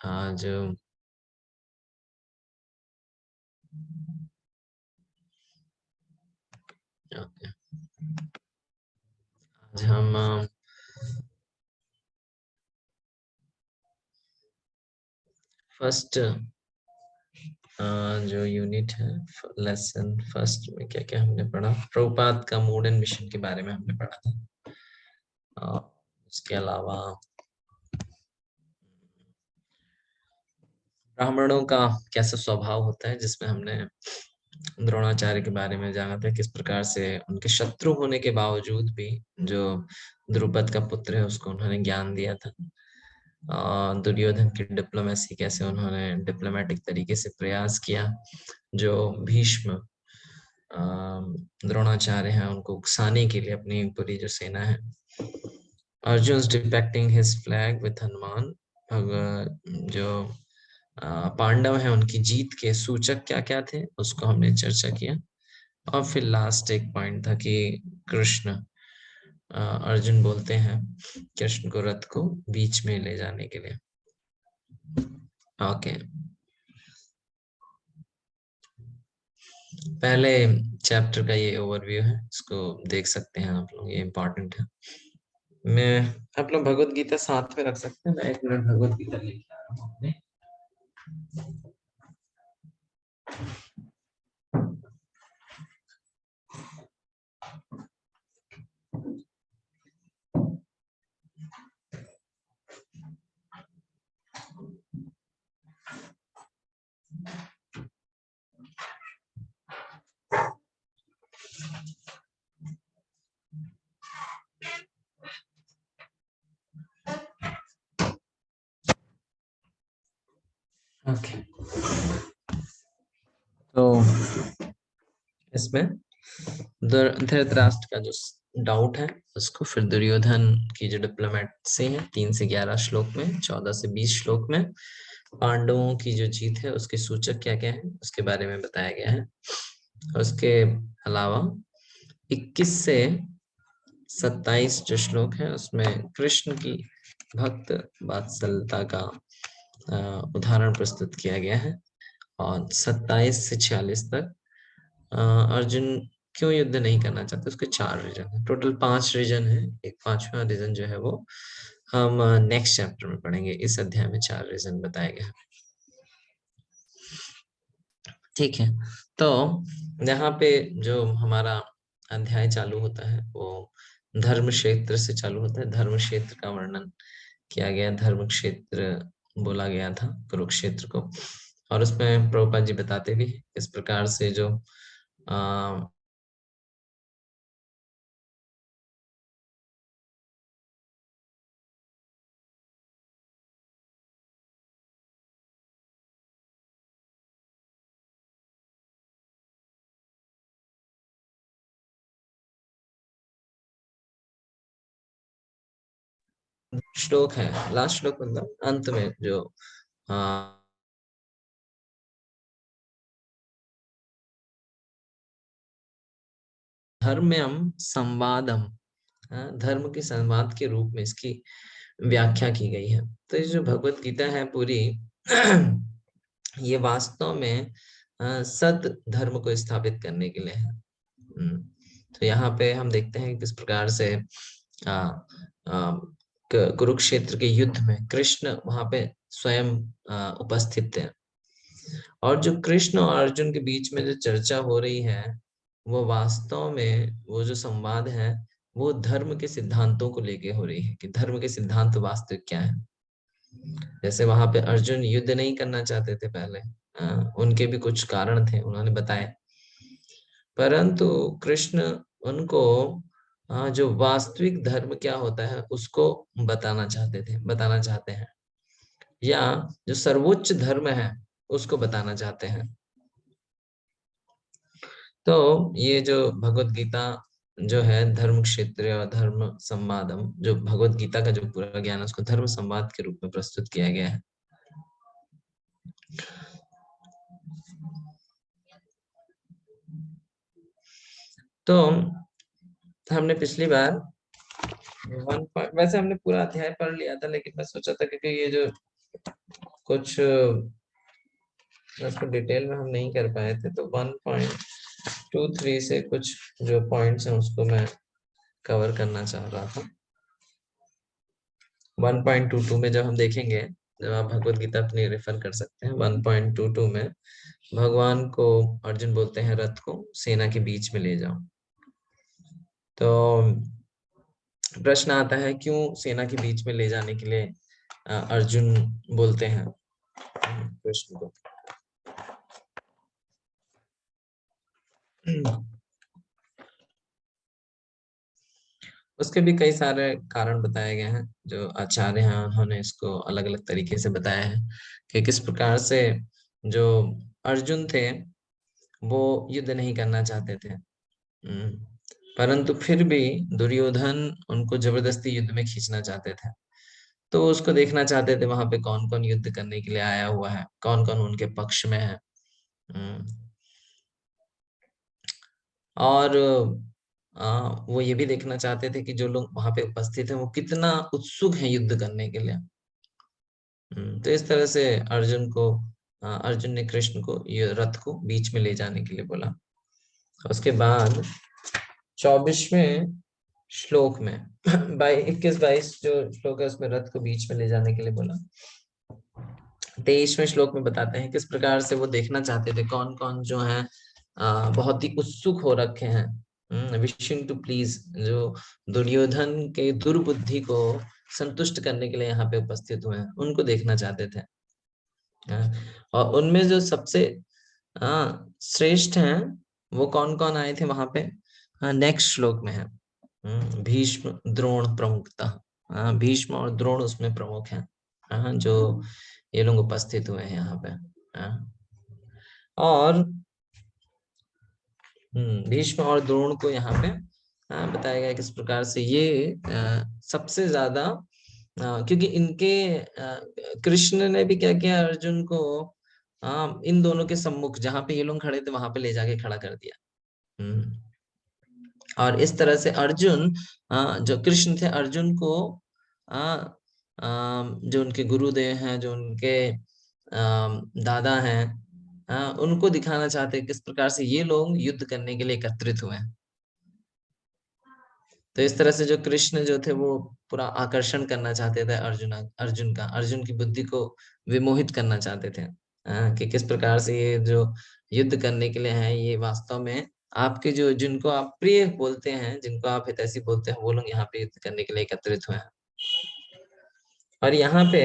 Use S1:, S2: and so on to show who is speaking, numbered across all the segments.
S1: आज आज हम फर्स्ट जो यूनिट है, लेसन फर्स्ट में क्या क्या हमने पढ़ा, प्रभुपाद का मूड एंड मिशन के बारे में हमने पढ़ा था। उसके अलावा ब्राह्मणों का कैसा स्वभाव होता है, जिसमें हमने द्रोणाचार्य के बारे में जाना था, किस प्रकार से उनके शत्रु होने के बावजूद भी जो द्रुपद का पुत्र है उसको उन्होंने ज्ञान दिया था। दुर्योधन की डिप्लोमेसी, कैसे उन्होंने डिप्लोमेटिक तरीके से प्रयास किया, जो भीष्म द्रोणाचार्य हैं उनको उकसाने के लिए अपनी पूरी जो सेना है। Arjun depicting his flag with Hanuman, जो पांडव हैं उनकी जीत के सूचक क्या क्या थे उसको हमने चर्चा किया। और फिर लास्ट एक पॉइंट था कि कृष्ण, अर्जुन बोलते हैं कृष्ण को रथ को बीच में ले जाने के लिए। ओके, पहले चैप्टर का ये ओवरव्यू है, इसको देख सकते हैं आप लोग, ये इम्पोर्टेंट है। मैं आप लोग भगवत गीता साथ में रख सकते हैं, मैं 1 मिनट भगवत गीता लेके आ रहा हूँ अपने। ओके, तो इसमें धृतराष्ट्र का जो डाउट है उसको फिर दुर्योधन की जो डिप्लोमेट से है 3 से 11 श्लोक में, 14 से 20 श्लोक में पांडवों की जो जीत है उसके सूचक क्या क्या है उसके बारे में बताया गया है। उसके अलावा 21 से 27 जो श्लोक है उसमें कृष्ण की भक्त वात्सल्यता का उदाहरण प्रस्तुत किया गया है। और 27 से 46 तक अर्जुन क्यों युद्ध नहीं करना चाहते उसके 4 रीजन है, टोटल 5 रीजन है। एक 5वां रीजन जो है वो हम नेक्स्ट चैप्टर में पढ़ेंगे। इस अध्याय में 4 रीजन बताए गए हैं। ठीक है, तो यहाँ पे जो हमारा अध्याय चालू होता है वो धर्म क्षेत्र से चालू होता है। धर्म क्षेत्र का वर्णन किया गया, धर्म क्षेत्र बोला गया था कुरुक्षेत्र को। और उसमें प्रभुपाद जी बताते भी इस प्रकार से जो श्लोक है, लास्ट श्लोक मतलब अंत में जो धर्म्यम संवादम, धर्म के संवाद के रूप में इसकी व्याख्या की गई है। तो ये जो भगवत गीता है पूरी ये वास्तव में सत धर्म को स्थापित करने के लिए है। तो यहाँ पे हम देखते हैं किस प्रकार से कुरुक्षेत्र के युद्ध में कृष्ण वहां पे स्वयं उपस्थित थे। और जो कृष्ण और अर्जुन के बीच में जो चर्चा हो रही है वो वास्तव में वो जो संवाद है वो धर्म के सिद्धांतों को लेके हो रही है कि धर्म के सिद्धांत वास्तविक क्या है। जैसे वहां पे अर्जुन युद्ध नहीं करना चाहते थे पहले, उनके भी कुछ कारण थे उन्होंने बताए, परंतु कृष्ण उनको जो वास्तविक धर्म क्या होता है उसको बताना चाहते हैं, या जो सर्वोच्च धर्म है उसको बताना चाहते हैं। तो ये जो भगवत गीता जो है धर्म क्षेत्र और धर्म संवादम, जो भगवत गीता का जो पूरा ज्ञान है उसको धर्म संवाद के रूप में प्रस्तुत किया गया है। तो हमने पिछली बार वैसे हमने पूरा अध्याय पढ़ लिया था, लेकिन मैं सोचा था क्योंकि ये जो कुछ इसको डिटेल में हम नहीं कर पाए थे, तो 1.23 से कुछ जो पॉइंट्स हैं उसको मैं कवर करना चाह रहा था। 1.22 में जब हम देखेंगे, जब आप भगवत गीता अपनी रेफर कर सकते हैं, 1.22 में भगवान को अर्जुन बोलते हैं रथ को सेना के बीच में ले जाओ। तो प्रश्न आता है क्यों सेना के बीच में ले जाने के लिए अर्जुन बोलते हैं कृष्ण को। उसके भी कई सारे कारण बताए गए हैं, जो आचार्य हैं उन्होंने इसको अलग अलग तरीके से बताया है कि किस प्रकार से जो अर्जुन थे वो युद्ध नहीं करना चाहते थे, परंतु फिर भी दुर्योधन उनको जबरदस्ती युद्ध में खींचना चाहते थे। तो उसको देखना चाहते थे वहां पे कौन कौन युद्ध करने के लिए आया हुआ है, कौन कौन उनके पक्ष में है। और वो ये भी देखना चाहते थे कि जो लोग वहां पे उपस्थित हैं वो कितना उत्सुक हैं युद्ध करने के लिए। तो इस तरह से अर्जुन ने कृष्ण को ये रथ को बीच में ले जाने के लिए बोला। उसके बाद 24वें श्लोक में 21-22 जो श्लोक है उसमें रथ को बीच में ले जाने के लिए बोला। 23वें श्लोक में बताते हैं किस प्रकार से वो देखना चाहते थे कौन कौन जो है बहुत ही उत्सुक हो रखे हैं, विशिंग टू प्लीज, जो दुर्योधन के दुर्बुद्धि को संतुष्ट करने के लिए यहाँ पे उपस्थित हुए हैं, उनको देखना चाहते थे। और उनमें जो सबसे श्रेष्ठ हैं वो कौन कौन आए थे वहां पे, नेक्स्ट श्लोक में है। भीष्म द्रोण प्रमुखता, भीष्म और द्रोण उसमें प्रमुख हैं, जो ये लोग उपस्थित हुए हैं यहाँ पे। और भीष्म और द्रोण को यहाँ पे बताया गया किस प्रकार से ये सबसे ज्यादा, क्योंकि इनके कृष्ण ने भी क्या किया, अर्जुन को इन दोनों के सम्मुख जहां पे ये लोग खड़े थे वहां पे ले जाके खड़ा कर दिया। और इस तरह से अर्जुन, जो कृष्ण थे, अर्जुन को जो उनके गुरुदेव हैं, जो उनके दादा हैं, उनको दिखाना चाहते हैं किस प्रकार से ये लोग युद्ध करने के लिए एकत्रित हुए हैं। तो इस तरह से जो कृष्ण जो थे वो पूरा आकर्षण करना चाहते थे अर्जुन की बुद्धि को विमोहित करना चाहते थे, कि किस प्रकार से ये जो युद्ध करने के लिए हैं ये वास्तव में आपके जो, जिनको आप प्रिय बोलते हैं, जिनको आप हितैषी बोलते हैं, वो लोग यहाँ पे युद्ध करने के लिए एकत्रित हुए हैं। और यहाँ पे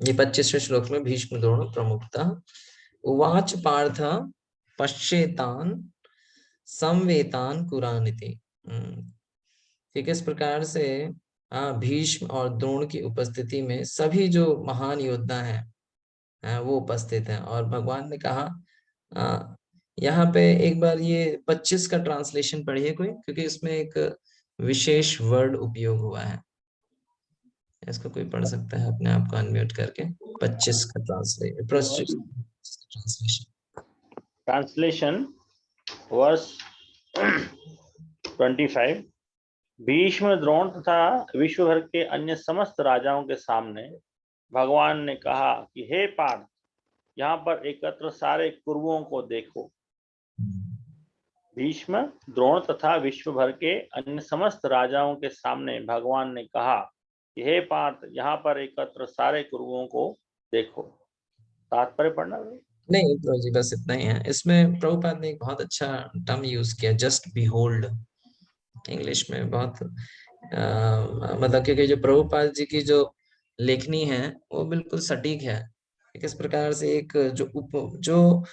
S1: ये 25वें श्लोक में भीष्म द्रोण प्रमुखता उवाच पार्थ पश्चेतान संवेतान कुरानिति, कि किस प्रकार से भीष्म और द्रोण की उपस्थिति में सभी जो महान योद्धा हैं वो उपस्थित हैं। और भगवान ने कहा, यहाँ पे एक बार ये 25 का ट्रांसलेशन पढ़िए कोई, क्योंकि इसमें एक विशेष वर्ड उपयोग हुआ है। इसको कोई पढ़ सकता है अपने आप को अनम्यूट करके, 25 का
S2: ट्रांसलेशन वर्स 25। भीष्म द्रोण तथा विश्व भर के अन्य समस्त राजाओं के सामने भगवान ने कहा कि हे पार्थ, यहाँ पर एकत्र सारे कुरुओं को देखो। भीष्म द्रोण तथा विश्व भर के अन्य समस्त राजाओं के सामने भगवान ने कहा कि हे पार्थ, यहाँ पर एकत्र सारे कुरुओं को देखो। तात्पर्य पढ़ना
S1: नहीं तो जी, बस इतना ही है। इसमें प्रभुपाद ने एक बहुत अच्छा टर्म यूज किया, जस्ट बिहोल्ड, इंग्लिश में बहुत मतलब, क्योंकि जो प्रभुपाद जी की जो लेखनी है वो बिल्कुल सटीक है। किस प्रकार से एक जो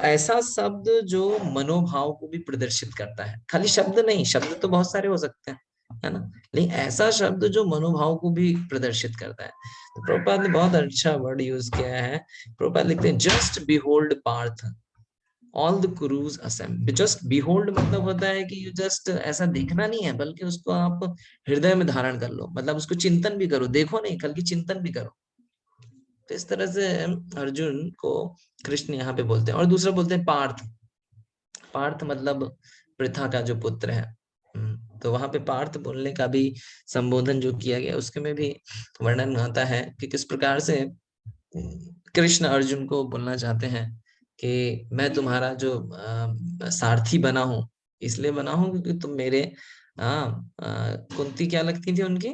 S1: ऐसा शब्द जो मनोभाव को भी प्रदर्शित करता है, खाली शब्द नहीं, शब्द तो बहुत सारे हो सकते हैं, है ना, लेकिन ऐसा शब्द जो मनोभाव को भी प्रदर्शित करता है। तो प्रभुपाद ने बहुत अच्छा वर्ड यूज किया है। प्रभुपाद लिखते हैं just behold Partha all the Kurus assemble. Just behold मतलब होता है कि जस्ट ऐसा देखना नहीं है, बल्कि उसको आप हृदय में धारण कर लो, मतलब उसको चिंतन भी करो, देखो नहीं बल्कि चिंतन भी करो। तो इस तरह से अर्जुन को कृष्ण यहाँ पे बोलते हैं। और दूसरा बोलते हैं पार्थ। पार्थ मतलब पृथा का जो पुत्र है। तो वहां पे पार्थ बोलने का भी संबोधन जो किया गया उसके में भी वर्णन आता है कि किस प्रकार से कृष्ण अर्जुन को बोलना चाहते हैं कि मैं तुम्हारा जो सारथी बना हूं, इसलिए बना हूं क्योंकि तुम मेरे कुंती क्या लगती थी उनकी,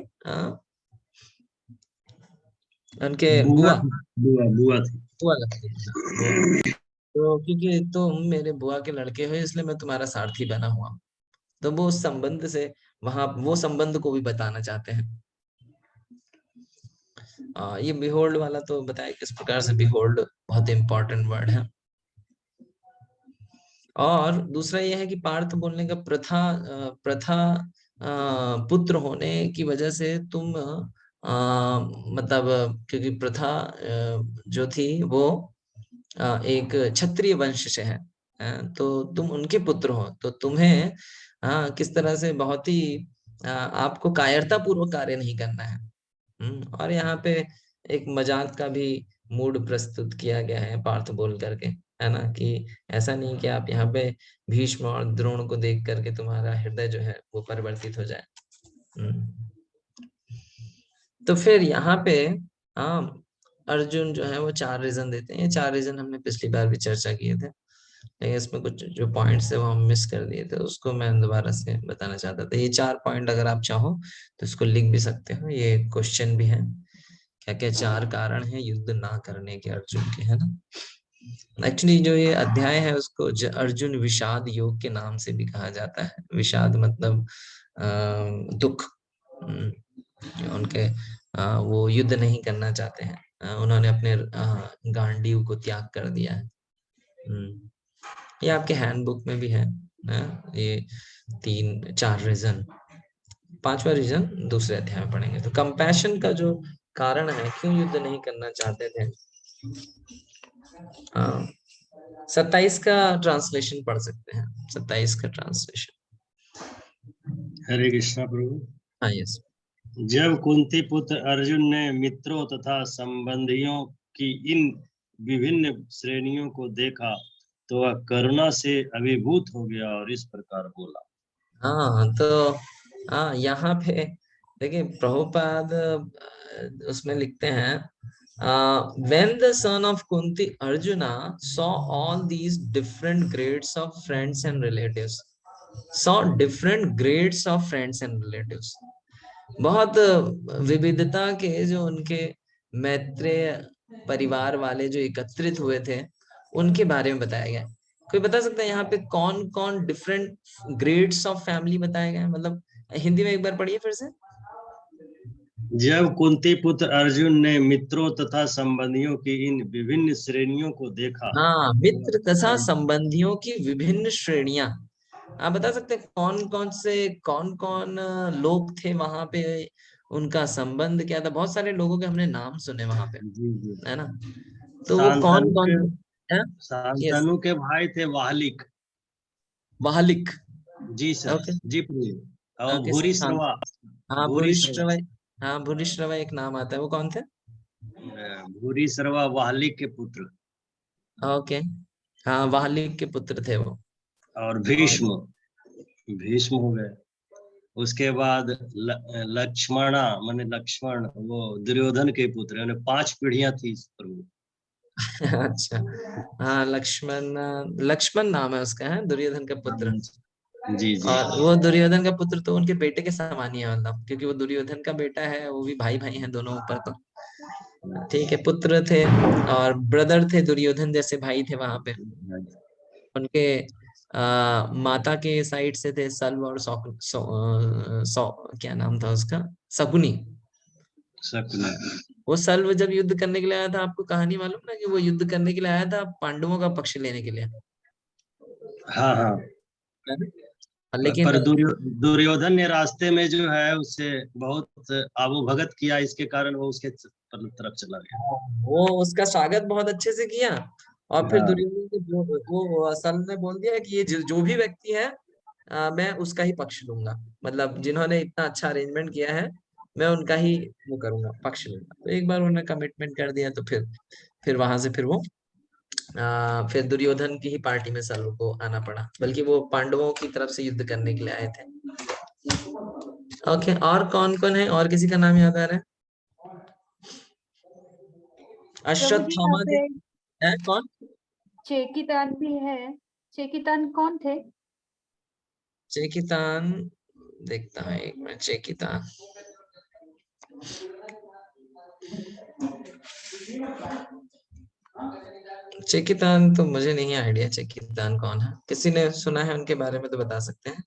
S1: उनके
S3: बुआ
S1: बुआ,
S3: बुआ बुआ थी।
S1: बुआ लगती थी, बुआ। तो क्योंकि तुम मेरे बुआ के लड़के हो इसलिए मैं तुम्हारा सारथी बना हुआ हूं। तो वो उस संबंध से वहां वो संबंध को भी बताना चाहते हैं। ये बिहोल्ड वाला तो बताया किस प्रकार से बिहोल्ड बहुत इंपॉर्टेंट वर्ड है। और दूसरा यह है कि पार्थ बोलने का प्रथा पुत्र होने की वजह से तुम मतलब क्योंकि प्रथा जो थी वो एक क्षत्रिय वंश से है, तो तुम उनके पुत्र हो तो तुम्हें किस तरह से बहुत ही आपको कायरता पूर्वक कार्य नहीं करना है। और यहाँ पे एक मजाक का भी मूड प्रस्तुत किया गया है पार्थ बोल करके, है ना, कि ऐसा नहीं कि आप यहाँ पे भीष्म और द्रोण को देख करके तुम्हारा हृदय जो है वो परिवर्तित हो जाए। हम्म। तो फिर यहाँ पे अर्जुन जो है वो 4 रीजन देते हैं। ये 4 रीजन हमने पिछली बार भी चर्चा किए थे, लेकिन इसमें कुछ जो पॉइंट्स है वो हम मिस कर दिए थे, उसको मैं दोबारा से बताना चाहता था। ये 4 पॉइंट अगर आप चाहो तो इसको लिख भी सकते हो, ये क्वेश्चन भी है। क्या क्या 4 कारण है युद्ध ना करने के अर्जुन के, है ना। एक्चुअली जो ये अध्याय है उसको अर्जुन विषाद योग के नाम से भी कहा जाता है। विषाद मतलब दुख। उनके वो युद्ध नहीं करना चाहते हैं, उन्होंने अपने गांडीव को त्याग कर दिया है। ये आपके हैंडबुक में भी है, ये 3-4 रीजन। 5वां रीजन दूसरे अध्याय में पढ़ेंगे। तो कंपैशन का जो कारण है क्यों युद्ध नहीं करना चाहते थे, 27 का ट्रांसलेशन पढ़ सकते हैं, 27 का ट्रांसलेशन।
S3: हरे कृष्णा प्रभु।
S1: हाँ, यस।
S3: जब कुंती पुत्र अर्जुन ने मित्रों तथा संबंधियों की इन विभिन्न श्रेणियों को देखा तो वह करुणा से अभिभूत हो गया और इस प्रकार बोला।
S1: हाँ, तो यहाँ पे देखिए प्रभुपाद उसमें लिखते हैं, when the son of Kunti Arjuna saw all these different grades of friends and relatives, बहुत विविधता के जो उनके मैत्रेय परिवार वाले जो एकत्रित हुए थे उनके बारे में बताया गया है। कोई बता सकता है यहाँ पे कौन कौन डिफरेंट ग्रेड्स ऑफ फैमिली बताए गए हैं? मतलब हिंदी में एक बार पढ़िए फिर से।
S3: जब कुंती पुत्र अर्जुन ने मित्रों तथा संबंधियों की इन विभिन्न श्रेणियों को देखा।
S1: हाँ, मित्र तथा संबंधियों की विभिन्न श्रेणियां। आप बता सकते हैं कौन कौन लोग थे वहां पे, उनका संबंध क्या था? बहुत सारे लोगों के हमने नाम सुने वहां पे,
S3: जी जी।
S1: है ना। तो वो कौन
S3: शांतनु
S1: कौन
S3: के
S1: थे? यस,
S3: शांतनु के भाई थे वाहलिक।
S1: वाहलिक।
S3: जी सर।
S1: ओके।
S3: जी प्रभु। और
S1: ओके,
S3: भूरिश्रवा।
S1: हाँ
S3: भूरिश्रवा।
S1: भूरिश्रवा। हाँ भूरिश्रवा एक नाम आता है, वो कौन थे?
S3: भूरिश्रवा वाहलिक के पुत्र।
S1: ओके, हाँ वाहलिक के पुत्र थे वो।
S3: और
S1: और
S3: भीष्म। भीष्म हो गए। उसके बाद लक्ष्मणा माने लक्ष्मण वो दुर्योधन के पुत्र, यानी 5 पीढ़ियां थी इस प्रभु।
S1: अच्छा, हाँ लक्ष्मण, लक्ष्मण नाम है उसका, है दुर्योधन का पुत्र।
S3: जी जी।
S1: और वो दुर्योधन का पुत्र तो उनके बेटे के समान ही है, मतलब क्योंकि वो दुर्योधन का बेटा है, वो भी भाई भाई हैं दोनों ऊपर। तो ठीक है, पुत्र थे और ब्रदर थे, दुर्योधन जैसे भाई थे वहां पे। उनके माता के साइड से थे सल्व और क्या नाम था उसका, शकुनी।
S3: शकुनी।
S1: वो सल्व जब युद्ध करने के लिए आया था, आपको कहानी मालूम ना, कि वो युद्ध करने के लिए आया था पांडवों का पक्ष लेने के लिए,
S3: हाँ हाँ।
S1: है ना? लेकिन
S3: पर दुर्योधन ने रास्ते में जो है उससे बहुत आबूभगत किया, इसके कारण वो उसके तरफ चला गया।
S1: वो उसका स्वागत बहुत अच्छे से किया, और फिर
S3: हाँ
S1: दुर्योधन ने जो वो सल ने बोल दिया कि ये जो भी व्यक्ति है, मैं उसका ही पक्ष लूंगा। मतलब जिन्होंने इतना अच्छा अरेंजमेंट किया है, मैं उनका ही वो करूंगा, पक्ष लूंगा। तो एक बार उन्होंने कमिटमेंट कर दिया, तो फिर वहां से फिर वो फिर दुर्योधन की ही पार्टी में सल्लू को आना पड़ा, बल्कि वो पांडवों की तरफ से युद्ध करने के लिए आए थे। ओके, और कौन कौन है, और किसी का नाम याद आ रहा है?
S4: प्रभु जी यहाँ
S1: अश्वत्थामा जी
S4: पे
S1: है कौन?
S4: चेकितान भी है। चेकितान कौन थे?
S1: चेकितान, देखता हूँ एक मिनट। चेकितान, चेकितान तो मुझे नहीं आइडिया चेकितान कौन है। किसी ने सुना है उनके बारे में तो बता सकते हैं।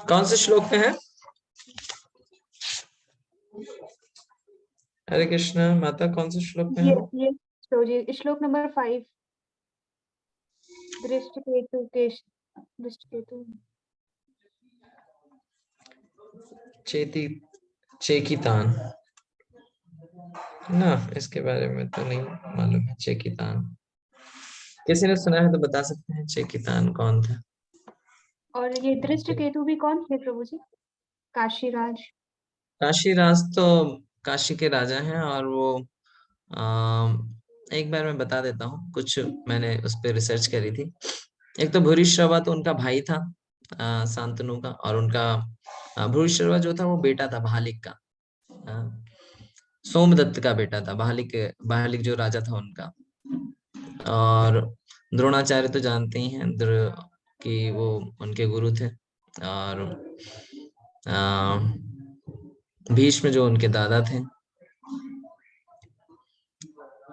S1: कौन से श्लोक में है? हरे कृष्ण माता, कौन से श्लोक में है वो?
S4: ये श्लोक नंबर 5। दृष्टकेतु केश दृष्टकेतु।
S1: चेकितान ना, इसके बारे में तो नहीं मालूम है। चेकितान किसी ने सुना है तो बता सकते हैं, चेकितान कौन था?
S4: और ये दृष्टकेतु भी कौन थे प्रभु जी? काशीराज।
S1: काशीराज तो काशी के राजा हैं, और वो एक बार मैं बता देता हूँ, कुछ मैंने उस पर रिसर्च करी थी। एक तो भूरिश्रवा तो उनका भाई था, शांतनु का, और उनका भूरिश्रवा जो था वो बेटा था भालिक का। सोमदत्त का बेटा था भालिक। भालिक जो राजा था उनका। और द्रोणाचार्य तो जानते ही हैं कि वो उनके गुरु थे। और भीष्म जो उनके दादा थे।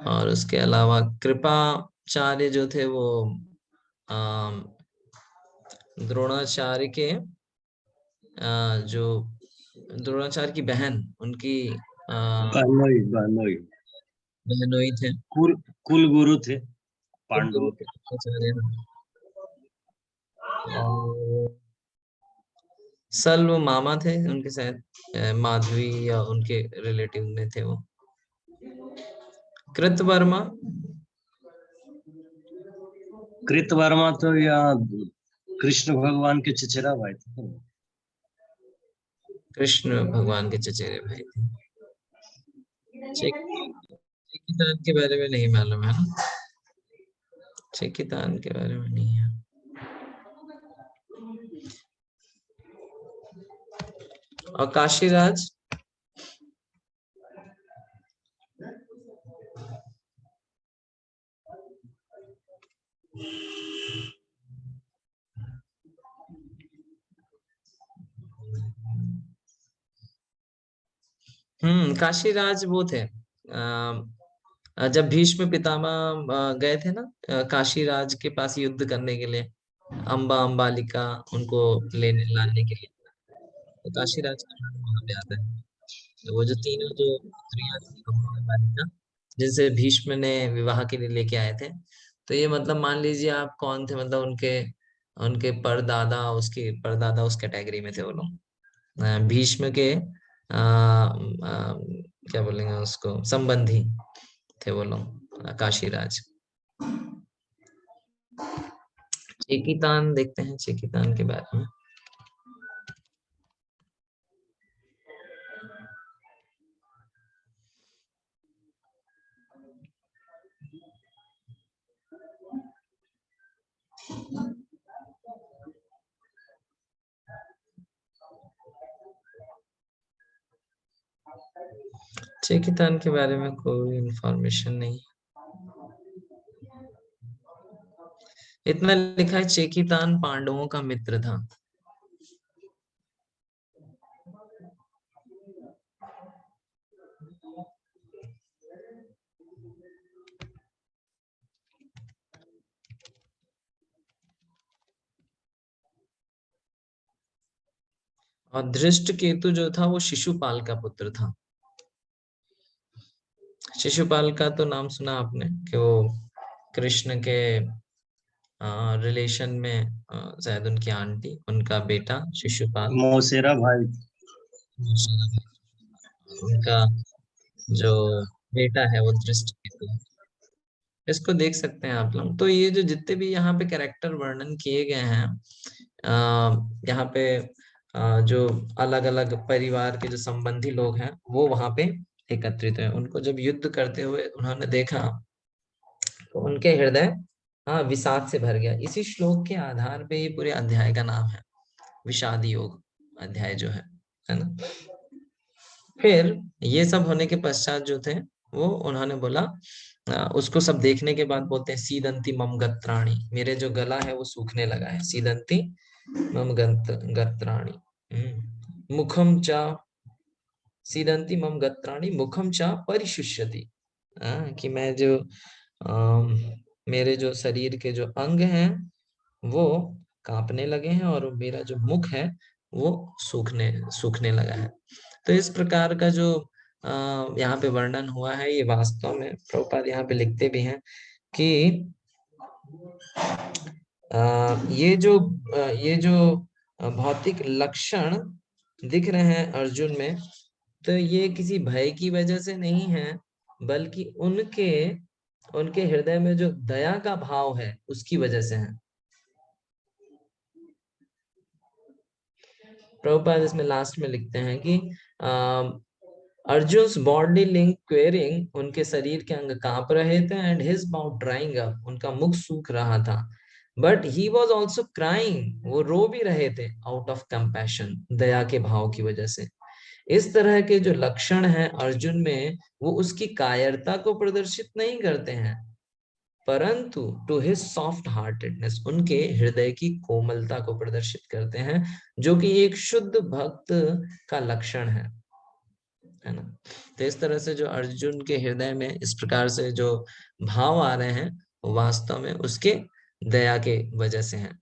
S1: और उसके अलावा कृपाचार्य जो थे वो द्रोणाचार्य के जो द्रोणाचार्य की बहन, उनकी
S3: बहनोई बहनोई
S1: बहनोई थे।
S3: कुल गुरु थे पांडवों के।
S1: आचार्य हैं। और सल्व मामा थे उनके, शायद माधवी या उनके रिलेटिव में थे वो। कृतवर्मा,
S3: कृतवर्मा तो यहाँ कृष्ण भगवान के चचेरा भाई थे।
S1: कृष्ण भगवान के चचेरे भाई थे। चेकितान के बारे में नहीं मालूम है ना, चेकितान के बारे में नहीं है। और काशीराज, काशीराज वो थे जब भीष्म पितामह गए थे ना काशीराज के पास युद्ध करने के लिए, अंबालिका उनको लेने लाने के लिए, तो काशीराज का नाम वहां पे आता है। तो वो जो तीनों जो स्त्रियां थी, अंबालिका, जिनसे भीष्म ने विवाह के लिए लेके आए थे, तो ये मतलब मान लीजिए आप कौन थे, मतलब उनके उनके परदादा, उसके परदादा उस कैटेगरी में थे वो लोग। भीष्म के क्या बोलेंगे उसको, संबंधी थे वो लोग, काशीराज। चेकितान देखते हैं, चेकितान के बारे में। चेकितान के बारे में कोई इंफॉर्मेशन नहीं। इतना लिखा है, चेकितान पांडवों का मित्र था। और धृष्टकेतु जो था वो शिशुपाल का पुत्र था। शिशुपाल का तो नाम सुना आपने, कि वो कृष्ण के रिलेशन में शायद उनकी आंटी, उनका बेटा शिशुपाल।
S3: मौसेरा भाई।
S1: उनका जो बेटा है वो धृष्टकेतु। इसको देख सकते हैं आप लोग। तो ये जो जितने भी यहाँ पे कैरेक्टर वर्णन किए गए हैं, यहाँ पे जो अलग अलग परिवार के जो संबंधी लोग हैं वो वहां पे एकत्रित हैं। उनको जब युद्ध करते हुए उन्होंने देखा तो उनके हृदय विषाद से भर गया। इसी श्लोक के आधार पे ये पूरे अध्याय का नाम है विषाद योग अध्याय जो है ना। फिर ये सब होने के पश्चात जो थे वो उन्होंने बोला, उसको सब देखने के बाद बोलते हैं सीदंती मम गत्राणी, मेरे जो गला है वो सूखने लगा है। सीदंती मम गत्राणी मुखम चा, सीदंती मम गत्राणी मुखम चा परिशुष्यति, कि मैं जो मेरे जो शरीर के जो अंग हैं वो कांपने लगे हैं और मेरा जो मुख है वो सूखने सूखने लगा है। तो इस प्रकार का जो यहाँ पे वर्णन हुआ है, ये वास्तव में प्रभुपाद यहाँ पे लिखते भी हैं कि ये जो भौतिक लक्षण दिख रहे हैं अर्जुन में, तो ये किसी भय की वजह से नहीं है, बल्कि उनके हृदय में जो दया का भाव है उसकी वजह से है। प्रभुपाद इसमें लास्ट में लिखते हैं कि अर्जुन्स बॉडी लिंक क्वेरिंग, उनके शरीर के अंग कांप रहे थे, and his mouth drawing up, उनका मुख सूख रहा था, but he was also crying, वो रो भी रहे थे, आउट ऑफ कंपैशन, दया के भाव की वजह से। इस तरह के जो लक्षण हैं अर्जुन में, वो उसकी कायरता को प्रदर्शित नहीं करते हैं, परंतु टू हिज सॉफ्ट हार्टेडनेस, उनके हृदय की कोमलता को प्रदर्शित करते हैं, जो कि एक शुद्ध भक्त का लक्षण है ना। तो इस तरह से जो अर्जुन के हृदय में इस प्रकार से जो भाव आ रहे हैं, वो वास्तव में उसके दया के वजह से हैं।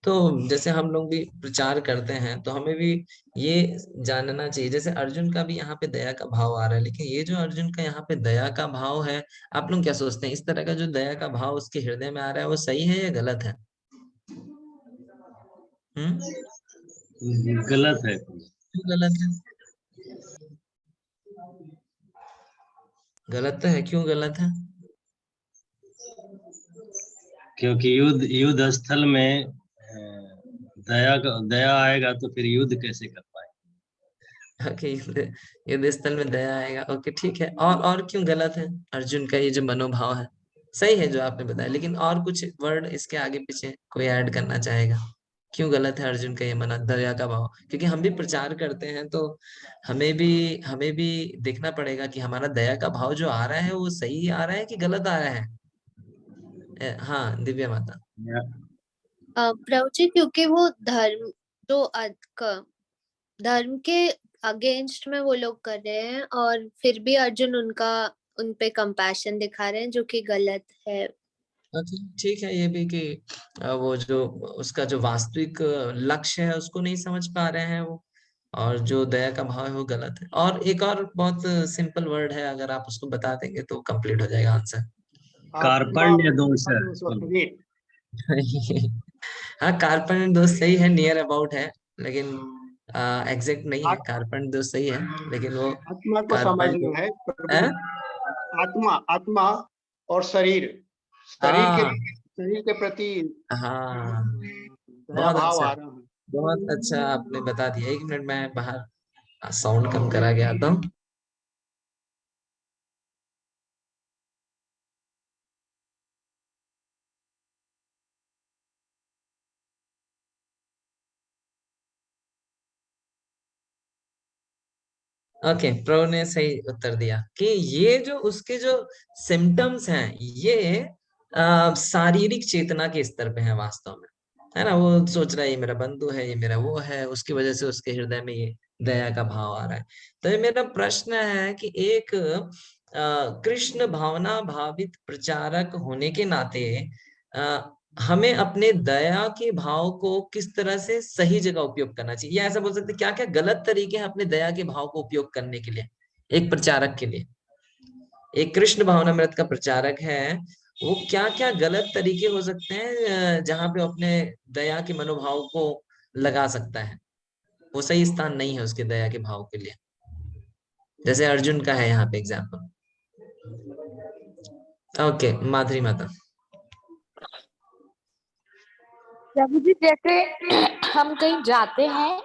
S1: तो जैसे हम लोग भी प्रचार करते हैं तो हमें भी ये जानना चाहिए, जैसे अर्जुन का भी यहाँ पे दया का भाव आ रहा है, लेकिन ये जो अर्जुन का यहाँ पे दया का भाव है, आप लोग क्या सोचते हैं, इस तरह का जो दया का भाव उसके हृदय में आ रहा है वो सही है या गलत है?
S3: गलत है।
S1: क्यों गलत है? गलत तो है, क्यों गलत है?
S3: क्योंकि युद्ध स्थल में दया आएगा तो फिर युद्ध कैसे कर पाए।
S1: ओके, युद्ध स्थल में दया आएगा, ओके ठीक है। और क्यों गलत है अर्जुन का ये जो मनोभाव है? सही है जो आपने बताया, लेकिन और कुछ वर्ड इसके आगे पीछे कोई ऐड करना चाहेगा? क्यों गलत है अर्जुन का ये मना दया का भाव? क्योंकि हम भी प्रचार करते हैं तो हमें भी देखना पड़ेगा कि हमारा दया का भाव जो आ रहा है वो सही आ रहा है कि गलत आ रहा है। हाँ दिव्या माता।
S5: प्रभु जी, क्योंकि वो धर्म जो धर्म के अगेंस्ट में वो लोग कर रहे हैं, और फिर भी अर्जुन उन पे कंपैशन दिखा रहे हैं, जो कि गलत है।
S1: ठीक है, ये भी कि वो जो उसका जो वास्तविक लक्ष्य है उसको नहीं समझ पा रहे हैं वो, और जो दया का भाव है वो गलत है। और एक और बहुत सिंपल वर्ड है, अगर आप उसको बता देंगे तो कंप्लीट हो जाएगा आंसर।
S3: कार्पण्य दोष है।
S1: हाँ, कार्पण्य दोष सही है, नियर अबाउट है, लेकिन एग्जैक्ट नहीं है। कार्पण्य दोष सही है, लेकिन वो
S6: आत्मा को समझना है प्रभु। आत्मा और शरीर के प्रति
S1: हाँ,
S6: दया भाव आ रहा है।
S1: बहुत अच्छा आपने बता दिया। 1 मिनट, मैं बाहर साउंड कम करा गया था। ओके, प्रो ने सही उत्तर दिया कि ये जो उसके जो सिम्टम्स हैं ये शारीरिक चेतना के स्तर पे है वास्तव में, है ना। वो सोच रहा है ये मेरा बंधु है, ये मेरा वो है, उसकी वजह से उसके हृदय में ये दया का भाव आ रहा है। तो ये मेरा प्रश्न है कि एक कृष्ण भावना भावित प्रचारक होने के नाते हमें अपने दया के भाव को किस तरह से सही जगह उपयोग करना चाहिए, या ऐसा बोल सकते क्या क्या गलत तरीके हैं अपने दया के भाव को उपयोग करने के लिए एक प्रचारक के लिए? एक कृष्ण भावनामृत का प्रचारक है, वो क्या क्या गलत तरीके हो सकते हैं जहां पे अपने दया के मनोभाव को लगा सकता है, वो सही स्थान नहीं है उसके दया के भाव के लिए, जैसे अर्जुन का है यहाँ पे एग्जाम्पल। ओके, माधुरी माता।
S7: प्रभु जी, जैसे हम कहीं जाते हैं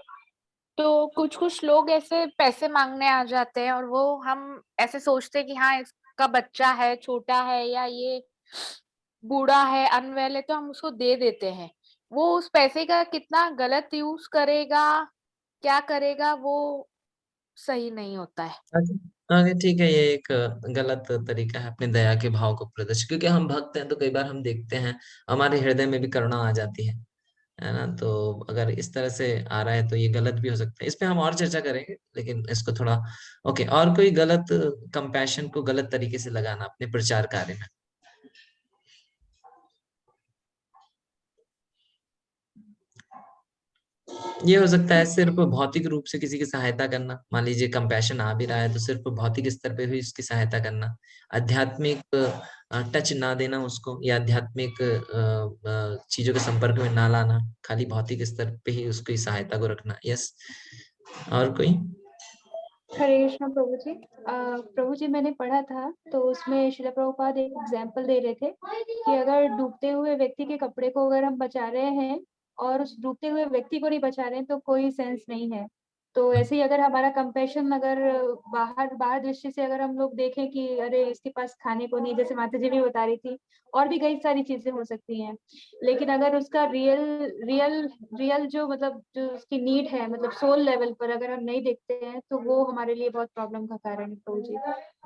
S7: तो कुछ कुछ लोग ऐसे पैसे मांगने आ जाते हैं और वो हम ऐसे सोचते हैं कि हाँ इसका बच्चा है, छोटा है या ये बूढ़ा है, अनवेल है, तो हम उसको दे देते हैं। वो उस पैसे का कितना गलत यूज करेगा, क्या करेगा, वो सही नहीं होता है।
S1: आगे ठीक है, ये एक गलत तरीका है अपने दया के भाव को प्रदर्शित, क्योंकि हम भक्त हैं तो कई बार हम देखते हैं हमारे हृदय में भी करुणा आ जाती है ना। तो अगर इस तरह से आ रहा है तो ये गलत भी हो सकता है, इस पे हम और चर्चा करेंगे, लेकिन इसको थोड़ा ओके। और कोई गलत कंपैशन को गलत तरीके से लगाना अपने प्रचार कार्य में? ये हो सकता है सिर्फ भौतिक रूप से किसी की सहायता करना, मान लीजिए कंपैशन आ भी रहा है तो सिर्फ भौतिक स्तर पे ही उसकी सहायता करना, आध्यात्मिक टच ना देना उसको, या आध्यात्मिक चीजों के संपर्क में ना लाना, खाली भौतिक स्तर पे ही उसकी सहायता को रखना। यस, और कोई?
S4: हरे कृष्णा प्रभु जी। प्रभु जी, मैंने पढ़ा था तो उसमें श्रील प्रभुपाद एक एग्जाम्पल दे रहे थे कि अगर डूबते हुए व्यक्ति के कपड़े को अगर हम बचा रहे हैं और उस डूबते हुए व्यक्ति को नहीं बचा रहे हैं तो कोई सेंस नहीं है। तो ऐसे ही अगर हमारा कंपैशन अगर बाहर बाहर दृष्टि से अगर हम लोग देखें कि अरे इसके पास खाने को नहीं, जैसे माता जी भी बता रही थी, और भी कई सारी चीजें हो सकती हैं, लेकिन अगर उसका रियल रियल रियल जो मतलब जो उसकी नीड है, मतलब सोल लेवल पर अगर हम नहीं देखते हैं तो वो हमारे लिए बहुत प्रॉब्लम का कारण है प्रभु जी।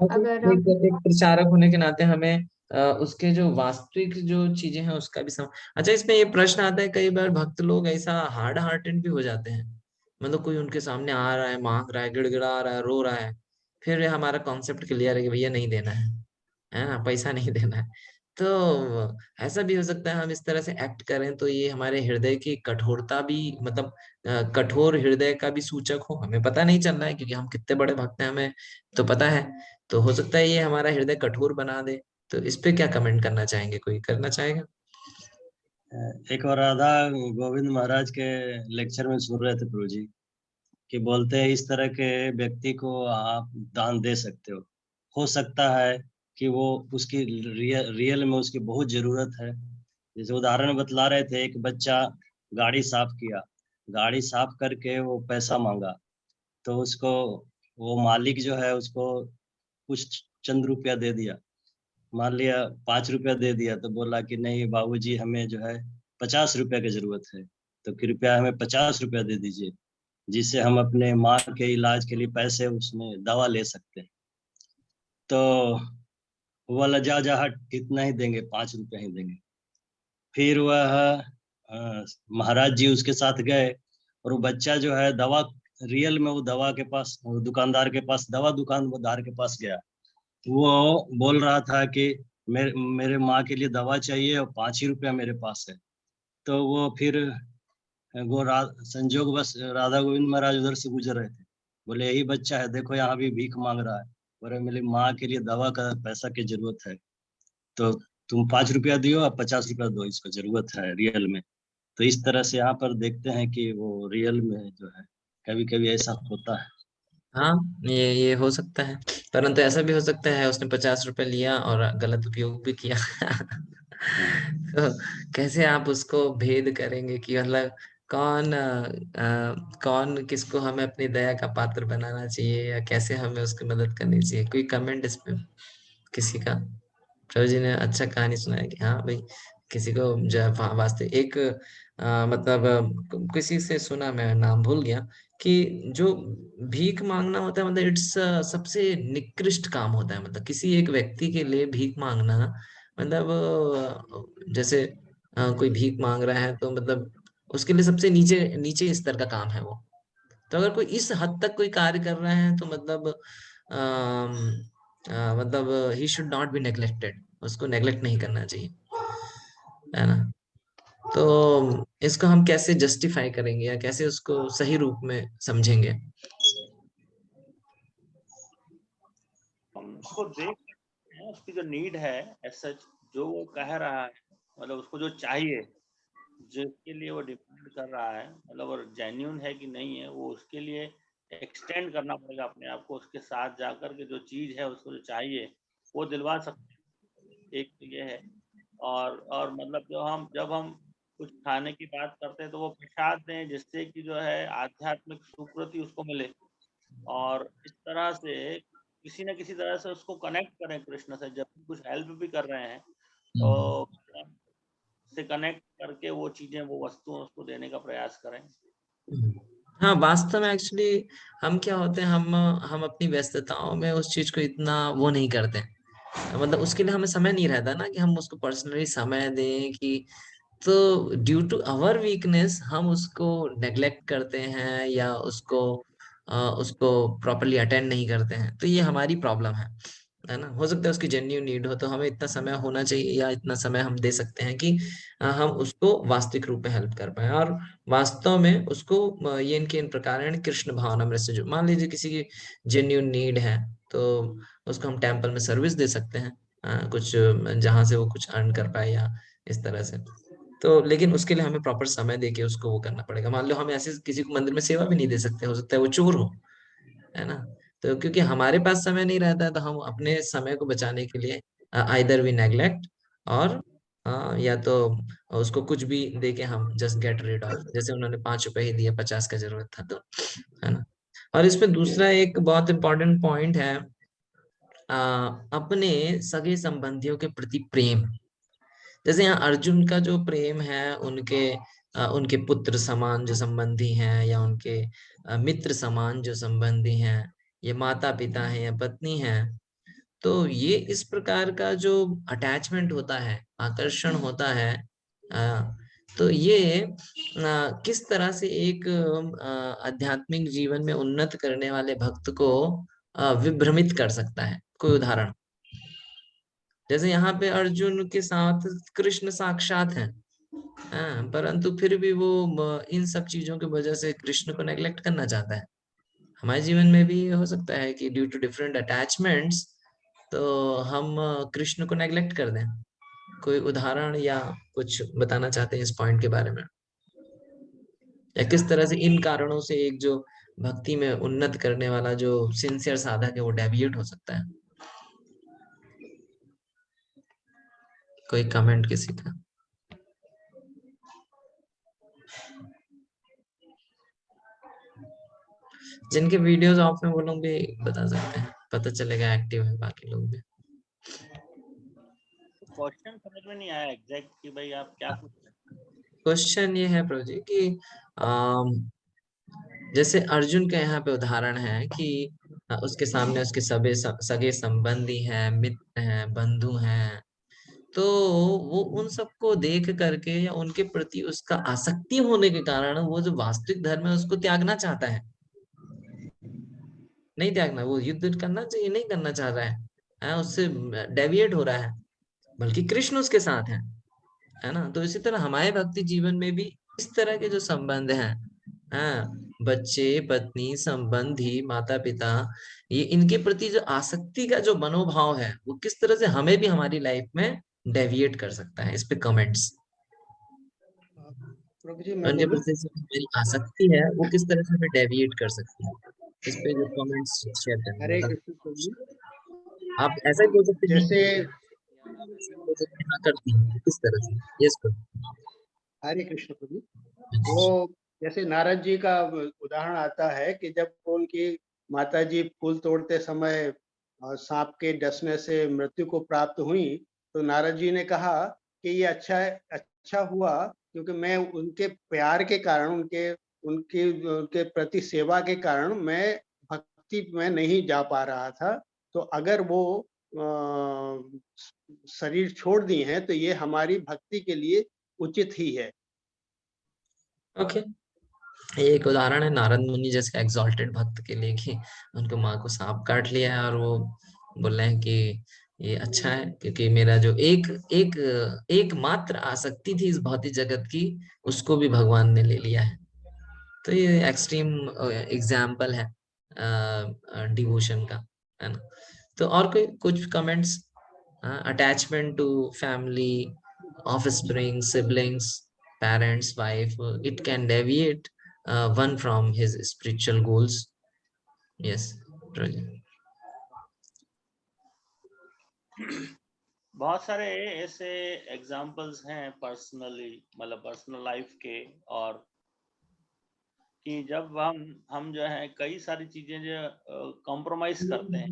S4: अगर हम
S1: एक प्रचारक होने के नाते हमें उसके जो वास्तविक जो चीजें हैं उसका भी अच्छा, इसमें ये प्रश्न आता है, कई बार भक्त लोग ऐसा हार्ड हार्टेड भी हो जाते हैं, मतलब कोई उनके सामने आ रहा है, मांग रहा है, गिड़गिड़ा रहा है, रो रहा है, फिर हमारा कॉन्सेप्ट क्लियर है कि भैया नहीं देना है ना, पैसा नहीं देना है। तो ऐसा भी हो सकता है हम इस तरह से एक्ट करें तो ये हमारे हृदय की कठोरता भी, मतलब कठोर हृदय का भी सूचक हो, हमें पता नहीं चल रहा है क्योंकि हम कितने बड़े भक्त हैं हमें तो पता है। तो हो सकता है ये हमारा हृदय कठोर बना दे। तो इस पे क्या कमेंट करना चाहेंगे, कोई करना चाहेगा?
S3: एक और राधा गोविंद महाराज के लेक्चर में सुन रहे थे प्रभु जी कि बोलते हैं इस तरह के व्यक्ति को आप दान दे सकते हो सकता है कि वो उसकी रियल में उसकी बहुत जरूरत है। जैसे उदाहरण में बतला रहे थे, एक बच्चा गाड़ी साफ किया, गाड़ी साफ करके वो पैसा मांगा, तो उसको वो मालिक जो है उसको कुछ चंद रुपया दे दिया, मान लिया 5 रुपया दे दिया, तो बोला कि नहीं बाबूजी हमें जो है 50 रुपया की जरूरत है, तो कृपया हमें 50 रुपया दे दीजिए, जिससे हम अपने माँ के इलाज के लिए पैसे उसमें दवा ले सकते हैं। तो वह लजाजहट इतना ही देंगे, 5 रुपया ही देंगे। फिर वह महाराज जी उसके साथ गए और वो बच्चा जो है दवा, रियल में वो दवा के पास, वो दुकानदार के पास, दवा दुकानदार के पास गया। वो बोल रहा था कि मेरे माँ के लिए दवा चाहिए और 5 ही रुपया मेरे पास है। तो वो फिर वो संजोग बस राधा गोविंद महाराज उधर से गुजर रहे थे, बोले यही बच्चा है, देखो यहाँ भी भीख मांग रहा है, बोले मेरी माँ के लिए दवा का पैसा की जरूरत है, तो तुम 5 रुपया दियो और 50 रुपया दो, इसको जरूरत है रियल में। तो इस तरह से यहाँ पर देखते हैं कि वो रियल में जो है कभी कभी ऐसा होता है।
S1: हाँ, ये हो सकता है, परंतु ऐसा भी हो सकता है उसने 50 रुपए लिया और गलत उपयोग भी किया। तो कैसे आप उसको भेद करेंगे कि मतलब कौन किसको हमें अपनी दया का पात्र बनाना चाहिए या कैसे हमें उसकी मदद करनी चाहिए? कोई कमेंट इस पे किसी का? प्रभु जी ने अच्छा कहानी सुनाया कि हाँ भाई, किसी को जो है वास्ते एक मतलब किसी से सुना, मैं नाम भूल गया, कि जो भीख मांगना होता है मतलब इट्स सबसे निकृष्ट काम होता है, मतलब किसी एक व्यक्ति के लिए भीख मांगना, मतलब जैसे कोई भीख मांग रहा है तो मतलब उसके लिए सबसे नीचे नीचे स्तर का काम है वो। तो अगर कोई इस हद तक कोई कार्य कर रहा है तो मतलब मतलब he should not be neglected, उसको नेग्लेक्ट नहीं करना चाहिए, है ना। तो इसको हम कैसे जस्टिफाई करेंगे या कैसे उसको सही रूप में समझेंगे?
S2: हम उसको देख सकते हैं, उसकी जो नीड है ऐसा, जो वो कह रहा है, मतलब उसको जो चाहिए, जिसके लिए वो डिपेंड कर रहा है, मतलब वो जेन्यून है कि नहीं है, वो उसके लिए एक्सटेंड करना पड़ेगा अपने आप को, उसके साथ जाकर के जो चीज है उसको जो चाहिए वो दिलवा सकते हैं। एक तो ये है। और मतलब जब हम कुछ खाने की बात करते हैं तो वो प्रसाद दें जिससे कि जो है आध्यात्मिक सुकृति उसको मिले, और इस तरह से किसी न किसी तरह से उसको कनेक्ट करें कृष्ण से। जब कुछ हेल्प भी कर रहे हैं तो से कनेक्ट करके वो चीजें, वो वस्तु उसको देने का प्रयास करें।
S1: हाँ, वास्तव में एक्चुअली हम क्या होते हैं, हम अपनी व्यस्तताओं में उस चीज को इतना वो नहीं करते, मतलब उसके लिए हमें समय नहीं रहता ना कि हम उसको पर्सनली समय दें कि, तो ड्यू टू आवर वीकनेस हम उसको नेग्लेक्ट करते हैं या उसको प्रॉपरली अटेंड नहीं करते हैं, तो ये हमारी प्रॉब्लम है ना। हो सकता है उसकी जेन्युइन नीड हो, तो हमें इतना समय होना चाहिए या इतना समय हम दे सकते हैं कि हम उसको वास्तविक रूप में हेल्प कर पाए, और वास्तव में उसको ये इनके इन प्रकार कृष्ण भावनामृत से जो, मान लीजिए किसी की जेन्युइन नीड है तो उसको हम टेम्पल में सर्विस दे सकते हैं, कुछ जहां से वो कुछ अर्न कर पाए या इस तरह से। तो लेकिन उसके लिए हमें प्रॉपर समय देके उसको वो करना पड़ेगा। मान लो हम ऐसे किसी को मंदिर में सेवा भी नहीं दे सकते, हो सकता है वो चोर हो, है ना। तो क्योंकि हमारे पास समय नहीं रहता है तो हम अपने समय को बचाने के लिए आइदर वी नेग्लेक्ट, और या तो उसको कुछ भी दे के हम जस्ट गेट रिड ऑफ, जैसे उन्होंने 5 रुपए ही दिए, 50 का जरूरत था तो, है ना। और इसमें दूसरा एक बहुत इंपॉर्टेंट पॉइंट है, अपने सगे संबंधियों के प्रति प्रेम। जैसे यहाँ अर्जुन का जो प्रेम है उनके पुत्र समान जो संबंधी हैं, या उनके मित्र समान जो संबंधी हैं, ये माता पिता हैं या पत्नी हैं, तो ये इस प्रकार का जो अटैचमेंट होता है, आकर्षण होता है, तो ये किस तरह से एक आध्यात्मिक जीवन में उन्नत करने वाले भक्त को विभ्रमित कर सकता है। कोई उदाहरण, जैसे यहाँ पे अर्जुन के साथ कृष्ण साक्षात हैं, परंतु फिर भी वो इन सब चीजों की वजह से कृष्ण को नेग्लेक्ट करना चाहता है। हमारे जीवन में भी ये हो सकता है कि ड्यू टू डिफरेंट अटैचमेंट्स तो हम कृष्ण को नेग्लेक्ट कर दें। कोई उदाहरण या कुछ बताना चाहते हैं इस पॉइंट के बारे में, या किस तरह से इन कारणों से एक जो भक्ति में उन्नत करने वाला जो सिंसियर साधक है वो डेविएट हो सकता है। कोई कमेंट किसी का? जिनके वीडियोस ऑफ में वो लोग भी बता सकते हैं, पता चलेगा एक्टिव है बाकी लोग भी।
S2: क्वेश्चन समझ में नहीं आया एग्जैक्ट कि भाई आप क्या पूछ रहे हैं।
S1: क्वेश्चन ये है प्रभु जी कि जैसे अर्जुन के यहाँ पे उदाहरण है कि उसके सामने उसके सगे संबंधी हैं, मित्र हैं, बंधु हैं, तो वो उन सबको देख करके या उनके प्रति उसका आसक्ति होने के कारण वो जो वास्तविक धर्म है उसको त्यागना चाहता है। नहीं त्यागना, वो युद्ध करना चाहिए, नहीं करना चाह रहा है, उससे डेविएट हो रहा है, बल्कि कृष्ण उसके साथ है ना। तो इसी तरह हमारे भक्ति जीवन में भी इस तरह के जो संबंध हैं, बच्चे, पत्नी, संबंधी, माता पिता, ये इनके प्रति जो आसक्ति का जो मनोभाव है वो किस तरह से हमें भी हमारी लाइफ में डेविएट कर सकता है, इस पे कमेंट्स।
S6: प्रभु जी मैं
S1: उनके
S6: बोलूं?
S1: प्रति जो हमारी आसक्ति है वो किस तरह से हमें डेविएट कर सकती है, इस पे जो कमेंट्स शेयर करना,
S6: हरे
S1: मतलब
S6: कृष्ण प्रभु जी।
S1: आप ऐसा ही बोल सकते हैं नहीं
S6: जैसे
S1: करती है, या आप ऐसा भी बोल सकते हैं हाँ करती है, किस तरह से। यस
S6: हरे कृष्ण प्रभु जी, वो जैसे नारद जी का उदाहरण आता है कि जब उनकी माता जी फूल तोड़ते समय सांप के डसने से मृत्यु को प्राप्त हुई, तो नारद जी ने कहा कि ये अच्छा हुआ क्योंकि मैं उनके प्यार के कारण, उनके प्रति सेवा के कारण मैं भक्ति में नहीं जा पा रहा था। तो अगर वो शरीर छोड़ दी हैं तो ये हमारी भक्ति के लिए उचित ही है।
S1: ओके। ये एक उदाहरण है नारद मुनि जैसे एग्जॉल्टेड भक्त के लिए कि उनको माँ को सांप काट लिया है और वो बोल रहे हैं कि ये अच्छा है क्योंकि मेरा जो एक एक एक मात्र आसक्ति थी इस भौतिक जगत की, उसको भी भगवान ने ले लिया है। तो ये एक्सट्रीम एग्जाम्पल है डिवोशन का, है ना। तो और कोई कुछ comments? Attachment to family, offspring, siblings, parents, wife, it can deviate one from his spiritual goals. Yes, Rajan.
S2: बहुत सारे ऐसे एग्जाम्पल्स हैं पर्सनली, मतलब पर्सनल लाइफ के, और कि जब हम जो है कई सारी चीजें जो कॉम्प्रोमाइज करते हैं,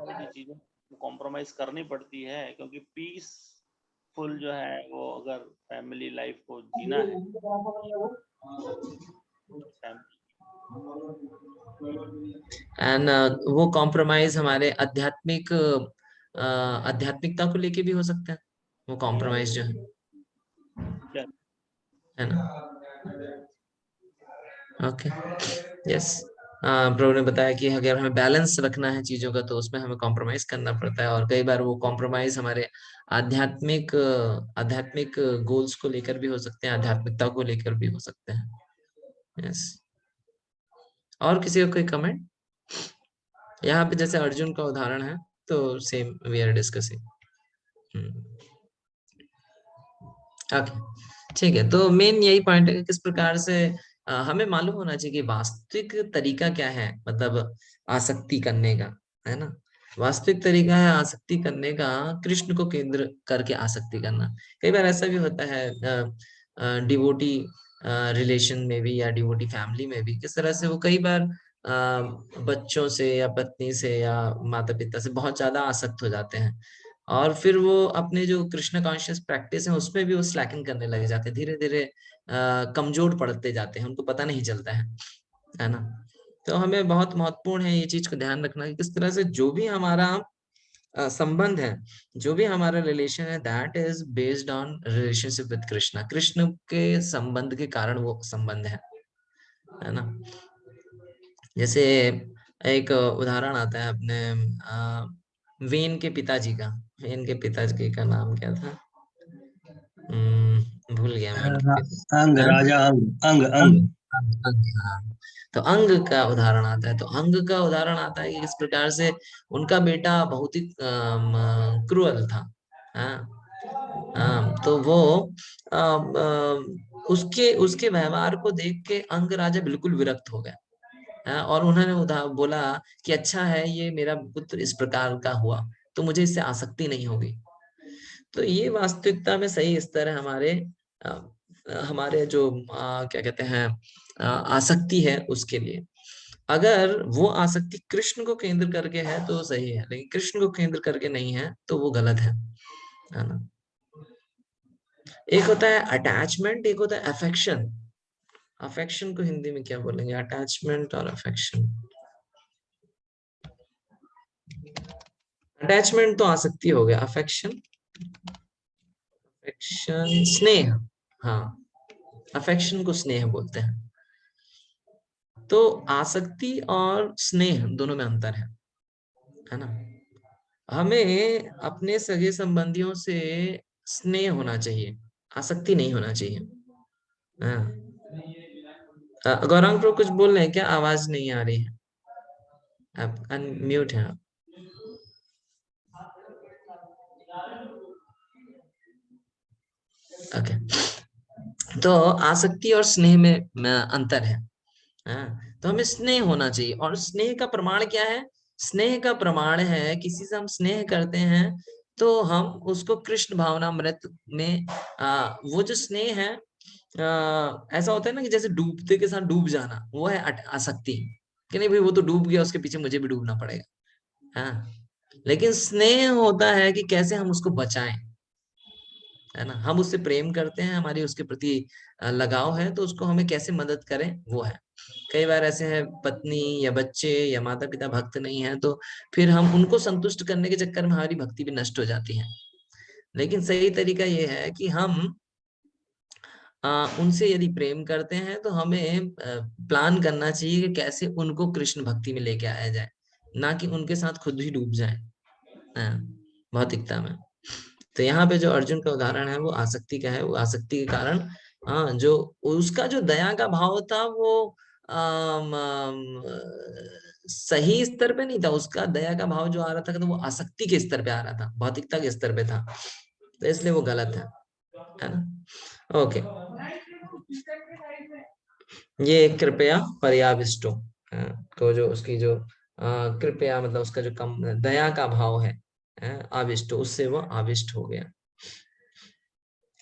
S2: सारी चीजें कॉम्प्रोमाइज करनी पड़ती है, क्योंकि पीसफुल जो है वो अगर फैमिली लाइफ को जीना है,
S1: एंड वो कॉम्प्रोमाइज हमारे आध्यात्मिकता को लेके भी हो सकता है, वो कॉम्प्रोमाइज जो है ना। ओके, यस, प्रभु ने बताया कि अगर हमें बैलेंस रखना है चीजों का तो उसमें हमें कॉम्प्रोमाइज करना पड़ता है, और कई बार वो कॉम्प्रोमाइज हमारे आध्यात्मिक गोल्स को लेकर भी हो सकते हैं, आध्यात्मिकता को लेकर भी हो सकते हैं। यस, और किसी का कोई कमेंट? यहाँ पे जैसे अर्जुन का उदाहरण है तो same we are discussing. Okay, ठीक है, तो मेन यही पॉइंट है कि किस प्रकार से हमें मालूम होना चाहिए कि वास्तविक तरीका क्या है, मतलब आसक्ति करने का, है ना। वास्तविक तरीका है आसक्ति करने का, कृष्ण को केंद्र करके आसक्ति करना। कई बार ऐसा भी होता है डिवोटी रिलेशन में भी या डिवोटी फैमिली में भी, किस तरह से वो कई बार बच्चों से या पत्नी से या माता पिता से बहुत ज्यादा आसक्त हो जाते हैं, और फिर वो अपने जो कृष्ण कॉन्शियस प्रैक्टिस है उसमें भी वो स्लैकिंग करने लग जाते हैं, धीरे धीरे कमजोर पड़ते जाते हैं, उनको पता नहीं चलता है ना। तो हमें बहुत महत्वपूर्ण है ये चीज को ध्यान रखना कि किस तरह से जो भी हमारा संबंध है, जो भी हमारा रिलेशन है, that is based on relationship with Krishna. Krishna के संबंध के कारण वो संबंध है ना। जैसे एक उदाहरण आता है अपने वेन के पिताजी का। वेन के पिताजी का नाम क्या था? भूल गया मैं उनके
S3: अंग,
S1: हाँ?
S3: राजा अंग, अंग अंग।
S1: अंग, हाँ। तो अंग का उदाहरण आता है, तो अंग का उदाहरण आता है कि इस प्रकार से उनका बेटा बहुत ही क्रूअल था। हाँ, तो वो उसके उसके व्यवहार को देख के अंग राजा बिल्कुल विरक्त हो गया। और उन्होंने बोला कि अच्छा है, ये मेरा पुत्र इस प्रकार का हुआ तो मुझे इससे आसक्ति नहीं होगी। तो ये वास्तविकता में सही स्तर है हमारे जो क्या कहते हैं आसक्ति है उसके लिए। अगर वो आसक्ति कृष्ण को केंद्र करके है तो सही है, लेकिन कृष्ण को केंद्र करके नहीं है तो वो गलत है ना। एक होता है अटैचमेंट, एक होता है अफेक्शन। अफेक्शन को हिंदी में क्या बोलेंगे? अटैचमेंट और अफेक्शन। अटैचमेंट तो आसक्ति हो गया, अफेक्शन, अफेक्शन स्नेह। हाँ, अफेक्शन को स्नेह बोलते हैं। तो आसक्ति और स्नेह दोनों में अंतर है ना। हमें अपने सगे संबंधियों से स्नेह होना चाहिए, आसक्ति नहीं होना चाहिए। गौरांग प्रो कुछ बोल रहे हैं क्या? आवाज नहीं आ रही है, आप अनम्यूट हैं आप। ओके, तो आसक्ति और स्नेह में अंतर है। तो हमें स्नेह होना चाहिए, और स्नेह का प्रमाण क्या है? स्नेह का प्रमाण है किसी से हम स्नेह करते हैं तो हम उसको कृष्ण भावनामृत में वो जो स्नेह है ऐसा होता है ना कि जैसे डूबते के साथ डूब जाना, वो है आसक्ति कि नहीं भाई वो तो डूब गया, उसके पीछे मुझे भी डूबना पड़ेगा। हाँ, लेकिन स्नेह होता है कि कैसे हम उसको बचाएं, है ना। हम उससे प्रेम करते हैं, हमारी उसके प्रति लगाव है, तो उसको हमें कैसे मदद करें वो है। कई बार ऐसे है पत्नी या बच्चे या माता पिता भक्त नहीं है, तो फिर हम उनको संतुष्ट करने के चक्कर में हमारी भक्ति भी नष्ट हो जाती है। लेकिन सही तरीका ये है कि हम उनसे यदि प्रेम करते हैं तो हमें प्लान करना चाहिए कि कैसे उनको कृष्ण भक्ति में लेके आया जाए, ना कि उनके साथ खुद ही डूब जाए भौतिकता में। तो यहाँ पे जो अर्जुन का उदाहरण है वो आसक्ति का है। वो आसक्ति के कारण जो उसका जो दया का भाव था वो सही स्तर पे नहीं था। उसका दया का भाव जो आ रहा था तो वो आसक्ति के स्तर पे आ रहा था, भौतिकता के स्तर पे था, तो इसलिए वो गलत है ना। ओके, ये कृपया पर्याविष्टो को जो उसकी जो कृपया मतलब उसका जो कम दया का भाव है, आविष्ट, उससे वो आविष्ट हो गया।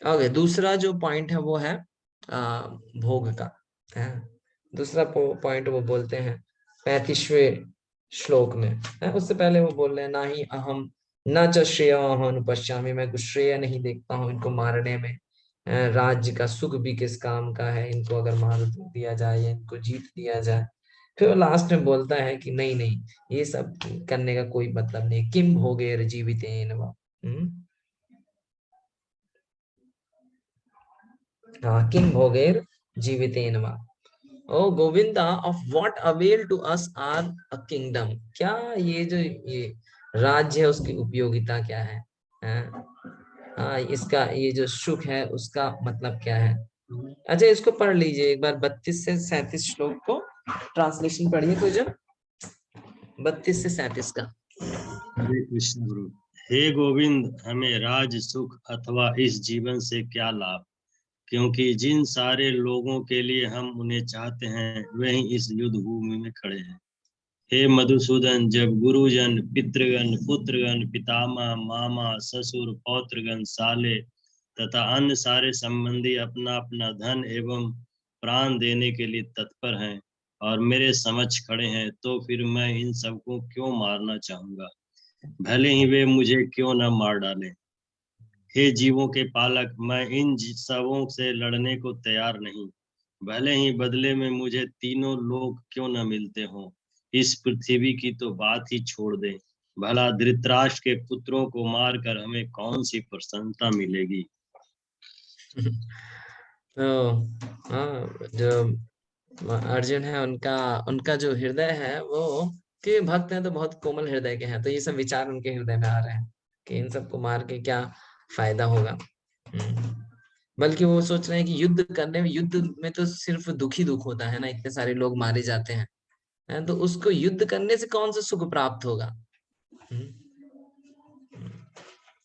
S1: ओके, दूसरा जो पॉइंट है वो है भोग का, है। दूसरा पॉइंट वो बोलते हैं 35वें श्लोक में, है। उससे पहले वो बोल रहे हैं, ना ही अहम न च श्रेय अनुपश्यामि, मैं कुछ श्रेय नहीं देखता हूँ इनको मारने में। राज्य का सुख भी किस काम का है, इनको अगर मार दिया जाए या इनको जीत दिया जाए। फिर वो लास्ट में बोलता है कि नहीं नहीं, ये सब करने का कोई मतलब नहीं, किम भोगेर जीवितेन वा। किम भोगेर जीवितेन वा। O Govinda, of what avail to us are a kingdom, क्या ये जो ये राज्य है उसकी उपयोगिता क्या है, इसका ये जो सुख है उसका मतलब क्या है। अच्छा, इसको पढ़ लीजिए एक बार, 32 से 37 श्लोक को ट्रांसलेशन पढ़िए कोई जब, 32 से 37 का।
S3: हरे कृष्ण गुरु। हे गोविंद, हमें राज सुख अथवा इस जीवन से क्या लाभ, क्योंकि जिन सारे लोगों के लिए हम उन्हें चाहते हैं वही इस युद्ध भूमि में खड़े हैं। हे मधुसूदन, जब गुरुजन, पितृगण, पुत्रगण, पितामह, मामा, ससुर, पौत्रगण, साले तथा अन्य सारे संबंधी अपना अपना धन एवं प्राण देने के लिए तत्पर हैं और मेरे समक्ष खड़े हैं, तो फिर मैं इन सबको क्यों मारना चाहूंगा, भले ही वे मुझे क्यों न मार डालें। हे जीवों के पालक, मैं इन सबों से लड़ने को तैयार नहीं, भले ही बदले में मुझे तीनों लोग क्यों न मिलते हों। इस पृथ्वी की तो बात ही छोड़ दें, भला धृतराष्ट्र के पुत्रों को मारकर हमें कौन सी प्रसन्नता मिलेगी।
S1: तो जो अर्जुन है, उनका उनका जो हृदय है वो, कि भक्त हैं तो बहुत कोमल हृदय के हैं, तो ये सब विचार उनके हृदय में आ रहे हैं कि इन सबको मार के क्या फायदा होगा। बल्कि वो सोच रहे हैं कि युद्ध करने में, युद्ध में तो सिर्फ दुख ही दुख होता है ना, इतने सारे लोग मारे जाते हैं, तो उसको युद्ध करने से कौन सा सुख प्राप्त होगा।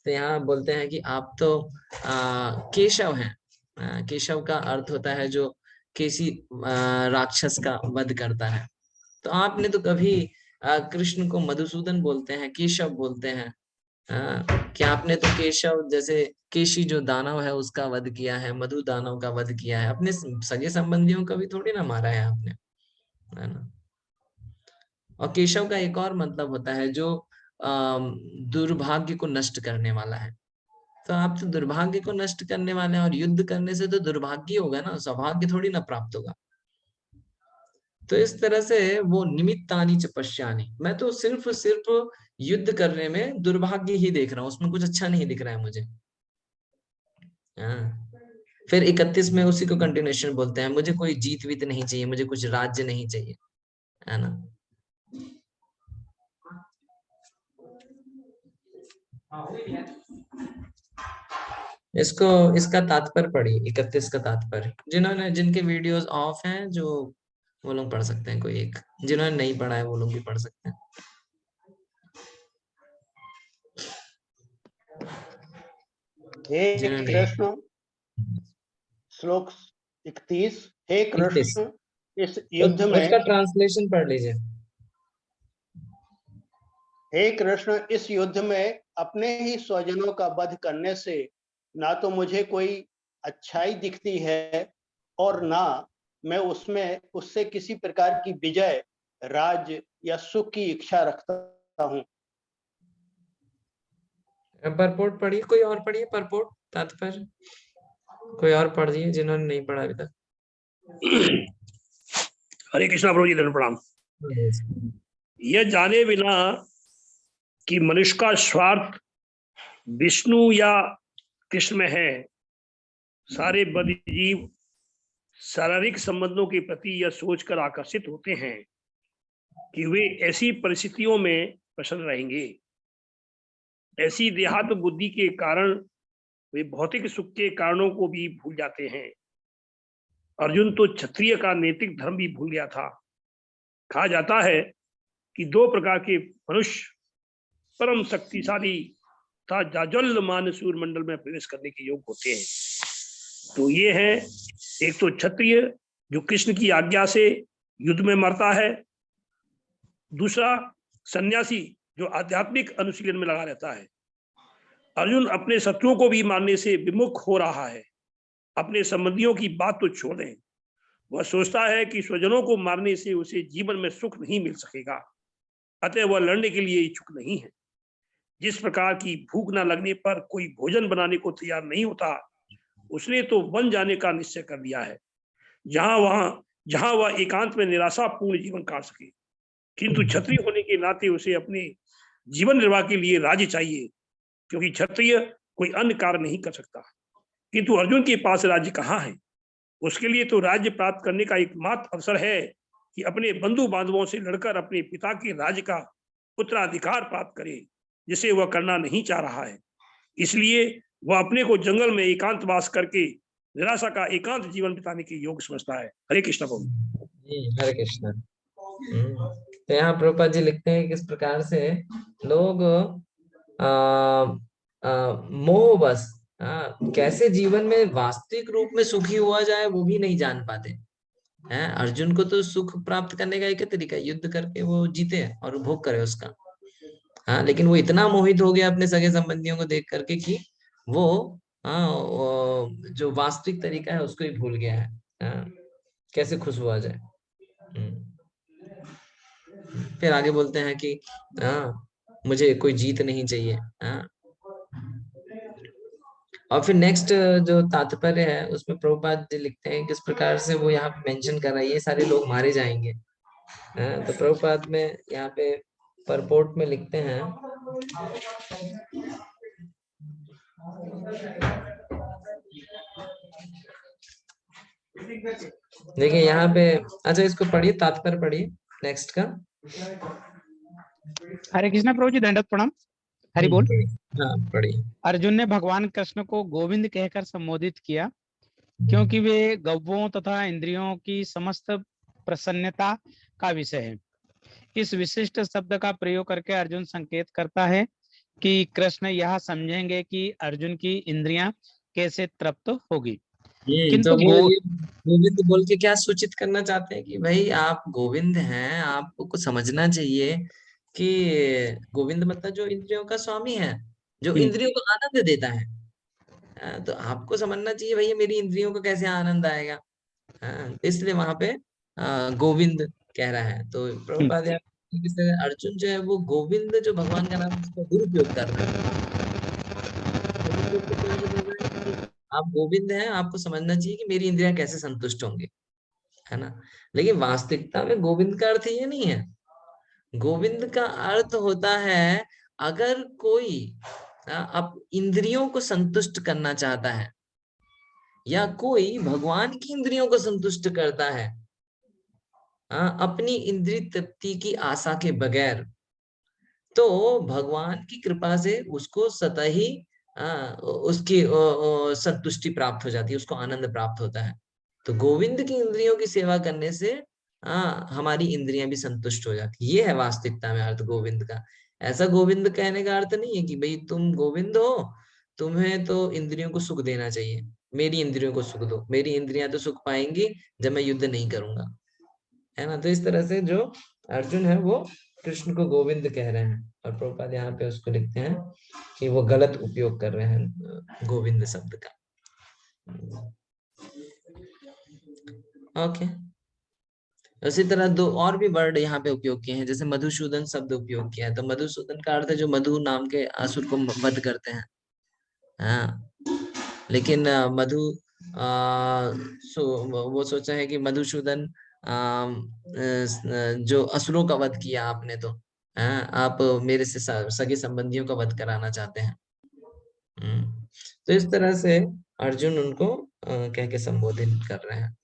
S1: तो यहाँ बोलते हैं कि आप तो केशव हैं। केशव का अर्थ होता है जो किसी राक्षस का वध करता है। तो आपने तो कभी कृष्ण को मधुसूदन बोलते हैं, केशव बोलते हैं, कि आपने तो केशव जैसे केशी जो दानव है उसका वध किया है, मधु दानव का वध किया है, अपने सगे संबंधियों का भी थोड़ी ना मारा है आपने, है ना। और केशव का एक और मतलब होता है जो दुर्भाग्य को नष्ट करने वाला है। तो आप तो दुर्भाग्य को नष्ट करने वाले हैं, और युद्ध करने से तो दुर्भाग्य होगा ना, सौभाग्य थोड़ी ना प्राप्त होगा। तो इस तरह से वो निमित्तानि च पश्यानि, मैं तो सिर्फ युद्ध करने में दुर्भाग्य ही देख रहा हूँ, उसमें कुछ अच्छा नहीं दिख रहा है मुझे। फिर 31 में उसी को कंटिन्यूएशन बोलते हैं, मुझे कोई जीत वीत नहीं चाहिए, मुझे कुछ राज्य नहीं चाहिए, है ना। इसको, इसका तात्पर्य पढ़िए, 31 का तात्पर्य। जिनके वीडियोस ऑफ हैं, जो वो लोग पढ़ सकते हैं, कोई एक, जिन्होंने नहीं पढ़ा है वो लोग भी पढ़ सकते हैं।
S6: हे कृष्ण, श्लोक 31, हे कृष्ण, इस युद्ध में,
S1: उसका ट्रांसलेशन पढ़ लीजिए।
S6: हे कृष्ण, इस युद्ध में अपने ही स्वजनों का वध करने से ना तो मुझे कोई अच्छाई दिखती है और ना मैं उसमें उससे किसी प्रकार की विजय, राज्य या सुख की इच्छा रखता हूँ।
S1: परपोर्ट पढ़िए, कोई और पढ़िए परपोर्ट, तात्पर्य कोई और पढ़ दिए जिन्होंने नहीं पढ़ा अभी तक।
S8: हरे कृष्णा प्रभु जी, धन्य प्रणाम। यह जाने बिना कि मनुष्य का स्वार्थ विष्णु या कृष्ण में है, सारे बद्ध जीव शारीरिक संबंधों के प्रति यह सोचकर आकर्षित होते हैं कि वे ऐसी परिस्थितियों में प्रसन्न रहेंगे। ऐसी देहात्म बुद्धि के कारण वे भौतिक सुख के कारणों को भी भूल जाते हैं। अर्जुन तो क्षत्रिय का नैतिक धर्म भी भूल गया था। कहा जाता है कि दो प्रकार के मनुष्य परम शक्तिशाली तथा जाज्वल्यमान सूर्य मंडल में प्रवेश करने के योग्य होते हैं। तो ये है, एक तो क्षत्रिय जो कृष्ण की आज्ञा से युद्ध में मरता है, दूसरा सन्यासी जो आध्यात्मिक अनुशीलन में लगा रहता है। अर्जुन अपने शत्रुओं को भी मारने से विमुख हो रहा है। अपने संबंधियों की बात तो छोड़ दें, वह सोचता है कि स्वजनों को मारने से उसे जीवन में सुख नहीं मिल सकेगा, अतः वह लड़ने के लिए इच्छुक नहीं है। जिस प्रकार की भूख न लगने पर कोई भोजन बनाने को तैयार नहीं होता, उसने तो वन जाने का निश्चय कर लिया है, जहां वह एकांत में निराशापूर्ण जीवन काट सके। किंतु क्षत्रिय होने के नाते उसे अपने जीवन निर्वाह के लिए राज्य चाहिए, क्योंकि क्षत्रिय कोई अन्य कार्य नहीं कर सकता। किंतु अर्जुन के पास राज्य कहाँ है? उसके लिए तो राज्य प्राप्त करने का एकमात्र अवसर है कि अपने बंधु बांधवों से लड़कर अपने पिता के राज्य का उत्तराधिकार प्राप्त करे, जिसे वह करना नहीं चाह रहा है। इसलिए वह अपने को जंगल में एकांतवास करके निराशा का एकांत जीवन बिताने के योग्य समझता है। हरे कृष्ण प्रभु।
S1: हरे कृष्ण। तो यहाँ प्रभुपाद जी लिखते हैं किस प्रकार से लोग मोह बस कैसे जीवन में वास्तविक रूप में सुखी हुआ जाए वो भी नहीं जान पाते हैं। अर्जुन को तो सुख प्राप्त करने का एक तरीका युद्ध करके वो जीते और भोग करे उसका। हाँ, लेकिन वो इतना मोहित हो गया अपने सगे संबंधियों को देख करके कि वो जो वास्तविक तरीका है उसको ही भूल गया है। कैसे खुश हुआ जाए। फिर आगे बोलते हैं कि मुझे कोई जीत नहीं चाहिए। और फिर नेक्स्ट जो तात्पर्य है उसमें प्रभुपाद जी लिखते हैं किस प्रकार से वो यहाँ पे मेंशन कर रहा है ये सारे लोग मारे जाएंगे। तो प्रभुपाद में यहाँ पे परपोर्ट में लिखते हैं देखिए यहाँ पे, अच्छा इसको पढ़िए, तात्पर्य पढ़िए नेक्स्ट का।
S9: हरे कृष्णा प्रभु जी, दंडवत प्रणाम। हरि बोल।
S1: हाँ पढ़िए।
S9: अर्जुन ने भगवान कृष्ण को गोविंद कहकर संबोधित किया, क्योंकि वे गौवों तथा इंद्रियों की समस्त प्रसन्नता का विषय है। इस विशिष्ट शब्द का प्रयोग करके अर्जुन संकेत करता है कि कृष्ण यह समझेंगे कि अर्जुन की इंद्रियां कैसे तृप्त होगी। किंतु
S1: तो वो ये गोविंद बोल के क्या सूचित करना चाहते हैं कि भाई आप गोविंद हैं, आपको कुछ समझना चाहिए कि गोविंद मतलब जो इंद्रियों का स्वामी है, जो इंद्रियों को आनंद देता है। तो आपको समझना चाहिए भैया मेरी इंद्रियों को कैसे आनंद आएगा। इसलिए वहां पे गोविंद कह रहा है। तो प्रभुपाद अर्जुन जो है वो गोविंद जो भगवान का नाम है उसका दुरुपयोग कर रहा है। आप गोविंद हैं, आपको समझना चाहिए कि मेरी इंद्रियां कैसे संतुष्ट होंगी, है ना। लेकिन वास्तविकता में गोविंद का अर्थ ये नहीं है। गोविंद का अर्थ होता है अगर कोई अब इंद्रियों को संतुष्ट करना चाहता है या कोई भगवान की इंद्रियों को संतुष्ट करता है अपनी इंद्रिय तृप्ति की आशा के बगैर, तो भगवान की कृपा से उसको स्वतः ही उसकी संतुष्टि प्राप्त हो जाती है, उसको आनंद प्राप्त होता है। तो गोविंद की इंद्रियों की सेवा करने से हमारी इंद्रियां भी संतुष्ट हो जाती। ये है वास्तविकता में अर्थ गोविंद का। ऐसा गोविंद कहने का अर्थ नहीं है कि भाई तुम गोविंद हो, तुम्हें तो इंद्रियों को सुख देना चाहिए, मेरी इंद्रियों को सुख दो, मेरी इंद्रियां तो सुख पाएंगी जब मैं युद्ध नहीं करूंगा, है ना। तो इस तरह से जो अर्जुन है वो कृष्ण को गोविंद कह रहे हैं, और प्रभुपाद यहाँ पे उसको लिखते हैं कि वो गलत उपयोग कर रहे हैं गोविंद शब्द का। ओके, उसी तरह दो और भी वर्ड यहाँ पे उपयोग किए हैं, जैसे मधुसूदन शब्द उपयोग किया है। तो मधुसूदन का अर्थ है जो मधु नाम के असुर को वध करते हैं। हाँ, लेकिन मधु वो सोचा है कि मधुसूदन जो असुरों का वध किया आपने, तो आप मेरे से सगे संबंधियों का वध कराना चाहते हैं। तो इस तरह से अर्जुन उनको कह के संबोधित कर रहे हैं।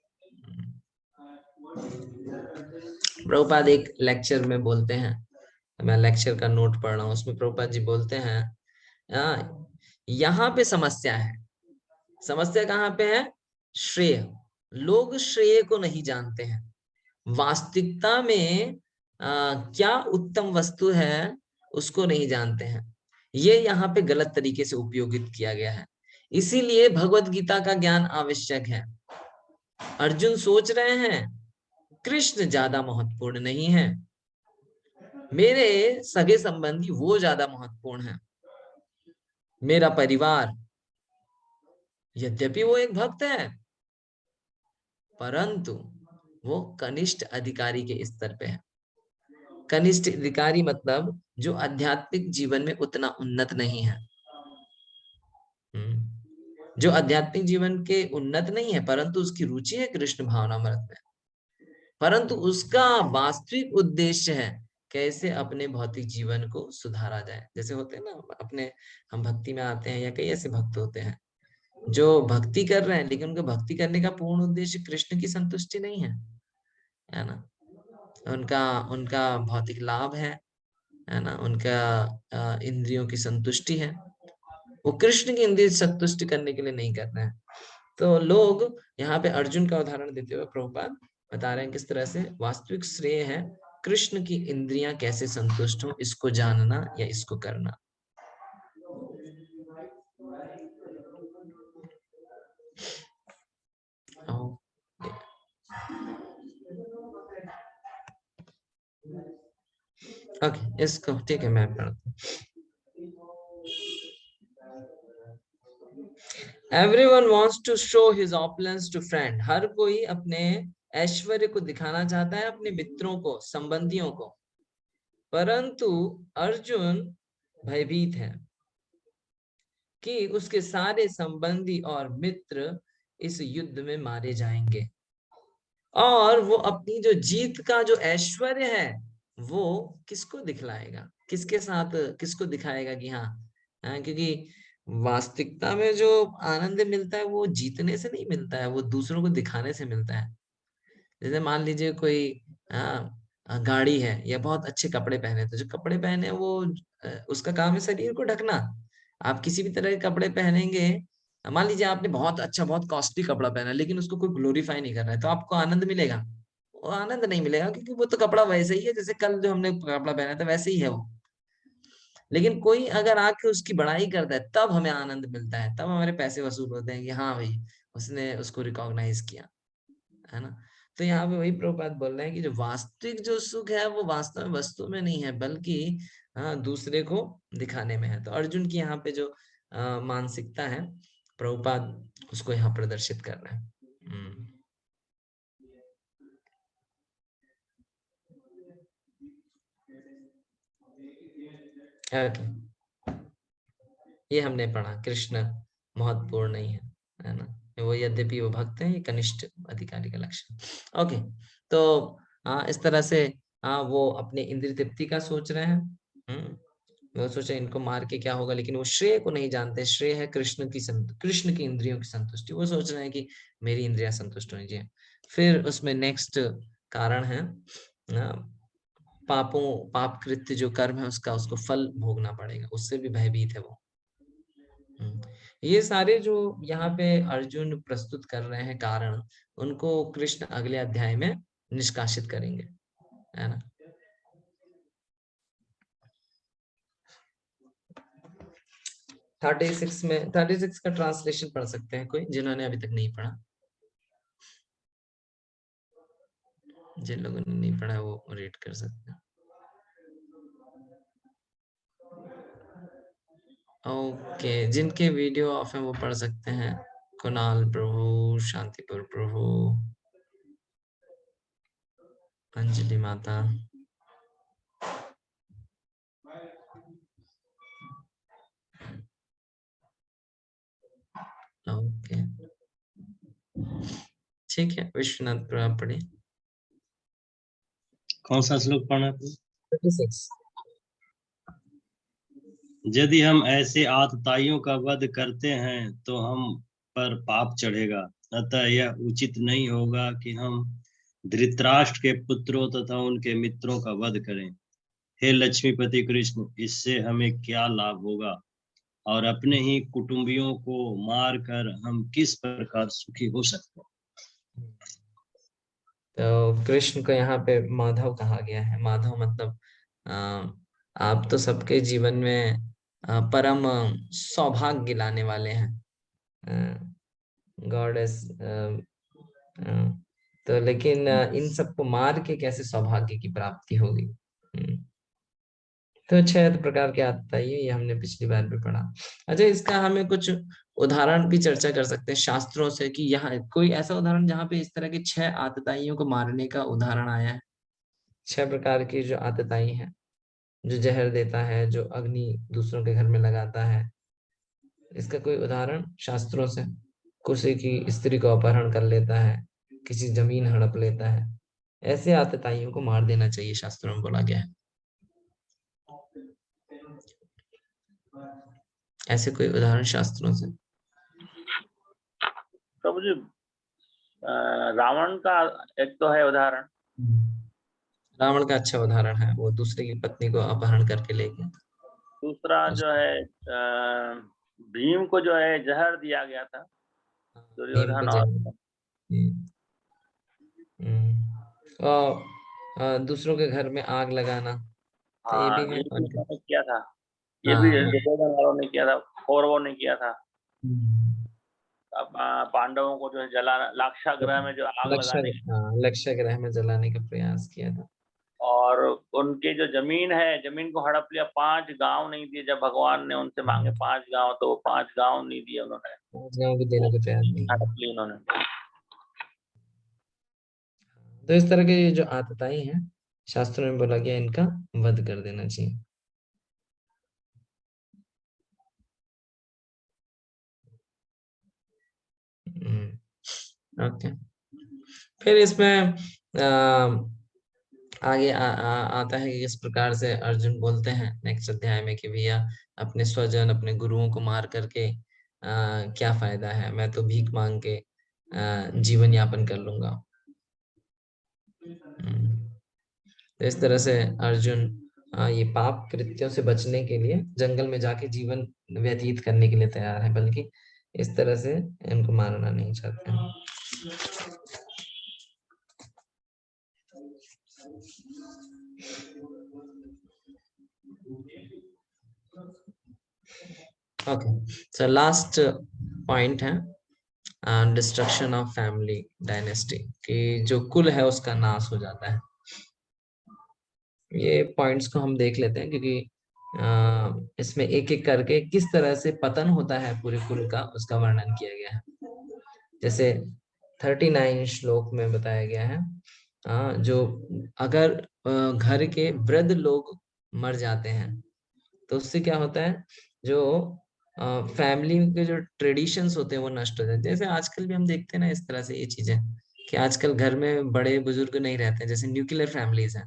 S1: प्रभुपाद एक लेक्चर में बोलते हैं, मैं लेक्चर का नोट पढ़ रहा हूँ, उसमें प्रभुपाद जी बोलते हैं यहाँ पे समस्या है। समस्या कहाँ पे है? श्रेय। लोग श्रेय को नहीं जानते हैं। वास्तविकता में क्या उत्तम वस्तु है उसको नहीं जानते हैं। ये यहाँ पे गलत तरीके से उपयोगित किया गया है। इसीलिए भगवत गीता का ज्ञान आवश्यक है। अर्जुन सोच रहे हैं कृष्ण ज्यादा महत्वपूर्ण नहीं है, मेरे सगे संबंधी वो ज्यादा महत्वपूर्ण है। मेरा परिवार, यद्यपि वो एक भक्त है, परंतु वो कनिष्ठ अधिकारी के स्तर पे है। कनिष्ठ अधिकारी मतलब जो आध्यात्मिक जीवन में उतना उन्नत नहीं है। जो आध्यात्मिक जीवन के उन्नत नहीं है, परंतु उसकी रुचि है कृष्ण भावनामृत में, परंतु उसका वास्तविक उद्देश्य है कैसे अपने भौतिक जीवन को सुधारा जाए। जैसे होते हैं ना अपने, हम भक्ति में आते हैं या कई ऐसे भक्त होते हैं जो भक्ति कर रहे हैं, लेकिन उनका भक्ति करने का पूर्ण उद्देश्य कृष्ण की संतुष्टि नहीं है ना। उनका उनका भौतिक लाभ है ना, उनका इंद्रियों की संतुष्टि है, वो कृष्ण की इंद्रिय संतुष्टि करने के लिए नहीं कर रहे हैं। तो लोग यहाँ पे अर्जुन का उदाहरण देते हुए प्रभुपाद बता रहे हैं किस तरह से वास्तविक श्रेय है कृष्ण की इंद्रियां कैसे संतुष्ट हो, इसको जानना या इसको करना। ओके, इसको ठीक है मैं पढ़ता हूँ। Everyone wants to show his opulence to friend. हर कोई अपने ऐश्वर्य को दिखाना चाहता है अपने मित्रों को, संबंधियों को, परंतु अर्जुन भयभीत है कि उसके सारे संबंधी और मित्र इस युद्ध में मारे जाएंगे और वो अपनी जो जीत का जो ऐश्वर्य है वो किसको दिखलाएगा, किसके साथ किसको दिखाएगा कि हाँ, क्योंकि वास्तविकता में जो आनंद मिलता है वो जीतने से नहीं मिलता है, वो दूसरों को दिखाने से मिलता है। जैसे मान लीजिए कोई गाड़ी है या बहुत अच्छे कपड़े पहने, तो जो कपड़े पहने वो उसका काम है शरीर को ढकना। आप किसी भी तरह के कपड़े पहनेंगे, मान लीजिए आपने बहुत अच्छा बहुत कॉस्टली कपड़ा पहना लेकिन उसको कोई ग्लोरीफाई नहीं कर रहा है, तो आपको आनंद मिलेगा? वो आनंद नहीं मिलेगा, क्योंकि वो तो कपड़ा वैसे ही है जैसे कल जो हमने कपड़ा पहना था वैसे ही है वो। लेकिन कोई अगर आके उसकी बड़ाई करता है तब हमें आनंद मिलता है, तब हमारे पैसे वसूल होते हैं कि हाँ भाई उसने उसको रिकॉग्नाइज किया, है ना। तो यहाँ पे वही प्रभुपाद बोल रहे हैं कि जो वास्तविक जो सुख है वो वास्तव में वस्तु में नहीं है, बल्कि दूसरे को दिखाने में है। तो अर्जुन की यहाँ पे जो मानसिकता है प्रभुपाद उसको यहाँ प्रदर्शित कर रहे हैं। ये हमने पढ़ा कृष्ण महत्वपूर्ण नहीं है ना, वो यद्यपि वो भक्त है, ये कनिष्ठ अधिकारी का लक्षण। ओके, तो इस तरह से वो अपने इंद्रिय तृप्ति का सोच रहे हैं। वो सोचे इनको मार के क्या होगा, लेकिन वो श्रेय को नहीं जानते। श्रेय है कृष्ण की इंद्रियों की संतुष्टि। वो सोच रहे हैं कि मेरी इंद्रियां संतुष्ट होनी चाहिए। फिर उसमें नेक्स्ट कारण है पाप कृत्य जो कर्म है उसका उसको फल भोगना पड़ेगा, उससे भी भयभीत है वो। ये सारे जो यहाँ पे अर्जुन प्रस्तुत कर रहे हैं कारण, उनको कृष्ण अगले अध्याय में निष्कासित करेंगे, है ना। थर्टी सिक्स का ट्रांसलेशन पढ़ सकते हैं कोई जिन्होंने अभी तक नहीं पढ़ा? जिन लोगों ने नहीं पढ़ा वो रीड कर सकते हैं। ओके, जिनके वीडियो ऑफ है वो पढ़ सकते हैं। कुणाल प्रभु, शांतिपुर प्रभु, अंजलि माता। ओके ठीक है, विश्वनाथ प्रभु पढ़े।
S3: कौन सा श्लोक पढ़ना?
S1: 36।
S3: यदि हम ऐसे आतताइयों का वध करते हैं तो हम पर पाप चढ़ेगा, अतः यह उचित नहीं होगा कि हम धृतराष्ट्र के पुत्रों तथा उनके मित्रों का वध करें। हे लक्ष्मीपति कृष्ण, इससे हमें क्या लाभ होगा और अपने ही कुटुंबियों को मारकर हम किस प्रकार सुखी हो सकते हैं?
S1: तो कृष्ण को यहाँ पे माधव कहा गया है। माधव मतलब आप तो सबके जीवन में परम सौभाग्य लाने वाले हैं, गॉडेस। तो लेकिन इन सबको मार के कैसे सौभाग्य की प्राप्ति होगी? तो 6 प्रकार के आतताई है, ये हमने पिछली बार भी पढ़ा। अच्छा, इसका हमें कुछ उदाहरण भी चर्चा कर सकते हैं शास्त्रों से कि यहाँ कोई ऐसा उदाहरण जहाँ पे इस तरह के 6 आतताइयों को मारने का उदाहरण आया है। 6 प्रकार की जो आतताई है, जो जहर देता है, जो अग्नि दूसरों के घर में लगाता है, इसका कोई उदाहरण शास्त्रों से? किसी की स्त्री को अपहरण कर लेता है, किसी जमीन हड़प लेता है, ऐसे आतताइयों को मार देना चाहिए, शास्त्रों में बोला गया है। ऐसे कोई उदाहरण शास्त्रों से?
S2: तो मुझे रावण का एक तो है उदाहरण।
S1: रावण का अच्छा उदाहरण है, वो दूसरे की पत्नी को अपहरण करके ले गया।
S2: दूसरा जो है भीम को जो है जहर दिया गया था,
S1: भीम को
S2: दुर्योधन और
S1: जहर। और दूसरों के घर में आग लगाना, तो ये
S2: हाँ
S1: भी है।
S2: ये भी उन्होंने किया था, ये भी
S1: हाँ।
S2: दुर्योधन वालों ने किया था, कौरवों ने किया था। अब पांडवों को जो है जलाना, लाक्षागृह में जो आग लगाने की,
S1: लक्ष्य ग्रह में जलाने का प्रयास किया था।
S2: और उनकी जो जमीन है, जमीन को हड़प लिया, 5 गांव नहीं दिए। जब भगवान ने उनसे मांगे 5 गांव, तो वो 5 गांव नहीं दिए उन्होंने,
S1: 5 गांव भी देने को तैयार नहीं।
S2: हड़प ली उन्होंने।
S1: तो इस तरह के जो आतताई हैं, शास्त्रों में बोला गया इनका वध कर देना चाहिए। ओके। फिर इसमें आगे आता है कि किस प्रकार से अर्जुन बोलते हैं नेक्स्ट अध्याय में कि भैया अपने स्वजन, अपने गुरुओं को मार करके क्या फायदा है, मैं तो भीख मांग के जीवन यापन कर लूंगा। तो इस तरह से अर्जुन ये पाप कृत्यों से बचने के लिए जंगल में जाके जीवन व्यतीत करने के लिए तैयार है, बल्कि इस तरह से इनको मारना नहीं चाहते हैं। ओके, सो लास्ट पॉइंट है डिस्ट्रक्शन ऑफ फैमिली डायनेस्टी, कि जो कुल है उसका नाश हो जाता है। ये पॉइंट्स को हम देख लेते हैं, क्योंकि इसमें एक एक करके किस तरह से पतन होता है पूरे कुल का, उसका वर्णन किया गया है। जैसे 39 श्लोक में बताया गया है जो अगर घर के वृद्ध लोग मर जाते हैं तो उससे क्या होता है, जो फैमिली के जो ट्रेडिशंस होते हैं वो नष्ट हो जाते हैं। जैसे आजकल भी हम देखते हैं ना इस तरह से ये चीजें, कि आजकल घर में बड़े बुजुर्ग नहीं रहते हैं, जैसे न्यूक्लियर फैमिलीज हैं।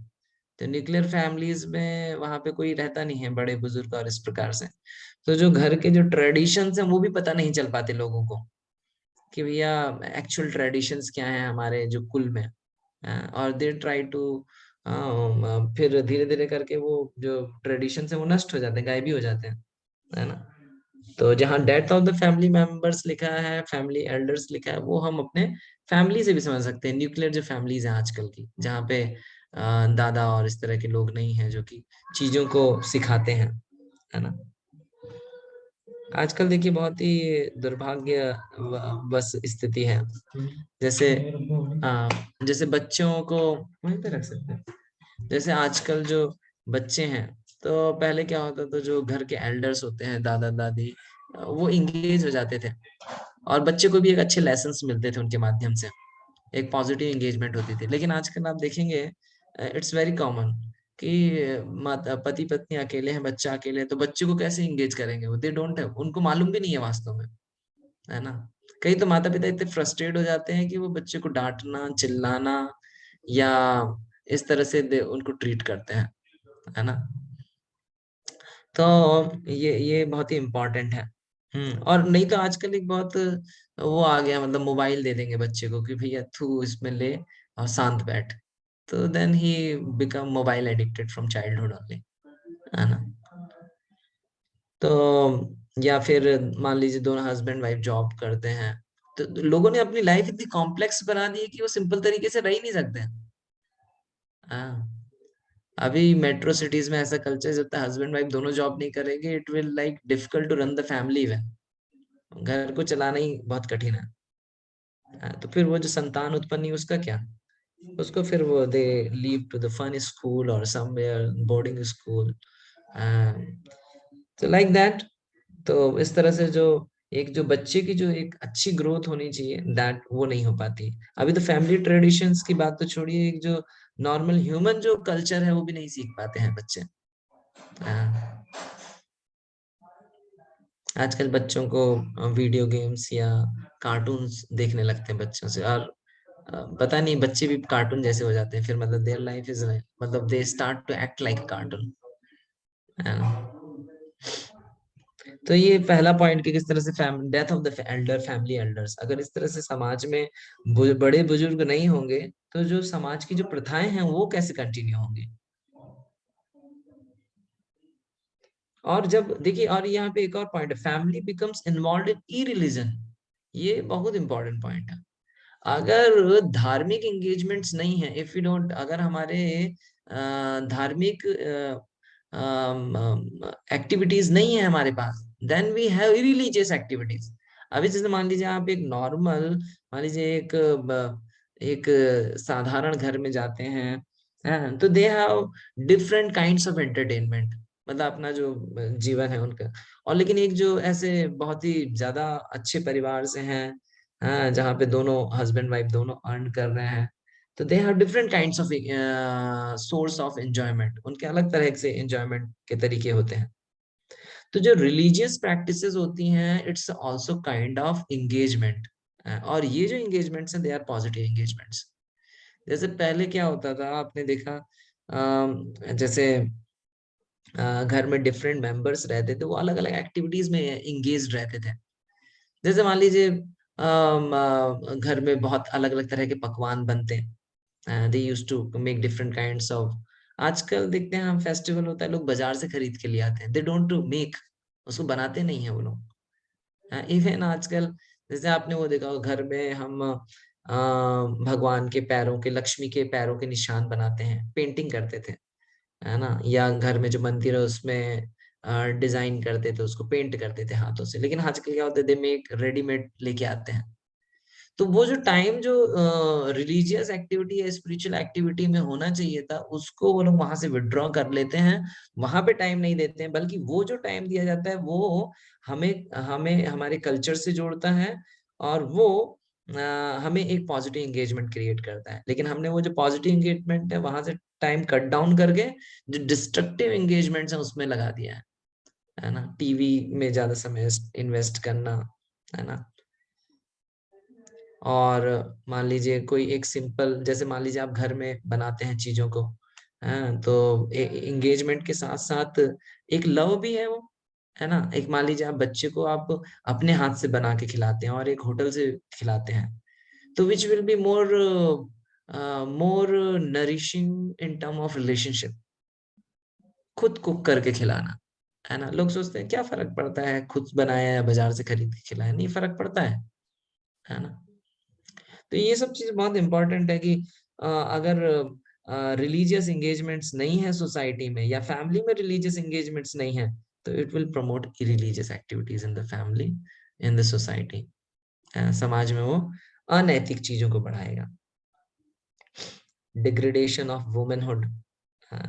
S1: तो न्यूक्लियर फैमिलीज में वहां पे कोई रहता नहीं है बड़े बुजुर्ग, और इस प्रकार से तो जो घर के जो ट्रेडिशंस हैं वो भी पता नहीं चल पाते लोगों को, कि भैया एक्चुअल ट्रेडिशंस क्या है हमारे जो कुल में। और दे ट्राई टू फिर धीरे धीरे करके वो जो ट्रेडिशंस है वो नष्ट हो जाते हैं, गायब भी हो जाते हैं, है ना। तो जहाँ death of the family members लिखा है, फैमिली एल्डर्स लिखा है, वो हम अपने फैमिली से भी समझ सकते हैं। न्यूक्लियर जो फैमिलीज हैं आजकल की, जहाँ पे दादा और इस तरह के लोग नहीं हैं जो कि चीजों को सिखाते हैं, है ना। आजकल देखिए बहुत ही दुर्भाग्य बस स्थिति है। जैसे जैसे बच्चों को वहीं पे रख सकते हैं। जैसे आजकल जो बच्चे हैं, तो पहले क्या होता था, जो घर के एल्डर्स होते हैं, दादा दादी, वो इंगेज हो जाते थे और बच्चे को भी एक अच्छे लेसन्स मिलते थे उनके माध्यम से, एक पॉजिटिव एंगेजमेंट होती थी। लेकिन आजकल आप देखेंगे इट्स वेरी कॉमन कि माता पति पत्नी अकेले हैं, बच्चा अकेले है, तो बच्चे को कैसे इंगेज करेंगे, वो दे डोंट हैव, उनको मालूम भी नहीं है वास्तव में, है ना। कई तो माता पिता इतने फ्रस्ट्रेट हो जाते हैं कि वो बच्चे को डांटना, चिल्लाना या इस तरह से उनको ट्रीट करते हैं, है ना। तो ये बहुत ही इम्पोर्टेंट है। और नहीं तो आजकल एक बहुत वो आ गया, मतलब मोबाइल दे देंगे बच्चे को कि भैया तू इसमें ले और शांत बैठ, तो then he become mobile addicted from childhood only, है ना। तो या फिर मान लीजिए दोनों हस्बैंड वाइफ जॉब करते हैं, तो लोगों ने अपनी लाइफ इतनी कॉम्प्लेक्स बना दी है कि वो सिंपल तरीके से रह ही नहीं सकते। हाँ, अभी मेट्रो सिटीज में ऐसा कल्चर, जब तक हस्बैंड वाइफ दोनों जॉब नहीं करेंगे, it will like difficult to run the family way, घर को चलाना ही बहुत कठिन है। तो फिर वो जो संतान उत्पन्न नहीं, उसका क्या, उसको फिर वो they leave to the fun school और समवेयर बोर्डिंग स्कूल, तो लाइक दैट। तो इस तरह से जो जो बच्चे की जो एक अच्छी ग्रोथ होनी चाहिए, दैट वो नहीं हो पाती। अभी तो फैमिली ट्रेडिशंस की बात तो छोड़िए, एक जो नॉर्मल ह्यूमन जो कल्चर है वो भी नहीं सीख पाते हैं बच्चे। आजकल बच्चों को वीडियो गेम्स या कार्टून्स देखने लगते हैं बच्चों से, और पता नहीं बच्चे भी कार्टून जैसे हो जाते हैं फिर, मतलब देयर लाइफ इज, मतलब they start to act like cartoon. तो ये पहला पॉइंट कि किस तरह से death of the elder family elders, अगर इस तरह से समाज में बड़े बुजुर्ग नहीं होंगे तो जो समाज की जो प्रथाएं हैं वो कैसे कंटिन्यू होंगी। और जब देखिए, और यहाँ पे एक और पॉइंट है, family becomes involve in E religion. ये बहुत इंपॉर्टेंट पॉइंट है। अगर धार्मिक एंगेजमेंट्स नहीं है, इफ यू डोंट, अगर हमारे धार्मिक एक्टिविटीज नहीं है हमारे पास, then we have religious activities. अभी जैसे मान लीजिए आप एक नॉर्मल, मान लीजिए एक साधारण घर में जाते हैं, तो they have different kinds of entertainment, मतलब अपना जो जीवन है उनका। और लेकिन एक जो ऐसे बहुत ही ज्यादा अच्छे परिवार से हैं, हाँ, जहाँ पे दोनों हस्बैंड वाइफ दोनों अर्न कर रहे हैं, तो they have different kinds of source of enjoyment, उनके अलग तरह से एंजॉयमेंट के तरीके होते हैं। तो जो रिलीजियस प्रैक्टिसेस होती हैं, it's also kind of engagement, और ये जो एंगेजमेंट्स हैं दे आर पॉजिटिव एंगेजमेंट्स। जैसे पहले क्या होता था, आपने देखा जैसे घर में डिफरेंट मेंबर्स रहते थे, वो अलग अलग एक्टिविटीज में एंगेज रहते थे। जैसे मान लीजिए घर में बहुत अलग अलग तरह के पकवान बनते हैं, they used to make different kinds of. आजकल देखते हैं हम, फेस्टिवल होता है लोग बाजार से खरीद के ले आते हैं, दे डोंट टू मेक, उसको बनाते नहीं है वो लोग। इवन आजकल जैसे आपने वो देखा होगा, घर में हम भगवान के पैरों के, लक्ष्मी के पैरों के निशान बनाते हैं, पेंटिंग करते थे, है ना, या घर में जो मंदिर है उसमें डिजाइन करते थे, उसको पेंट करते थे हाथों से। लेकिन आजकल क्या होता है, दे मेक रेडीमेड लेके आते हैं। तो वो जो टाइम जो रिलीजियस एक्टिविटी या स्पिरिचुअल एक्टिविटी में होना चाहिए था, उसको वो लोग वहां से विड्रॉ कर लेते हैं, वहां पे टाइम नहीं देते हैं, बल्कि वो जो टाइम दिया जाता है वो हमें हमें हमारे कल्चर से जोड़ता है, और वो हमें एक पॉजिटिव एंगेजमेंट क्रिएट करता है। लेकिन हमने वो जो पॉजिटिव एंगेजमेंट है वहां से टाइम कट डाउन करके जो डिस्ट्रक्टिव एंगेजमेंट्स है उसमें लगा दिया है ना, टीवी में ज्यादा समय इन्वेस्ट करना, है ना। और मान लीजिए कोई एक सिंपल, जैसे मान लीजिए आप घर में बनाते हैं चीजों को, हाँ, तो एंगेजमेंट के साथ साथ एक लव भी है वो, है ना। एक मान लीजिए आप बच्चे को आप अपने हाथ से बना के खिलाते हैं और एक होटल से खिलाते हैं, तो which will be more more nourishing in term of relationship, खुद कुक करके खिलाना, है ना। लोग सोचते हैं क्या फर्क पड़ता है खुद बनाया या बाजार से खरीद के खिलाया, नहीं फर्क पड़ता है ना। तो ये सब चीज बहुत इंपॉर्टेंट है कि अगर रिलीजियस एंगेजमेंट्स नहीं है सोसाइटी में, या फैमिली में रिलीजियस एंगेजमेंट्स नहीं है, तो it will promote irreligious activities in the family, in the society. समाज में वो अनैतिक चीजों को बढ़ाएगा। डिग्रेडेशन ऑफ वुमेनहुड,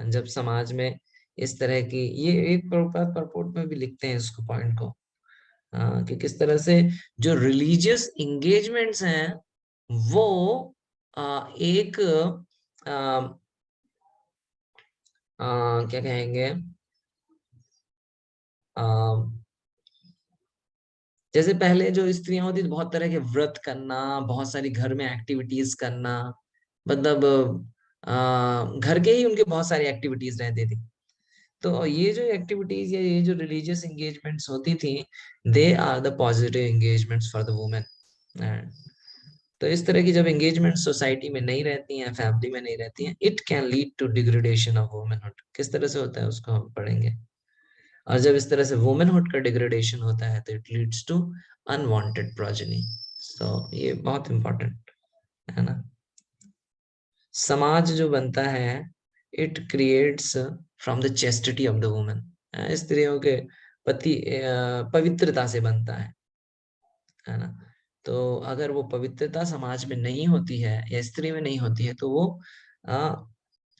S1: जब समाज में इस तरह की, ये एक परपोर्ट में भी लिखते हैं इसको, पॉइंट को, कि किस तरह से जो रिलीजियस एंगेजमेंट्स हैं वो एक क्या कहेंगे, जैसे पहले जो स्त्रियां होती थी, बहुत तरह के व्रत करना, बहुत सारी घर में एक्टिविटीज करना, मतलब घर के ही उनके बहुत सारी एक्टिविटीज रहती थी। तो ये जो एक्टिविटीज या ये जो रिलीजियस एंगेजमेंट्स होती थी, they are the positive engagements for the women. तो इस तरह की जब एंगेजमेंट सोसाइटी में नहीं रहती हैं, फैमिली में नहीं रहती हैं, it can lead to degradation of womanhood. किस तरह से होता है उसको हम पढ़ेंगे। और जब इस तरह से वुमेनहुड का डिग्रेडेशन होता है तो it leads to unwanted progeny. So ये बहुत इंपॉर्टेंट है ना। समाज जो बनता है, it creates from the chastity of the woman. स्त्रियों के पति पवित्रता से बनता है ना। तो अगर वो पवित्रता समाज में नहीं होती है या स्त्री में नहीं होती है, तो वो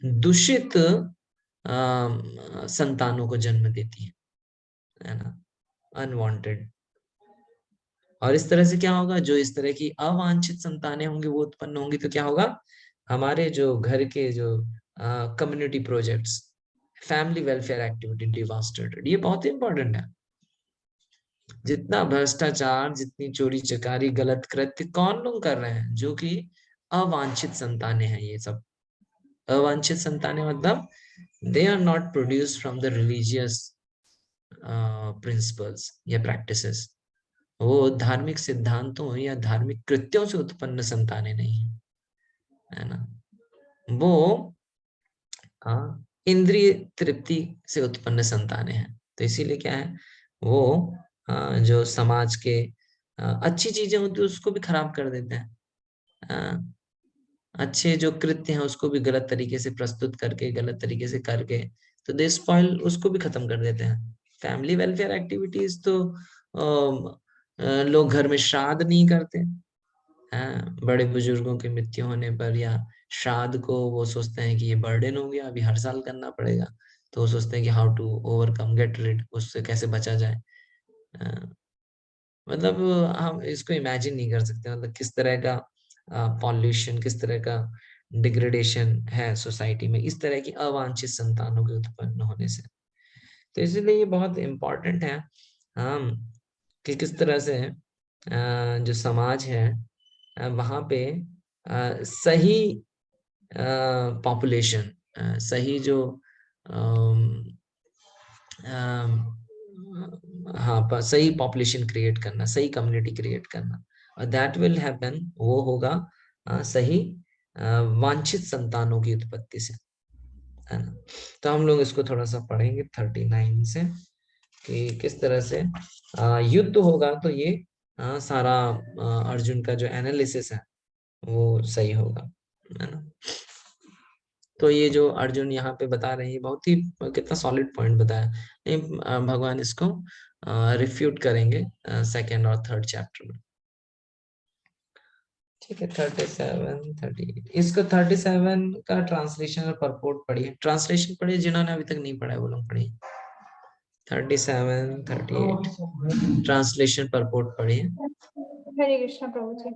S1: दूषित संतानों को जन्म देती है ना, अनवांटेड। और इस तरह से क्या होगा, जो इस तरह की अवांछित संतानें होंगी वो उत्पन्न होंगी तो क्या होगा, हमारे जो घर के जो community projects, family welfare activity devastated. ये बहुत इंपॉर्टेंट है। जितना भ्रष्टाचार, जितनी चोरी चकारी, गलत कृत्य कौन लोग कर रहे हैं, जो कि अवांछित संतानें हैं। ये सब अवांछित संतानें मतलब they are not produced from the religious principles या प्रैक्टिसेस। वो धार्मिक सिद्धांतों या धार्मिक कृत्यों से उत्पन्न संतानें नहीं है ना, वो इंद्रिय तृप्ति से उत्पन्न संतानें हैं। तो इसीलिए क्या है, वो जो समाज के अच्छी चीजें होती है उसको भी खराब कर देते हैं। अच्छे जो कृत्य हैं उसको भी गलत तरीके से प्रस्तुत करके, गलत तरीके से करके, तो दे स्पॉइल, उसको भी खत्म कर देते हैं। फैमिली वेलफेयर एक्टिविटीज तो लोग घर में श्राद्ध नहीं करते हैं, बड़े बुजुर्गों की मृत्यु होने पर या श्राद्ध को वो सोचते हैं कि ये बर्डन हो गया, अभी हर साल करना पड़ेगा, तो वो सोचते हैं कि how to overcome, get rid, उससे कैसे बचा जाए। मतलब हम इसको इमेजिन नहीं कर सकते, मतलब किस तरह का पॉल्यूशन, किस तरह का डिग्रेडेशन है सोसाइटी में इस तरह की अवांछित संतानों के उत्पन्न होने से। तो इसलिए ये बहुत इम्पोर्टेंट है कि किस तरह से जो समाज है वहाँ पे सही पॉपुलेशन, सही जो हाँ सही पॉपुलेशन क्रिएट करना, सही कम्युनिटी क्रिएट करना, और दैट विल हैपन, वो होगा सही वांछित संतानों की उत्पत्ति से, है ना। तो हम लोग इसको थोड़ा सा पढ़ेंगे 39 से कि किस तरह से युद्ध होगा तो ये सारा अर्जुन का जो एनालिसिस है वो सही होगा, है ना। तो ये जो अर्जुन यहाँ पे बता रहे हैं बहुत ही कितना सॉलिड पॉइंट बताया। भगवान इसको रिफ्यूट करेंगे सेकेंड और थर्ड चैप्टर में। ठीक है, 37, 38 इसको 37 का ट्रांसलेशन और परपोर्ट पढ़िए। ट्रांसलेशन पढ़िए, जिन्होंने अभी तक नहीं पढ़ा है वो लोग पढ़िए। 37, 38 ट्रांसलेशन परपोर्ट पढ़िए।
S4: हरे कृष्ण प्रभु जी।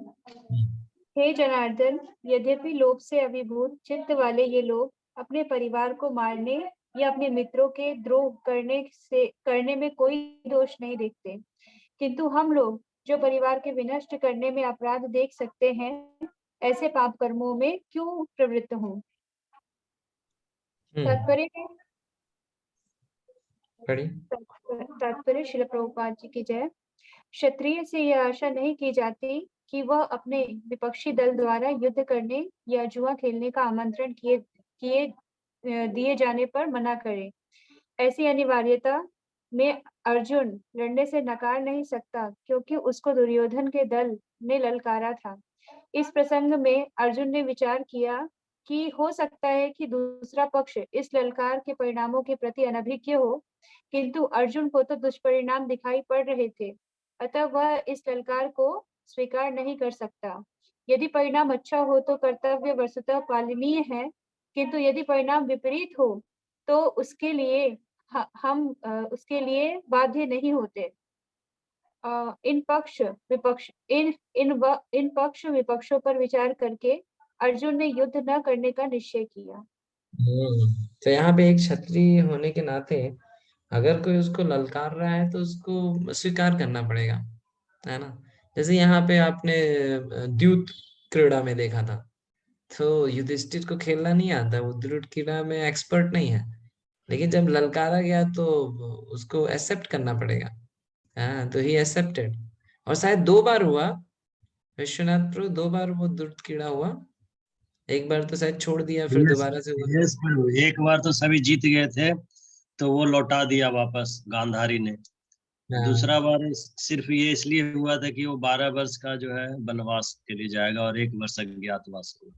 S4: हे जनार्दन, यद्यपि लोभ से अभिभूत चित्त वाले ये लोग अपने परिवार को मारने या अपने मित्रों के द्रोह करने में कोई दोष नहीं देखते, किंतु हम लोग जो परिवार के विनष्ट करने में अपराध देख सकते हैं, ऐसे पाप कर्मों में क्यों प्रवृत्त हों। तात्पर्य श्रील प्रभुपाद जी की जय। क्षत्रिय से यह आशा नहीं की जाती कि वह अपने विपक्षी दल द्वारा युद्ध करने या जुआ खेलने का आमंत्रण दिए जाने पर मना करे। ऐसी अनिवार्यता में अर्जुन लड़ने से नकार नहीं सकता, क्योंकि उसको दुर्योधन के दल ने ललकारा था। इस प्रसंग में अर्जुन ने विचार किया कि हो सकता है कि दूसरा पक्ष इस ललकार के परिणामों के प्रति अनभिज्ञ हो, किंतु अर्जुन को तो दुष्परिणाम दिखाई पड़ रहे थे, अतः वह इस ललकार को स्वीकार नहीं कर सकता। यदि परिणाम अच्छा हो तो कर्तव्य वस्तुतः पालनीय है, किंतु यदि परिणाम विपरीत हो तो उसके लिए हम उसके लिए बाध्य नहीं होते। इन पक्ष विपक्षों पर विचार करके अर्जुन ने युद्ध न करने का निश्चय किया।
S1: तो यहाँ पे एक क्षत्रिय होने के नाते अगर कोई उसको ललकार रहा है तो उसको स्वीकार करना पड़ेगा, है ना। जैसे यहाँ पे आपने द्यूत क्रीड़ा में देखा था, तो युधिष्ठिर को खेलना नहीं आता, वो द्यूत क्रीड़ा में एक्सपर्ट नहीं है, लेकिन जब ललकारा गया तो उसको एक्सेप्ट करना पड़ेगा। हाँ, तो ही एक्सेप्टेड। और शायद 2 बार हुआ विश्वनाथ प्रभु, 2 बार वो द्यूत क्रीड़ा हुआ। एक बार तो शायद छोड़ दिया, फिर दोबारा से हुआ।
S3: यस प्रभु, एक बार तो सभी जीत गए थे तो वो लौटा दिया वापस गांधारी ने। दूसरा बार सिर्फ ये इसलिए हुआ था कि वो 12 वर्ष का जो है वनवास के लिए जाएगा और 1 वर्ष अज्ञातवास होगा।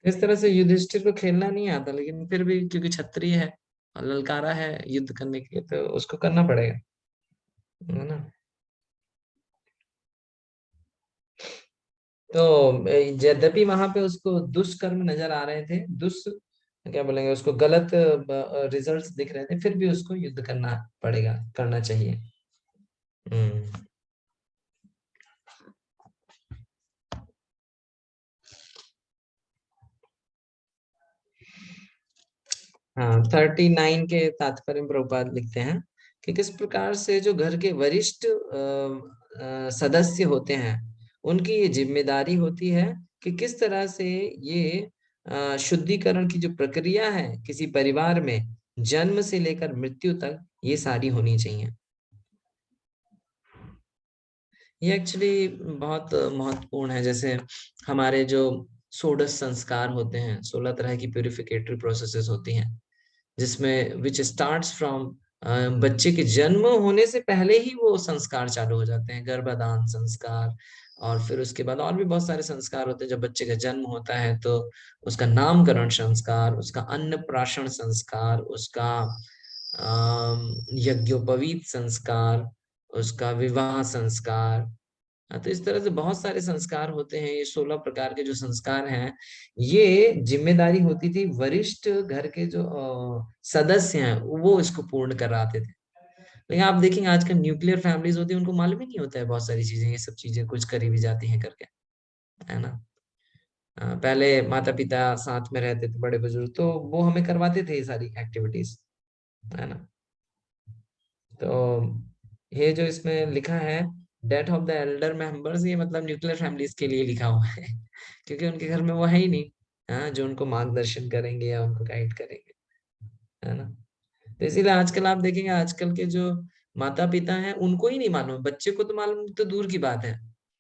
S1: इस तरह से युधिष्ठिर को खेलना नहीं आता, लेकिन फिर भी क्योंकि क्षत्रिय है और ललकारा है युद्ध करने के लिए, तो उसको करना पड़ेगा, है ना। तो यद्यपि वहां पे उसको दुष्कर्म नजर आ रहे थे, क्या बोलेंगे उसको, गलत रिजल्ट्स दिख रहे थे, फिर भी उसको युद्ध करना पड़ेगा, करना चाहिए। हाँ 39 के तात्पर्य में प्रभुपाद लिखते हैं कि किस प्रकार से जो घर के वरिष्ठ सदस्य होते हैं उनकी ये जिम्मेदारी होती है कि किस तरह से ये शुद्धिकरण की जो प्रक्रिया है किसी परिवार में जन्म से लेकर मृत्यु तक ये सारी होनी चाहिए। ये एक्चुअली बहुत महत्वपूर्ण है। जैसे हमारे जो 16 संस्कार होते हैं, 16 तरह की प्यूरिफिकेटरी प्रोसेसेस होती हैं, जिसमें विच स्टार्ट्स फ्रॉम बच्चे के जन्म होने से पहले ही वो संस्कार चालू हो जाते हैं, गर्भदान संस्कार, और फिर उसके बाद और भी बहुत सारे संस्कार होते हैं। जब बच्चे का जन्म होता है तो उसका नामकरण संस्कार, उसका अन्नप्राशन संस्कार, उसका यज्ञोपवीत संस्कार, उसका विवाह संस्कार। तो इस तरह से बहुत सारे संस्कार होते हैं। ये 16 प्रकार के जो संस्कार हैं, ये जिम्मेदारी होती थी वरिष्ठ घर के जो सदस्य हैं वो इसको पूर्ण कराते थे। लेकिन आप देखेंगे आजकल न्यूक्लियर फैमिलीज होती है, उनको मालूम ही नहीं होता है बहुत सारी चीजें, ये सब चीजें कुछ करी भी जाती हैं करके, है ना। पहले माता पिता साथ में रहते थे, बड़े बुजुर्ग, तो वो हमें करवाते थे ये सारी एक्टिविटीज, है ना। तो ये जो इसमें लिखा है death of the Elder members, ये मतलब न्यूक्लियर फैमिलीज के लिए लिखा हुआ है क्योंकि उनके घर में वो है ही नहीं, हाँ, जो उनको मार्गदर्शन करेंगे या उनको गाइड करेंगे, है ना। तो इसीलिए आजकल आप देखेंगे आजकल के जो माता पिता हैं उनको ही नहीं मालूम, बच्चे को तो मालूम तो दूर की बात है,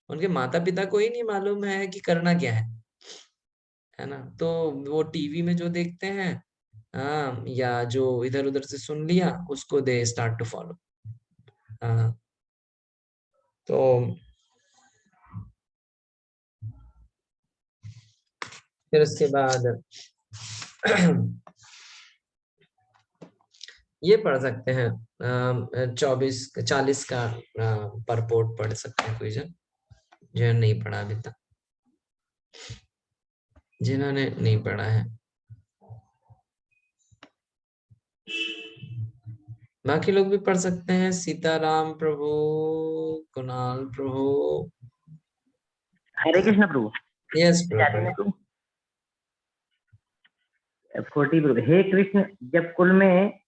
S1: उनके माता पिता को ही नहीं मालूम है कि करना क्या है ना। तो वो टीवी में जो देखते हैं, हाँ, या जो इधर उधर से सुन लिया उसको दे स्टार्ट टू फॉलो। हाँ, तो फिर उसके बाद ये पढ़ सकते हैं 40 का परपोर्ट पढ़ सकते हैं कोई जन, जो नहीं पढ़ा अभी तक, जिन्होंने नहीं पढ़ा है। बाकी लोग भी पढ़ सकते हैं, सीताराम प्रभु, कुणाल प्रभु।
S10: हरे कृष्ण प्रभु।
S1: यस प्रभु।
S10: 40 प्रभु। हे कृष्ण, जब कुल में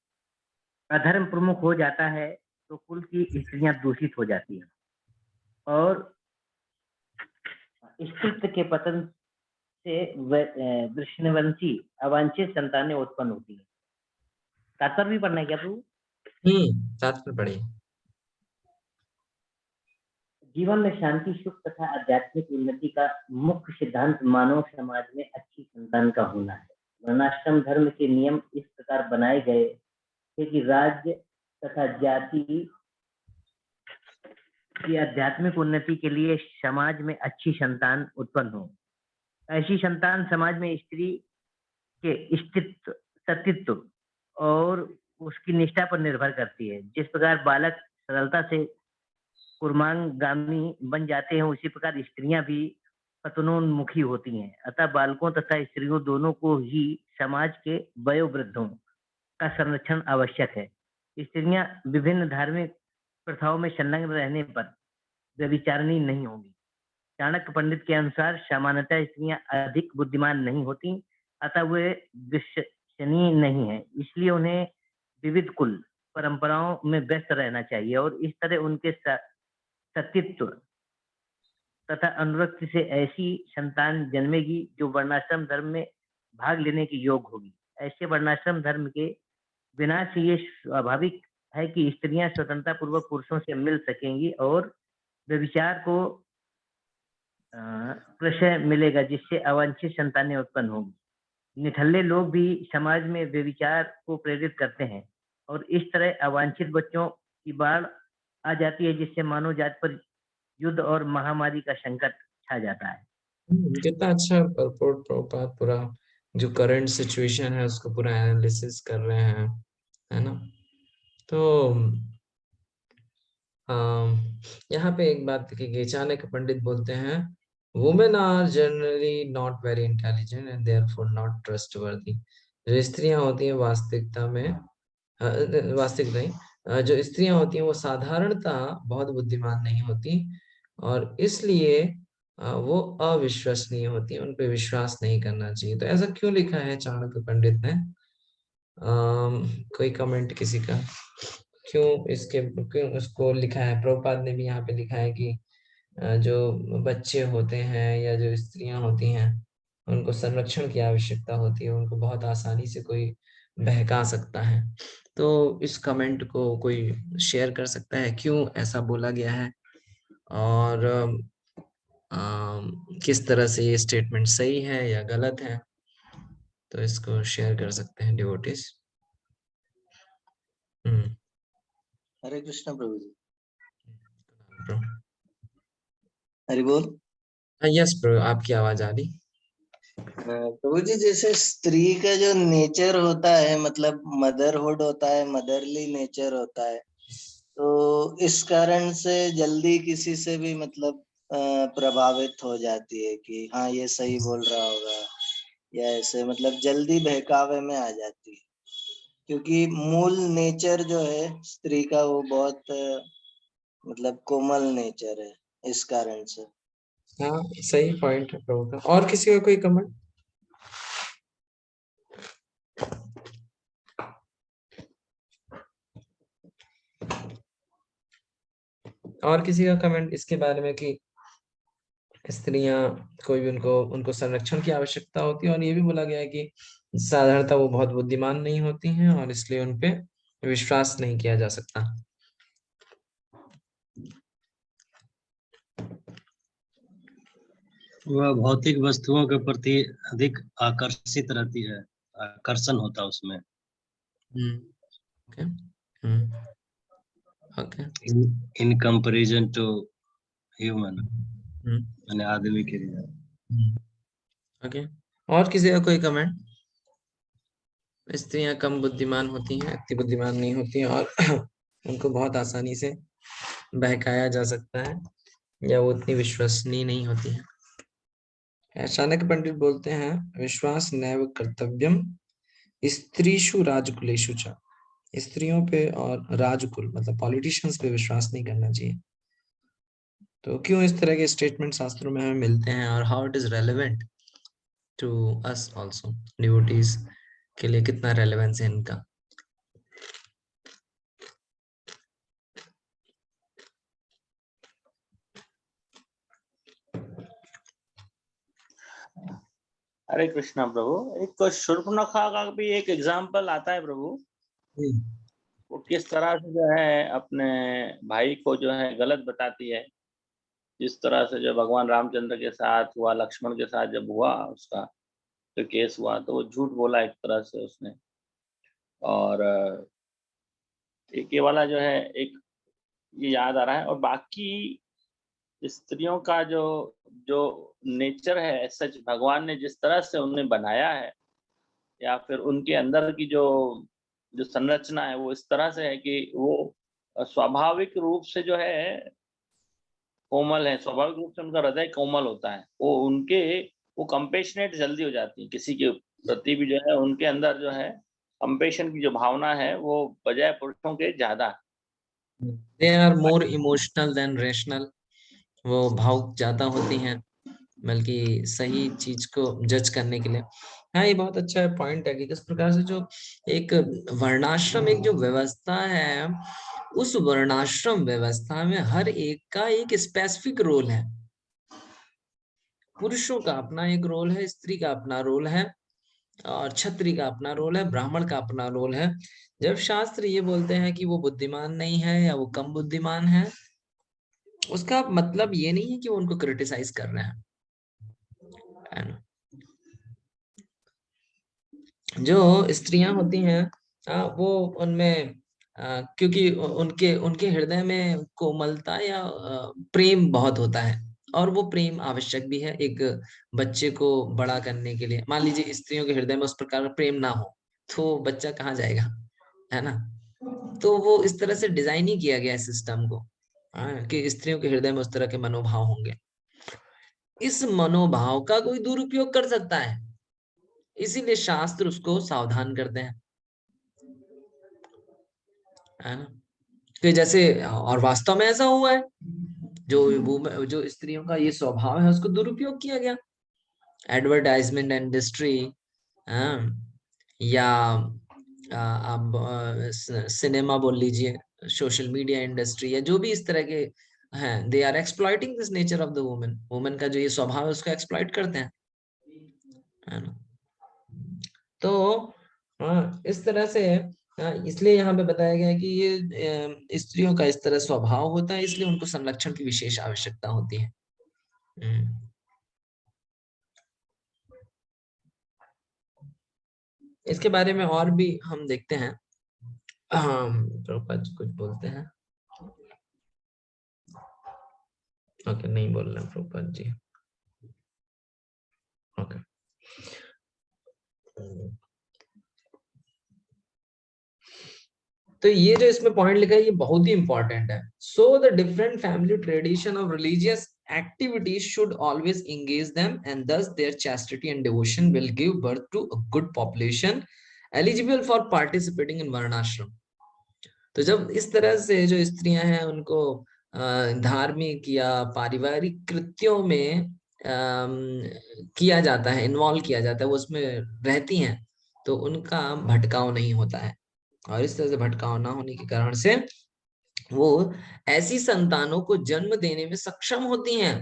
S10: अधर्म प्रमुख हो जाता है तो कुल की स्त्रियां दूषित हो जाती हैं और स्त्रीत्व के पतन से वृषणवंशी अवांछित संतानें उत्पन्न होती है। तात्पर्य भी पढ़ना है क्या प्रभु?
S1: तात्पर्य पढ़िए।
S10: जीवन में शांति, सुख तथा आध्यात्मिक उन्नति का मुख्य सिद्धांत मानव समाज में अच्छी संतान का होना है। वर्णाश्रम धर्म के नियम इस प्रकार बनाए गए कि राज्य तथा जाति की आध्यात्मिक उन्नति के लिए समाज में अच्छी संतान उत्पन्न हो। ऐसी संतान समाज में स्त्री के स्थित्व, सतीत्व और उसकी निष्ठा पर निर्भर करती है। जिस प्रकार बालक सरलता से कुर्मांगामी बन जाते हैं, उसी प्रकार स्त्रियां भी पतनोन्मुखी होती हैं। अतः बालकों तथा स्त्रियों दोनों को ही समाज के वयोवृद्धों का संरक्षण आवश्यक है। स्त्रियां विभिन्न धार्मिक प्रथाओं में संलग्न रहने पर व्यभिचारिणी नहीं होंगी। चाणक्य पंडित के अनुसार सामान्यतः स्त्रियां अधिक बुद्धिमान नहीं होती, अतः वे विश्वसनीय नहीं है, इसलिए उन्हें विविध कुल परंपराओं में व्यस्त रहना चाहिए और इस तरह उनके सतीत्व तथा अनुरक्ति से ऐसी संतान जन्मेगी जो वर्णाश्रम धर्म में भाग लेने के योग्य होगी। ऐसे वर्णाश्रम धर्म के विनाश से ये स्वाभाविक है कि स्त्रियां स्वतंत्रता पूर्वक पुरुषों से मिल सकेंगी और व्यभिचार को प्रशय मिलेगा, जिससे अवांछित संतानें उत्पन्न होगी। निठल्ले लोग भी समाज में व्यभिचार को प्रेरित करते हैं और इस तरह अवांछित बच्चों की बाढ़ आ जाती है, जिससे मानव जाति पर युद्ध और महामारी का संकट छा जाता है।
S1: कितना अच्छा परपोर्ट प्रभुपाद पूरा जो करंट सिचुएशन है उसको पूरा एनालिसिस कर रहे हैं, है ना। तो यहाँ पे एक बात देखिए, चाणक्य पंडित बोलते हैं women are generally not very intelligent and therefore not trustworthy. जो स्त्रियां होती हैं वास्तविकता में वास्तविक नहीं, जो स्त्रियां होती हैं वो साधारणतः बहुत बुद्धिमान नहीं होती और इसलिए वो अविश्वसनीय होती हैं, उन पे विश्वास नहीं करना चाहिए। तो ऐसा क्यों लिखा है चाणक्य पंडित ने? कोई कमेंट किसी का? क्यों उसको लिखा है? प्रभुपाद ने भी यहाँ पे लिखा है कि जो बच्चे होते हैं या जो स्त्रियां होती हैं उनको संरक्षण की आवश्यकता होती है, उनको बहुत आसानी से कोई बहका सकता है। तो इस कमेंट को कोई शेयर कर सकता है, क्यों ऐसा बोला गया है और किस तरह से ये स्टेटमेंट सही है या गलत है? तो इसको शेयर कर सकते हैं डिवोटीज।
S11: हरे कृष्ण प्रभु जी।
S1: ब्रो।
S11: हरि बोल।
S1: यस ब्रो, आपकी आवाज आ रही।
S11: प्रभु जी, जैसे स्त्री का जो नेचर होता है, मतलब मदरहुड होता है, मदरली नेचर होता है, तो इस कारण से जल्दी किसी से भी मतलब प्रभावित हो जाती है कि हाँ ये सही बोल रहा होगा, या ऐसे मतलब जल्दी बहकावे में आ जाती है, क्योंकि मूल नेचर जो है स्त्री का वो बहुत मतलब कोमल नेचर है, इस कारण से।
S1: हाँ, सही पॉइंट है प्रभु का। और किसी का कोई कमेंट? और किसी का कमेंट इसके बारे में कि स्त्रियां कोई भी उनको संरक्षण की आवश्यकता होती है और ये भी बोला गया है कि साधारणतः वो बहुत बुद्धिमान नहीं होती हैं और इसलिए उन पे विश्वास नहीं किया जा सकता।
S3: वह भौतिक वस्तुओं के प्रति अधिक आकर्षित रहती है, आकर्षण होता है उसमें।
S1: Okay okay.
S3: In comparison to human, यानी आदमी के लिए।
S1: ओके। और किसी का कोई कमेंट? स्त्रियां कम बुद्धिमान होती हैं, अति बुद्धिमान नहीं होती हैं और उनको बहुत आसानी से बहकाया जा सकता है या वो उतनी विश्वसनीय नहीं होती है। चाणक्य पंडित बोलते हैं विश्वास नैव कर्तव्यम स्त्रीषु राजकुलेषु च। स्त्रियों पे और राजकुल मतलब पॉलिटिशियंस पे विश्वास नहीं करना चाहिए। तो क्यों इस तरह के स्टेटमेंट शास्त्रों में हमें मिलते हैं और how it is relevant to us also, devotees के लिए कितना रेलेवेंस है इनका?
S2: हरे कृष्णा प्रभु। एक शूर्पणखा का भी एक एग्जाम्पल आता है प्रभु, वो किस तरह से जो है अपने भाई को जो है गलत बताती है। जिस तरह से जो भगवान रामचंद्र के साथ हुआ, लक्ष्मण के साथ जब हुआ उसका जो केस हुआ, तो वो झूठ बोला एक तरह से उसने। और एक ये वाला जो है एक ये याद आ रहा है। और बाकी स्त्रियों का जो जो नेचर है, सच भगवान ने जिस तरह से उन्हें बनाया है या फिर उनके अंदर की जो जो संरचना है वो इस तरह से है कि वो स्वाभाविक रूप से जो है कोमल है, स्वाभाविक रूप से उनका हृदय कोमल होता है। वो कंपेशनेट जल्दी हो जाती है किसी के प्रति भी, जो है उनके अंदर जो है कंपेशन की जो भावना है वो बजाय पुरुषों के ज्यादा है।
S1: They are more emotional than rational. वो भावुक ज्यादा होती हैं बल्कि सही चीज को जज करने के लिए। हाँ, ये बहुत अच्छा पॉइंट है कि किस प्रकार से जो एक वर्णाश्रम एक जो व्यवस्था है, उस वर्णाश्रम व्यवस्था में हर एक का एक स्पेसिफिक रोल है। पुरुषों का अपना एक रोल है, स्त्री का अपना रोल है और क्षत्रिय का अपना रोल है, ब्राह्मण का अपना रोल है। जब शास्त्र ये बोलते हैं कि वो बुद्धिमान नहीं है या वो कम बुद्धिमान है, उसका मतलब ये नहीं है कि वो उनको क्रिटिसाइज कर रहे हैं। जो स्त्रियां होती हैं वो उनमें क्योंकि उनके उनके हृदय में कोमलता या प्रेम बहुत होता है और वो प्रेम आवश्यक भी है एक बच्चे को बड़ा करने के लिए। मान लीजिए स्त्रियों के हृदय में उस प्रकार का प्रेम ना हो तो बच्चा कहाँ जाएगा, है ना? तो वो इस तरह से डिजाइन ही किया गया है सिस्टम को कि स्त्रियों के हृदय में उस तरह के मनोभाव होंगे। इस मनोभाव का कोई दुरुपयोग कर सकता है इसीलिए शास्त्र उसको सावधान करते हैं, है ना। कि जैसे और वास्तव में ऐसा हुआ है, जो स्त्रियों का ये स्वभाव है उसको दुरुपयोग किया गया। एडवर्टाइजमेंट इंडस्ट्री, या अब सिनेमा बोल लीजिए, सोशल मीडिया इंडस्ट्री, या जो भी इस तरह के हैं, they are exploiting this nature of the woman. Woman का जो ये स्वभाव है उसको एक्सप्लॉइट करते हैं, है ना। तो इस तरह से इसलिए यहाँ पे बताया गया है कि ये स्त्रियों का इस तरह स्वभाव होता है, इसलिए उनको संरक्षण की विशेष आवश्यकता होती है। इसके बारे में और भी हम देखते हैं, प्रभुपाद जी कुछ बोलते हैं। ओके, नहीं बोल रहे प्रभुपाद जी। ओके, तो ये जो इसमें पॉइंट लिखा है ये बहुत ही इंपॉर्टेंट है। So the different family tradition of religious activities should always engage them, and thus their chastity and devotion will give birth to a good population eligible for participating in varnashram. तो जब इस तरह से जो स्त्रियां हैं उनको धार्मिक या पारिवारिक कृत्यों में किया जाता है, इन्वॉल्व किया जाता है, वो उसमें रहती हैं, तो उनका भटकाव नहीं होता है। और इस तरह से भटकाव ना होने के कारण से वो ऐसी संतानों को जन्म देने में सक्षम होती हैं।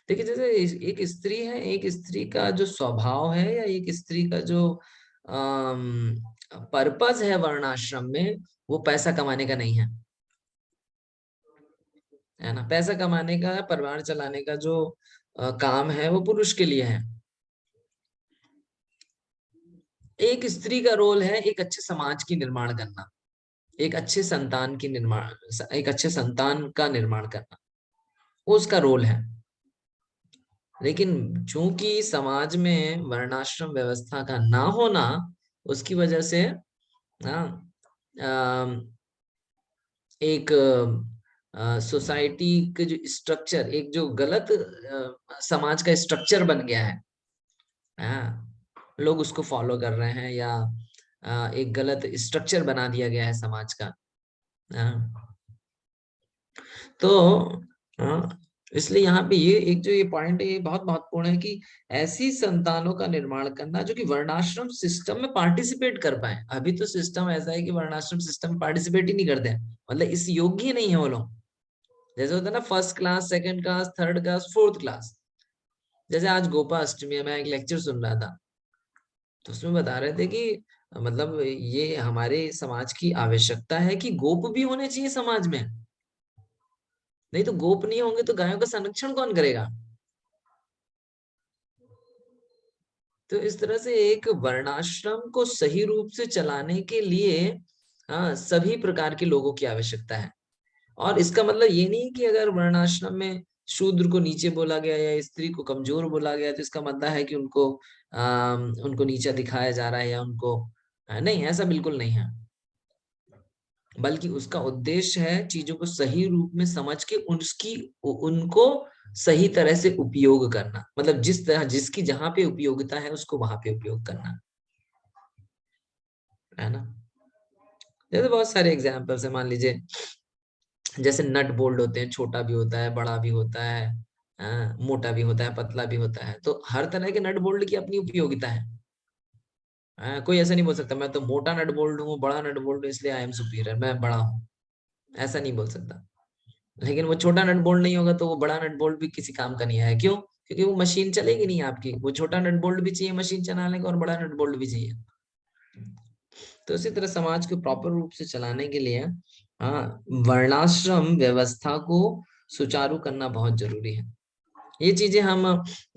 S1: देखिए, जैसे एक स्त्री है, एक स्त्री का जो स्वभाव है या एक स्त्री का जो पर्पस है वर्णाश्रम में, वो पैसा कमाने का नहीं है ना। पैसा कमाने का, परिवार चलाने का जो काम है वो पुरुष के लिए है। एक स्त्री का रोल है एक अच्छे समाज की निर्माण करना, एक अच्छे संतान की निर्माण, एक अच्छे संतान का निर्माण करना, वो उसका रोल है। लेकिन चूंकि समाज में वर्णाश्रम व्यवस्था का ना होना, उसकी वजह से एक सोसाइटी के जो स्ट्रक्चर, एक जो गलत समाज का स्ट्रक्चर बन गया है, लोग उसको फॉलो कर रहे हैं, या एक गलत स्ट्रक्चर बना दिया गया है समाज का। तो इसलिए यहाँ पे ये एक जो ये पॉइंट है ये बहुत महत्वपूर्ण है कि ऐसी संतानों का निर्माण करना जो कि वर्णाश्रम सिस्टम में पार्टिसिपेट कर पाए। अभी तो सिस्टम ऐसा है कि वर्णाश्रम सिस्टम में पार्टिसिपेट ही नहीं करते हैं, मतलब इस योग्य ही नहीं है वो लोग। जैसे होता है ना first class, second class, third class, fourth class. जैसे आज गोपाष्टमी में एक लेक्चर सुन रहा था, तो उसमें बता रहे थे कि मतलब ये हमारे समाज की आवश्यकता है कि गोप भी होने चाहिए समाज में, नहीं तो गोप नहीं होंगे तो गायों का संरक्षण कौन करेगा। तो इस तरह से एक वर्णाश्रम को सही रूप से चलाने के लिए सभी प्रकार के लोगों की आवश्यकता है। और इसका मतलब ये नहीं कि अगर वर्णाश्रम में शूद्र को नीचे बोला गया या स्त्री को कमजोर बोला गया तो इसका मतलब है कि उनको नीचा दिखाया जा रहा है या उनको नहीं, ऐसा बिल्कुल नहीं है। बल्कि उसका उद्देश्य है चीजों को सही रूप में समझ के उनको सही तरह से उपयोग करना, मतलब जिस तरह जिसकी जहां पे उपयोगिता है उसको वहां पे उपयोग करना, है ना। जैसे बहुत सारे एग्जाम्पल्स है, मान लीजिए जैसे नट बोल्ट होते हैं, छोटा भी होता है, बड़ा भी होता है, मोटा भी होता है, पतला भी होता है। तो हर तरह के नट बोल्ट की अपनी उपयोगिता है। कोई ऐसा नहीं बोल सकता मैं तो मोटा नट बोल्ट हूँ, बड़ा नट बोल्ट हूँ इसलिए आई एम सुपीरियर, मैं बड़ा हूँ, ऐसा नहीं बोल सकता। लेकिन वो छोटा नट बोल्ट नहीं होगा तो वो बड़ा नट बोल्ट भी किसी काम का नहीं है। क्यों? क्योंकि वो मशीन चलेगी नहीं आपकी। वो छोटा नट बोल्ट भी चाहिए मशीन चलाने का और बड़ा नट बोल्ट भी चाहिए। तो इसी तरह समाज को प्रॉपर रूप से चलाने के लिए वर्णाश्रम व्यवस्था को सुचारू करना बहुत जरूरी है। ये चीजें हम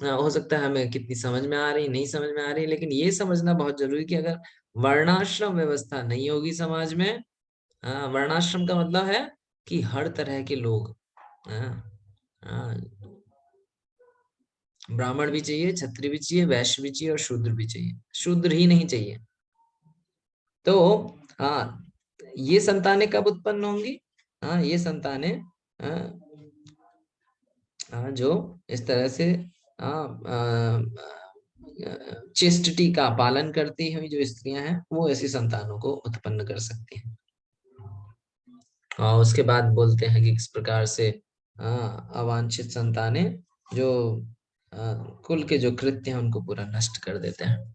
S1: हो सकता है हमें कितनी समझ में आ रही, नहीं समझ में आ रही, लेकिन ये समझना बहुत जरूरी कि अगर वर्णाश्रम व्यवस्था नहीं होगी समाज में, वर्णाश्रम का मतलब है कि हर तरह के लोग, ब्राह्मण भी चाहिए, क्षत्रिय भी चाहिए, वैश्य भी चाहिए और शूद्र भी चाहिए, शूद्र ही नहीं चाहिए। तो ये संतानें कब उत्पन्न होंगी? ये संतानें जो इस तरह से चेस्टिटी का पालन करती हुई जो स्त्रियां हैं वो ऐसी संतानों को उत्पन्न कर सकती हैं। और उसके बाद बोलते हैं कि किस प्रकार से अवांछित संतानें जो कुल के जो कृत्य हैं उनको पूरा नष्ट कर देते हैं।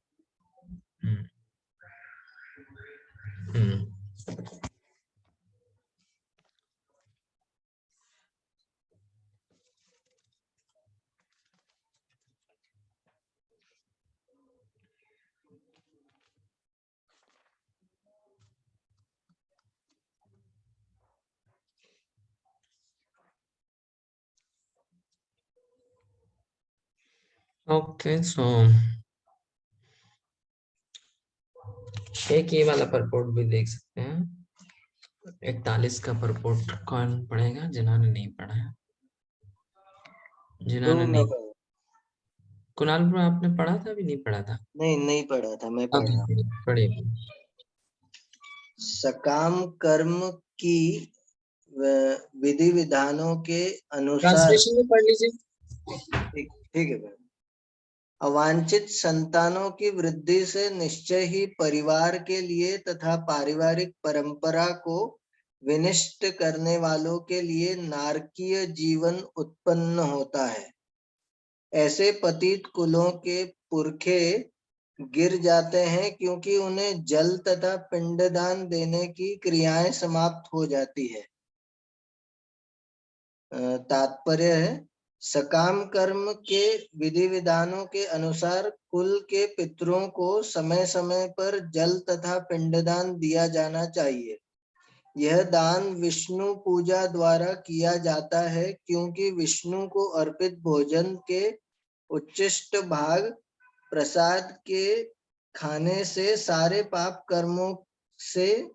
S1: ओके, सो एक ये वाला परपोर्ट भी देख सकते हैं। 41 का परपोर्ट कौन पढ़ेगा जिन्होंने नहीं पढ़ा है? जिन्होंने नहीं, कुणाल ब्रो आपने पढ़ा था? अभी नहीं पढ़ा था?
S11: नहीं पढ़ा था, मैं पढ़ रहा हूँ।
S1: पढ़िए।
S11: सकाम कर्म की विधि विधानों के अनुसार,
S1: ट्रांसलेशन में पढ़ लीजिए।
S11: ठीक है भाई। अवांछित संतानों की वृद्धि से निश्चय ही परिवार के लिए तथा पारिवारिक परंपरा को विनिष्ट करने वालों के लिए नारकीय जीवन उत्पन्न होता है। ऐसे पतित कुलों के पुरखे गिर जाते हैं क्योंकि उन्हें जल तथा पिंडदान देने की क्रियाएं समाप्त हो जाती है। तात्पर्य है, सकाम कर्म के विधि विधानों के अनुसार कुल के पितरों को समय समय पर जल तथा पिंडदान दिया जाना चाहिए। यह दान विष्णु पूजा द्वारा किया जाता है क्योंकि विष्णु को अर्पित भोजन के उच्चिष्ट भाग प्रसाद के खाने से सारे पाप कर्मों से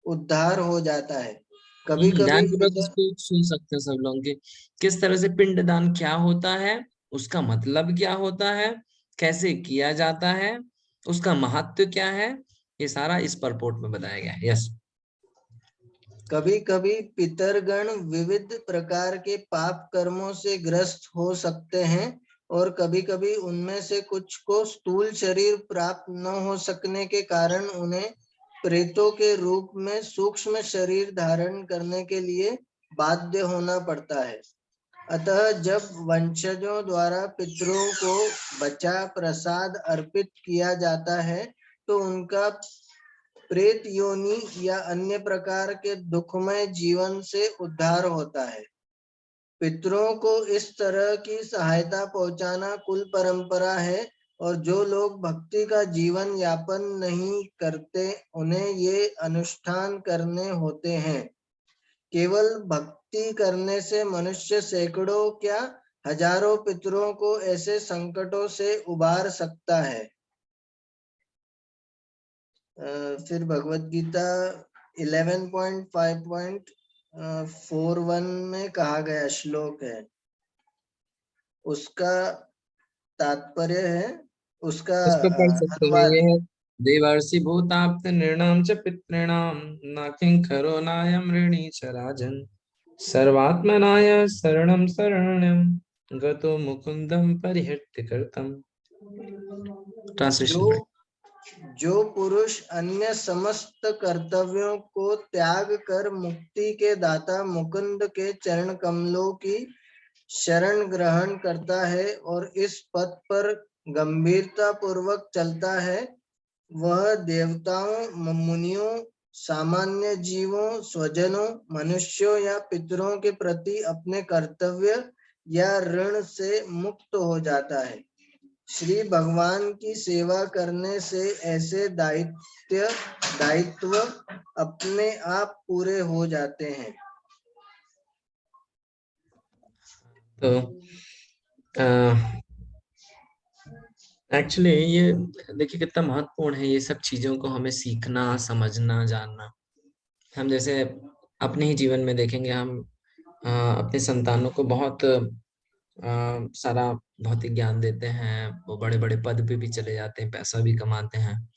S11: उद्धार हो जाता है। कभी
S1: ध्यान
S11: कभी
S1: पूर्वक इसको सुन सकते हैं सब लोग कि किस तरह से पिंडदान क्या होता है, उसका मतलब क्या होता है, कैसे किया जाता है, उसका महत्व क्या है, ये सारा इस परपोर्ट में बताया गया है। यस।
S11: कभी कभी पितरगण विविध प्रकार के पाप कर्मों से ग्रस्त हो सकते हैं और कभी कभी उनमें से कुछ को स्थूल शरीर प्राप्त न हो सकने के कारण उन्हें प्रेतों के रूप में सूक्ष्म शरीर धारण करने के लिए बाध्य होना पड़ता है। अतः जब वंशजों द्वारा पितरों को बचा प्रसाद अर्पित किया जाता है तो उनका प्रेत योनि या अन्य प्रकार के दुखमय जीवन से उद्धार होता है। पितरों को इस तरह की सहायता पहुंचाना कुल परंपरा है और जो लोग भक्ति का जीवन यापन नहीं करते उन्हें ये अनुष्ठान करने होते हैं। केवल भक्ति करने से मनुष्य सैकड़ों क्या हजारों पितरों को ऐसे संकटों से उबार सकता है। फिर भगवत गीता 11.5.41 में कहा गया श्लोक है, उसका तात्पर्य है, उसका
S1: पढ़ सकते हैं।
S11: अनुवाद।
S1: ये है, देवर्षि भूताप्त निर्णाम च पितॄणाम नाकिं खरो नायम ऋणी च राजन सर्वात्मनाय शरणं शरणं गतो मुकुंदम परिहृत्य कर्तम। ट्रांसलेशन।
S11: जो पुरुष अन्य समस्त कर्तव्यों को त्याग कर मुक्ति के दाता मुकुंद के चरण कमलों की शरण ग्रहण करता है और इस पथ पर गंभीरता पूर्वक चलता है, वह देवताओं, मुनियों, सामान्य जीवों, स्वजनों, मनुष्यों या पितरों के प्रति अपने कर्तव्य या ऋण से मुक्त हो जाता है। श्री भगवान की सेवा करने से ऐसे दायित्व अपने आप पूरे हो जाते हैं।
S1: तो एक्चुअली ये देखिए कितना महत्वपूर्ण है, ये सब चीजों को हमें सीखना, समझना, जानना। हम जैसे अपने ही जीवन में देखेंगे, हम अपने संतानों को बहुत सारा भौतिक ज्ञान देते हैं, वो बड़े बड़े पद पे भी चले जाते हैं, पैसा भी कमाते हैं,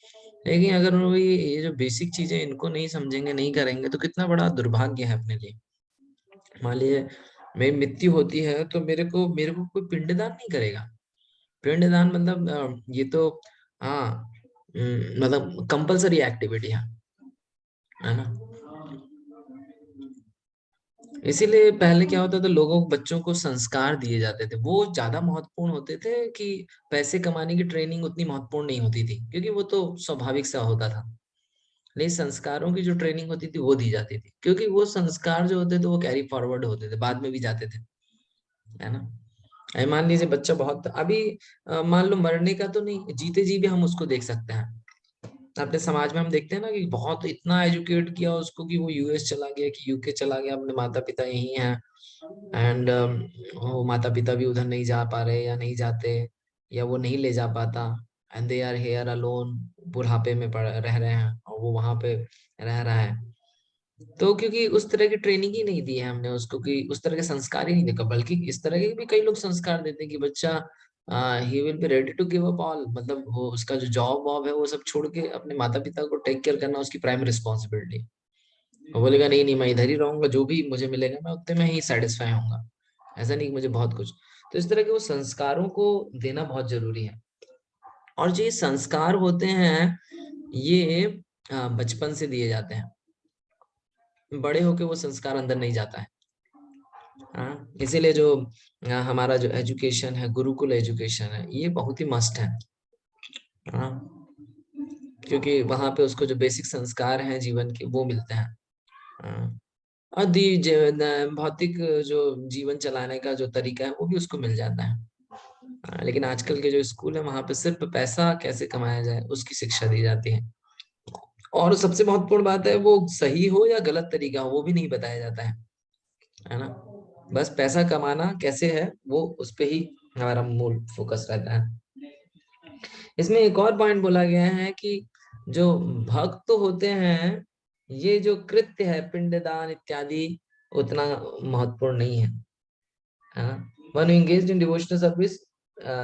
S1: लेकिन अगर वो ये जो बेसिक चीजें इनको नहीं समझेंगे, नहीं करेंगे, तो कितना बड़ा दुर्भाग्य है अपने लिए। मान लीजिए मेरी मृत्यु होती है तो मेरे को कोई पिंडदान नहीं करेगा, पिंडदान मतलब ये तो हाँ मतलब कंपलसरी एक्टिविटी है ना। इसीलिए पहले क्या होता था, लोगों को, बच्चों को संस्कार दिए जाते थे, वो ज्यादा महत्वपूर्ण होते थे कि पैसे कमाने की ट्रेनिंग उतनी महत्वपूर्ण नहीं होती थी, क्योंकि वो तो स्वाभाविक सा होता था। लेकिन संस्कारों की जो ट्रेनिंग होती थी वो दी जाती थी, क्योंकि वो संस्कार जो होते थे वो कैरी फॉरवर्ड होते थे, बाद में भी जाते थे, है ना। मान लीजिए बच्चा बहुत अभी मान लो मरने का तो नहीं, जीते जी भी हम उसको देख सकते हैं। अपने समाज में हम देखते हैं ना कि बहुत इतना एजुकेट किया उसको कि वो यूएस चला गया कि यूके चला गया, अपने माता पिता यही हैं, एंड वो माता पिता भी उधर नहीं जा पा रहे या नहीं जाते, या वो नहीं ले जा पाता, and they are here alone, बुढ़ापे में रह रहे हैं और वो वहां पे रह रहा है। तो क्योंकि उस तरह की ट्रेनिंग ही नहीं दी है हमने उसको, कि उस तरह के संस्कार ही नहीं देखा, बल्कि इस तरह के भी कई लोग संस्कार देते हैं कि बच्चा he will be ready to give up all, मतलब वो उसका जो जॉब वॉब है वो सब छोड़ के अपने माता पिता को टेक केयर करना उसकी प्राइमरी रिस्पॉन्सिबिलिटी। वो बोलेगा नहीं नहीं मैं इधर ही रहूंगा, जो भी मुझे मिलेगा मैं उतने में ही सेटिस्फाई होऊंगा, ऐसा नहीं कि मुझे बहुत कुछ। तो इस तरह के वो संस्कारों को देना बहुत जरूरी है। और जो ये संस्कार होते हैं ये बचपन से दिए जाते हैं, बड़े होके वो संस्कार अंदर नहीं जाता है। हाँ, इसीलिए जो हमारा जो एजुकेशन है, गुरुकुल एजुकेशन है, ये बहुत ही मस्ट है। हाँ, क्योंकि वहां पे उसको जो बेसिक संस्कार हैं जीवन के वो मिलते हैं। हाँ, और भौतिक जो जीवन चलाने का जो तरीका है वो भी उसको मिल जाता है। हाँ, लेकिन आजकल के जो स्कूल है वहां पे सिर्फ पैसा कैसे कमाया जाए उसकी शिक्षा दी जाती है, और सबसे महत्वपूर्ण बात है वो सही हो या गलत तरीका हो वो भी नहीं बताया जाता है ना। बस पैसा कमाना कैसे है वो उस पे ही हमारा मूल फोकस रहता है। इसमें एक और पॉइंट बोला गया है कि जो भक्त होते हैं ये जो कृत्य है पिंडदान इत्यादि उतना महत्वपूर्ण नहीं है, है ना। One who engaged in devotional service,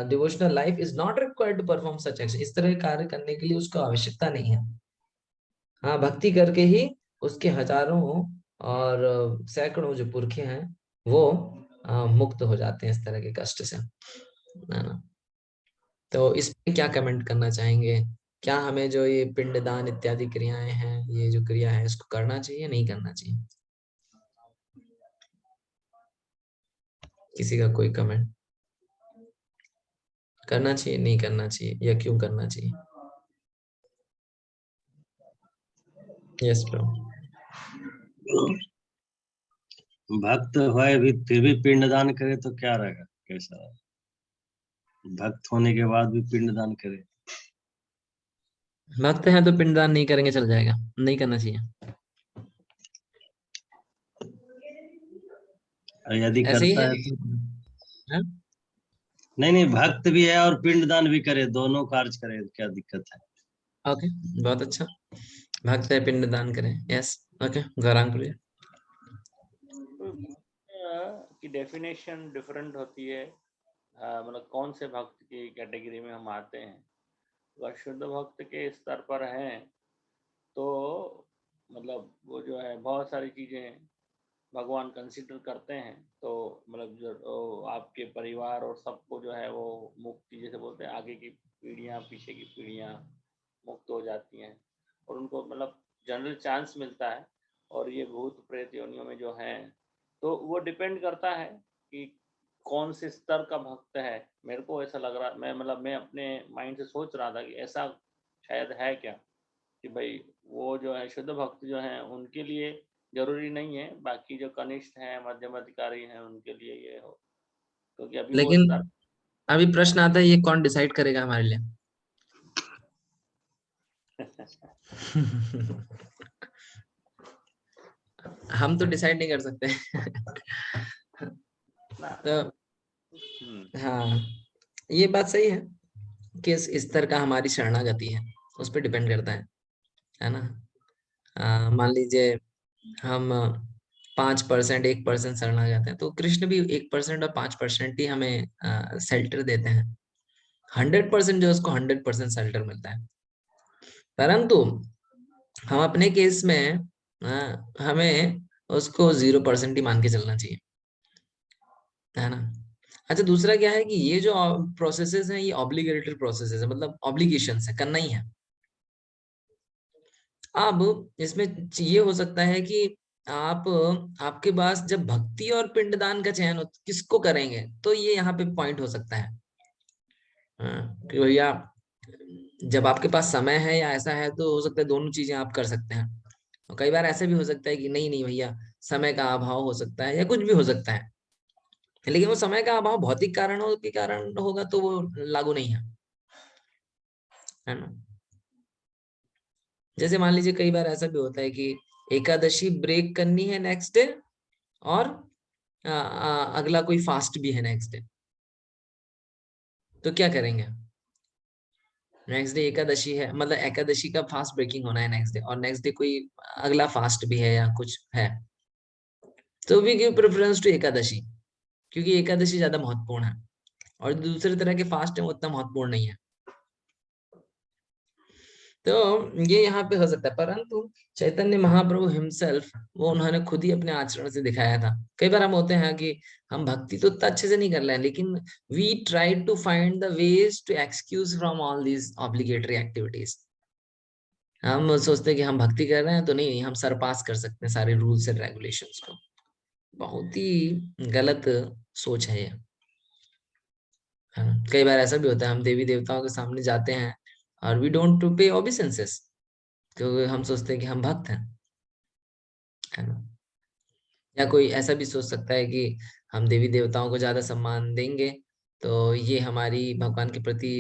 S1: devotional life is not required to perform such action. इस तरह के कार्य करने के लिए उसको आवश्यकता नहीं है। हाँ, भक्ति करके ही उसके हजारों और सैकड़ों जो पुरखे हैं वो मुक्त हो जाते हैं इस तरह के कष्ट से, है ना। तो इस पे क्या कमेंट करना चाहेंगे? क्या हमें जो ये पिंडदान इत्यादि क्रियाएं हैं, ये जो क्रिया है इसको करना चाहिए नहीं करना चाहिए? किसी का कोई कमेंट? करना चाहिए नहीं करना चाहिए, या क्यों करना चाहिए? Yes bro.
S3: भक्त है भी फिर भी पिंडदान करे तो क्या रहेगा, कैसा? भक्त होने के बाद भी पिंडदान करे?
S1: भक्त हैं तो पिंडदान नहीं करेंगे चल जाएगा, नहीं करना चाहिए।
S3: यदि
S1: ऐसे ही
S3: करता
S1: है,
S3: है तो
S1: है?
S3: नहीं, भक्त भी है और पिंडदान भी करे, दोनों कार्य करे, क्या दिक्कत है?
S1: ओके, बहुत अच्छा। भक्त है पिंडदान करें, यस। ओके, गौरांग बोलिए।
S2: की डेफिनेशन डिफरेंट होती है, मतलब कौन से भक्त की कैटेगरी में हम आते हैं। अगर शुद्ध भक्त के स्तर पर हैं तो मतलब वो जो है बहुत सारी चीज़ें भगवान कंसिडर करते हैं, तो मतलब जो आपके परिवार और सबको जो है वो मुक्ति, जैसे बोलते हैं आगे की पीढ़ियाँ पीछे की पीढ़ियाँ मुक्त हो जाती हैं और उनको मतलब जनरल चांस मिलता है। और ये भूत प्रेत योनियों में जो हैं तो वो डिपेंड करता है कि कौन से स्तर का भक्त है। मेरे को ऐसा लग रहा, मैं अपने माइंड से सोच रहा था कि ऐसा शायद है क्या कि भाई वो जो है शुद्ध भक्त जो हैं उनके लिए जरूरी नहीं है, बाकी जो कनिष्ठ हैं मध्यम अधिकारी हैं उनके लिए ये हो, क्योंकि अभी वो
S1: लेकिन
S2: स्तर
S1: अभी प्रश्न आता है ये कौन डिसाइड करेगा हमारे लिए? हम तो डिसाइड नहीं कर सकते। तो हाँ, ये बात सही है, किस स्तर का हमारी शरणागति है उस पर डिपेंड करता है ना। मान लीजिए हम 5%, 1% शरणागत हैं, तो कृष्ण भी 1% और 5% ही हमें शेल्टर देते हैं। 100% जो उसको 100% शेल्टर मिलता है। परंतु हम अपने केस में हमें उसको 0% ही मान के चलना चाहिए, है ना। अच्छा, दूसरा क्या है कि ये जो प्रोसेसेस हैं ये ऑब्लिगेटरी प्रोसेसेस है, मतलब ऑब्लिगेशंस है, करना ही है। अब इसमें ये हो सकता है कि आपके पास जब भक्ति और पिंडदान का चयन हो, किसको करेंगे, तो ये यहाँ पे पॉइंट हो सकता है। कि भैया जब आपके पास समय है या ऐसा है तो हो सकता है दोनों चीजें आप कर सकते हैं। और कई बार ऐसा भी हो सकता है कि नहीं नहीं भैया, समय का अभाव हो सकता है या कुछ भी हो सकता है, लेकिन वो समय का अभाव भौतिक कारणों के कारण होगा तो वो लागू नहीं है ना। जैसे मान लीजिए कई बार ऐसा भी होता है कि एकादशी ब्रेक करनी है नेक्स्ट डे, और अगला कोई फास्ट भी है नेक्स्ट डे, तो क्या करेंगे? नेक्स्ट डे एकादशी है, मतलब एकादशी का फास्ट ब्रेकिंग होना है नेक्स्ट डे, और नेक्स्ट डे कोई अगला फास्ट भी है या कुछ है, तो we give preference to Ekadashi, क्योंकि एकादशी ज्यादा महत्वपूर्ण है, और दूसरे तरह के फास्ट है वो उतना महत्वपूर्ण नहीं है। तो ये यहाँ पे हो सकता है, परंतु चैतन्य महाप्रभु हिमसेल्फ, वो उन्होंने खुद ही अपने आचरण से दिखाया था। कई बार हम होते हैं कि हम भक्ति तो उतना अच्छे से नहीं कर रहे हैं, लेकिन we try to find the ways to excuse from all these obligatory activities. हम सोचते हैं कि हम भक्ति कर रहे हैं तो नहीं, हम सरपास कर सकते हैं सारे रूल्स एंड रेगुलेशंस को। बहुत ही गलत सोच है ये। कई बार ऐसा भी होता है, हम देवी देवताओं के सामने जाते हैं और वी डोंट टू पे ओबीसेंसेस, क्योंकि हम सोचते हैं कि हम भक्त हैं, है ना। या कोई ऐसा भी सोच सकता है कि हम देवी देवताओं को ज्यादा सम्मान देंगे तो ये हमारी भगवान के प्रति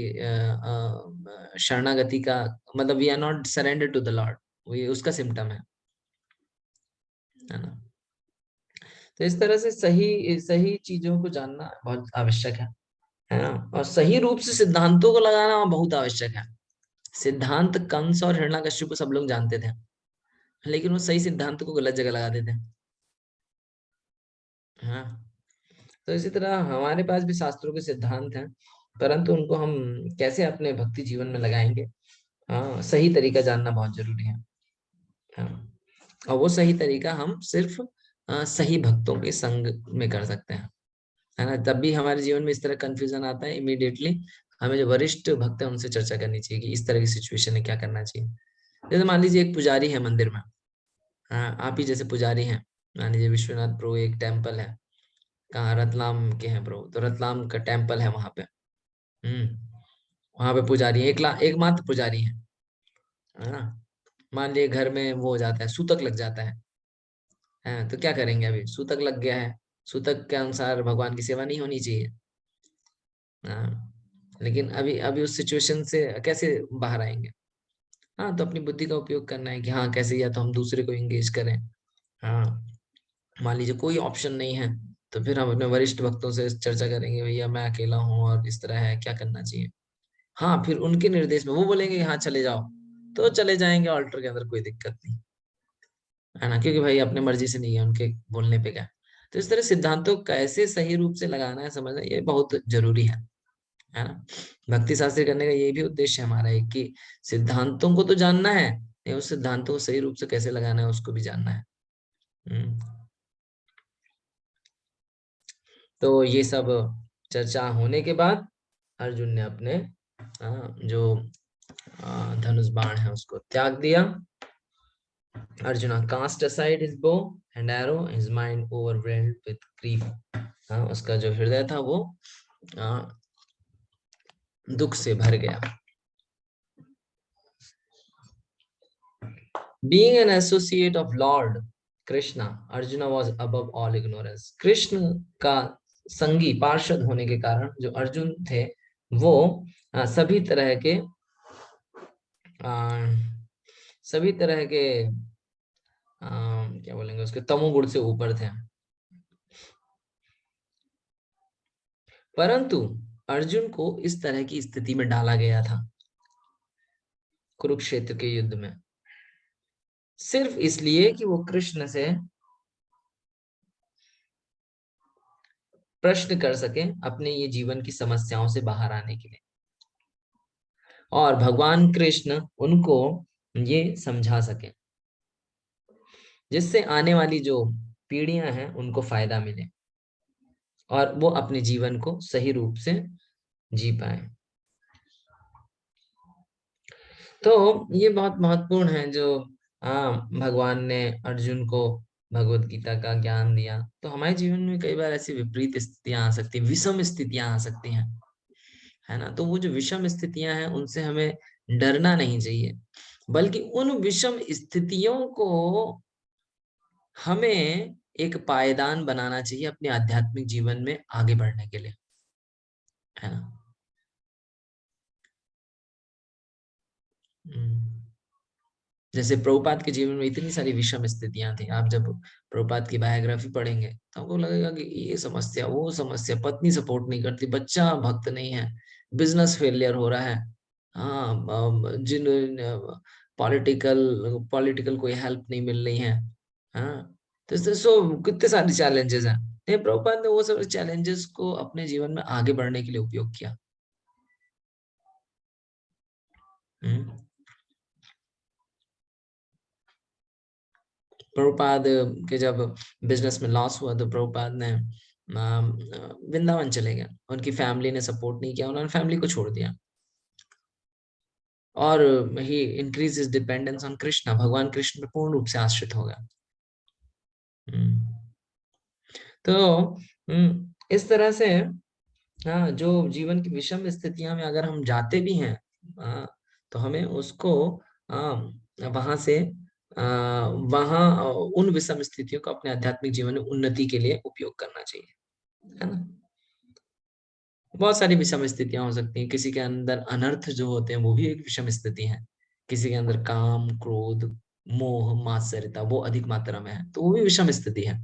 S1: शरणागति का, मतलब we are not surrender to the lord, ये उसका सिम्टम है ना। तो इस तरह से सही सही चीजों को जानना बहुत आवश्यक है ना, और सही रूप से सिद्धांतों को लगाना बहुत आवश्यक है। सिद्धांत कंस और हिरण्यकश्यप को सब लोग जानते थे, लेकिन वो सही सिद्धांत को गलत जगह लगा देते हैं। हाँ, तो इसी तरह हमारे पास भी शास्त्रों के सिद्धांत हैं, परंतु उनको हम कैसे अपने भक्ति जीवन में लगाएंगे, हाँ, सही तरीका जानना बहुत जरूरी है। हाँ, और वो सही तरीका हम सिर्फ सही भक्तों के संग में कर सकते हैं, है ना। तब भी हमारे जीवन में इस तरह कंफ्यूजन आता है, इमीडिएटली हमें जो वरिष्ठ भक्त है उनसे चर्चा करनी चाहिए कि इस तरह की सिचुएशन में क्या करना चाहिए। जैसे मान लीजिए एक पुजारी है मंदिर में, हाँ, आप ही जैसे पुजारी हैं, मान लीजिए विश्वनाथ प्रभु एक टेम्पल है, कहाँ, रतलाम के हैं प्रभु, तो रतलाम का टेम्पल है वहां पे, वहां पे पुजारी एकमात्र पुजारी है ना। मान लिए घर में वो हो जाता है, सूतक लग जाता है, तो क्या करेंगे? अभी सूतक लग गया है, सूतक के अनुसार भगवान की सेवा नहीं होनी चाहिए। हाँ, लेकिन अभी अभी उस सिचुएशन से कैसे बाहर आएंगे? हाँ, तो अपनी बुद्धि का उपयोग करना है कि हाँ कैसे, या तो हम दूसरे को एंगेज करें। हाँ, मान लीजिए कोई ऑप्शन नहीं है, तो फिर हम अपने वरिष्ठ भक्तों से चर्चा करेंगे, भैया मैं अकेला हूँ और इस तरह है, क्या करना चाहिए। हाँ, फिर उनके निर्देश में वो बोलेंगे हाँ चले जाओ, तो चले जाएंगे ऑल्टर के अंदर, कोई दिक्कत नहीं, है ना, क्योंकि भाई अपने मर्जी से नहीं है, उनके बोलने पे क्या। तो इस तरह सिद्धांतों कैसे सही रूप से लगाना है, समझना, ये बहुत जरूरी है ना। भक्ति शास्त्र करने का ये भी उद्देश्य हमारा है कि सिद्धांतों को तो जानना है, उस सिद्धांतों को सही रूप से कैसे लगाना है उसको भी जानना है। तो ये सब चर्चा होने के बाद अर्जुन ने अपने जो धनुष बाण है उसको त्याग दिया। Arjun cast aside his bow and arrow, his mind overwhelmed with grief। उसका जो हृदय था वो दुख से भर गया। Being an associate of Lord Krishna, Arjuna was above all ignorance। Krishna का संगी पार्षद होने के कारण जो अर्जुन थे वो सभी तरह के क्या बोलेंगे उसके तमोगुण से ऊपर थे। परंतु अर्जुन को इस तरह की स्थिति में डाला गया था कुरुक्षेत्र के युद्ध में, सिर्फ इसलिए कि वो कृष्ण से प्रश्न कर सके अपने ये जीवन की समस्याओं से बाहर आने के लिए, और भगवान कृष्ण उनको ये समझा सके, जिससे आने वाली जो पीढ़ियां हैं उनको फायदा मिले। और वो अपने जीवन को सही रूप से जी पाए। तो ये बहुत महत्वपूर्ण है जो भगवान ने अर्जुन को भगवत गीता का ज्ञान दिया। तो हमारे जीवन में कई बार ऐसी विपरीत स्थितियां आ सकती हैं, विषम स्थितियां आ सकती हैं, है ना। तो वो जो विषम स्थितियां हैं उनसे हमें डरना नहीं चाहिए, बल्कि उन विषम स्थितियों को हमें एक पायदान बनाना चाहिए अपने आध्यात्मिक जीवन में आगे बढ़ने के लिए, है ना। जैसे प्रभुपाद के जीवन में इतनी सारी विषम स्थितियां थी। आप जब प्रभुपाद की बायोग्राफी पढ़ेंगे तो आपको लगेगा कि ये समस्या, वो समस्या, पत्नी सपोर्ट नहीं करती, बच्चा भक्त नहीं है, बिजनेस फेलियर हो रहा है, हाँ, जिन पॉलिटिकल पॉलिटिकल कोई हेल्प नहीं मिल रही है, हाँ। तो कितने सारे चैलेंजेस हैं। ये प्रभुपाद ने वो सब चैलेंजेस को अपने जीवन में आगे बढ़ने के लिए उपयोग किया। प्रभुपाद के जब बिजनेस में लॉस हुआ तो प्रभुपाद ने वृंदावन चले गए। उनकी फैमिली ने सपोर्ट नहीं किया, उन्होंने फैमिली को छोड़ दिया और he increase his dependence on Krishna, भगवान कृष्ण पे पूर्ण रूप से आश्रित हो गया। तो इस तरह से हाँ, जो जीवन की विषम स्थितियां में अगर हम जाते भी हैं, तो हमें उसको वहां से वहां उन विषम स्थितियों को अपने आध्यात्मिक जीवन में उन्नति के लिए उपयोग करना चाहिए, है ना। बहुत सारी विषम स्थितियां हो सकती हैं। किसी के अंदर अनर्थ जो होते हैं वो भी एक विषम स्थिति है। किसी के अंदर काम, क्रोध, मोह, मात्सर्यता वो अधिक मात्रा में है, तो वो भी विषम स्थिति है।